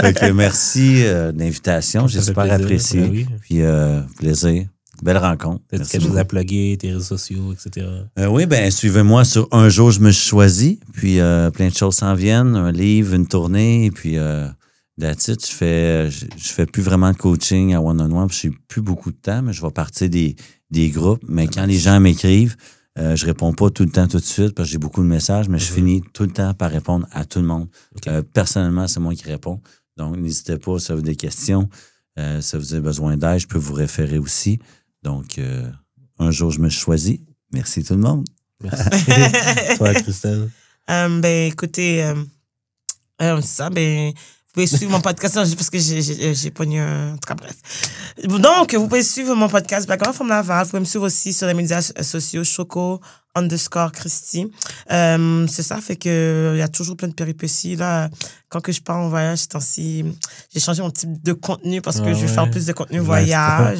Fait que merci de l'invitation. J'ai super apprécié. Oui. Puis, plaisir. Belle rencontre. T'as quelque chose à plugger, tes réseaux sociaux, etc. Oui, suivez-moi sur Un jour, je me suis choisi. Puis, plein de choses s'en viennent. Un livre, une tournée. Et puis, that's it. Je fais plus vraiment de coaching à one-on-one. Je n'ai plus beaucoup de temps, mais je vais partir des groupes. Mais quand les gens m'écrivent, je réponds pas tout le temps, tout de suite, parce que j'ai beaucoup de messages, mais je finis tout le temps par répondre à tout le monde. Personnellement, c'est moi qui réponds. Donc, n'hésitez pas, si vous avez des questions, si vous avez besoin d'aide, je peux vous référer aussi. Donc, un jour, je me suis choisi. Merci tout le monde. Merci. Toi, Christelle. Écoutez, c'est ça, vous pouvez suivre mon podcast parce que j'ai pogné un... En tout cas, bref. Donc, vous pouvez suivre mon podcast Black Girl from Laval. Vous pouvez me suivre aussi sur les médias sociaux Choco_Christy. C'est ça, fait que il y a toujours plein de péripéties. Là, quand que je pars en voyage, ces temps-ci, j'ai changé mon type de contenu parce que je vais faire plus de contenu voyage.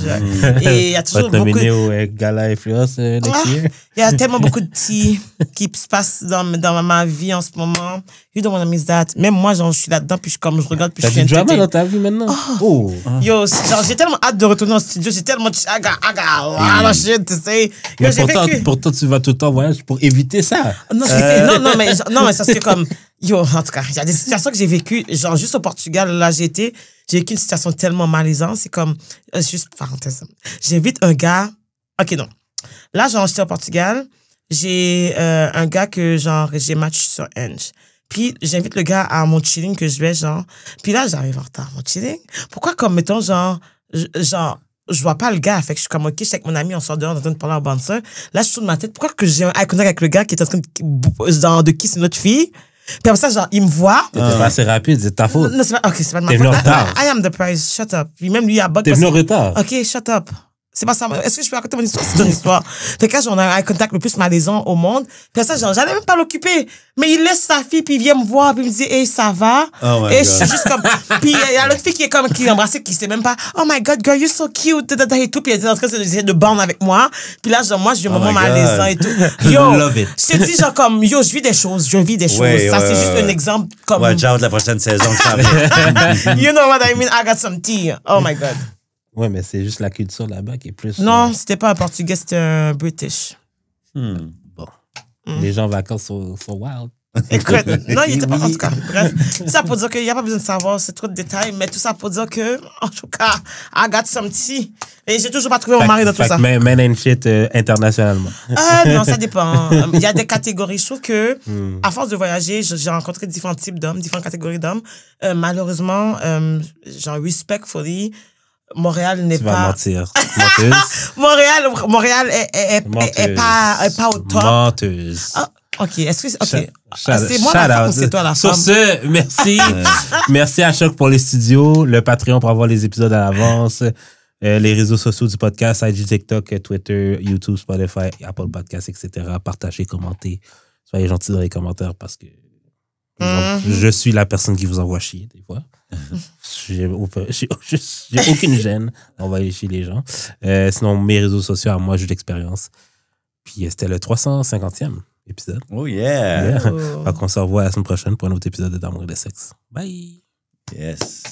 Et il y a toujours beaucoup... au Gala Influence il y a tellement beaucoup de petits qui se passent dans ma vie en ce moment. You don't want to miss that. Même moi, genre, je suis là-dedans, puis je regarde, puis je suis drama dans ta vie maintenant? Yo, genre, j'ai tellement hâte de retourner en studio. J'ai tellement... shit, tu sais. Mais pourtant, tu vas tout le temps en voyage pour éviter ça. Non, mais ça c'est comme... Yo, en tout cas, il y a des situations que j'ai vécues. Genre, juste au Portugal, là, j'ai vécu une situation tellement malaisante. C'est comme... juste parenthèse. J'invite un gars... OK, non. Là, genre, j'étais au Portugal. J'ai un gars que, genre, j'ai match sur Hinge. Puis, j'invite le gars à mon chilling que je vais, genre... Puis là, j'arrive en retard, mon chilling. Pourquoi, comme, mettons, je vois pas le gars. Fait que je suis comme, OK, je suis avec mon ami, on sort dehors, on est en train de parler en bouncer. Là, je tourne ma tête. Pourquoi que j'ai un eye contact avec le gars qui est en train de kiss une autre fille? Puis après ça, genre, il me voit. T'es pas assez rapide, c'est ta faute. Non, c'est pas de ma faute. T'es venu en retard. I am the prize, shut up. Puis même lui, il a bug. T'es venu en retard. OK, shut up. C'est pas ça. Est-ce que je peux raconter mon histoire? C'est ton histoire. Fait que là, j'en ai un contact le plus malaisant au monde. Puis ça, genre, j'allais même pas l'occuper. Mais il laisse sa fille, puis il vient me voir, puis il me dit, hey, ça va? Oh my et God. je suis juste comme, puis il y a l'autre fille qui l'embrassait, qui sait même pas, oh my God, girl, you're so cute, et tout. Puis elle était en train de bande avec moi. Puis là, genre, moi, je vis un moment malaisant et tout. Yo, Love it. je te dis, genre, comme, yo, je vis des choses. Ouais, ça, ouais, c'est juste ouais. un exemple comme, Watch out la prochaine saison qui s'en vient. you know what I mean? I got some tea. Oh my God. Ouais, mais c'est juste la culture là-bas qui est plus. Non, c'était pas un portugais, c'était un british. Bon. Les gens en vacances sont wild. Écoute, non, il était pas, en tout cas, bref. Tout ça pour dire qu'il n'y a pas besoin de savoir, c'est trop de détails, mais tout ça pour dire que, en tout cas, I got some tea. Et j'ai toujours pas trouvé mon mari dans tout ça. Men and shit internationalement. Non, ça dépend. Il y a des catégories. Je trouve que, à force de voyager, j'ai rencontré différents types d'hommes, différentes catégories d'hommes. Malheureusement, genre, respectfully, Montréal n'est Tu vas pas. mentir. Menteuse. Montréal est pas au top. Menteuse. Ah, ok, est-ce que. Ok. Shout- C'est moi shout la femme out. ou c'est toi la Sur femme? ce, merci. Merci à Choc pour les studios, le Patreon pour avoir les épisodes à l'avance, les réseaux sociaux du podcast, IG, TikTok, Twitter, YouTube, Spotify, Apple Podcasts, etc. Partagez, commentez. Soyez gentils dans les commentaires parce que je suis la personne qui vous envoie chier des fois. J'ai aucune gêne d'envoyer chier les gens. Sinon, mes réseaux sociaux à moi, j'ai de l'expérience. Puis c'était le 350e épisode. Oh yeah. Yeah. Donc on se revoit la semaine prochaine pour un autre épisode de D'amour et de sexe. Bye! Yes.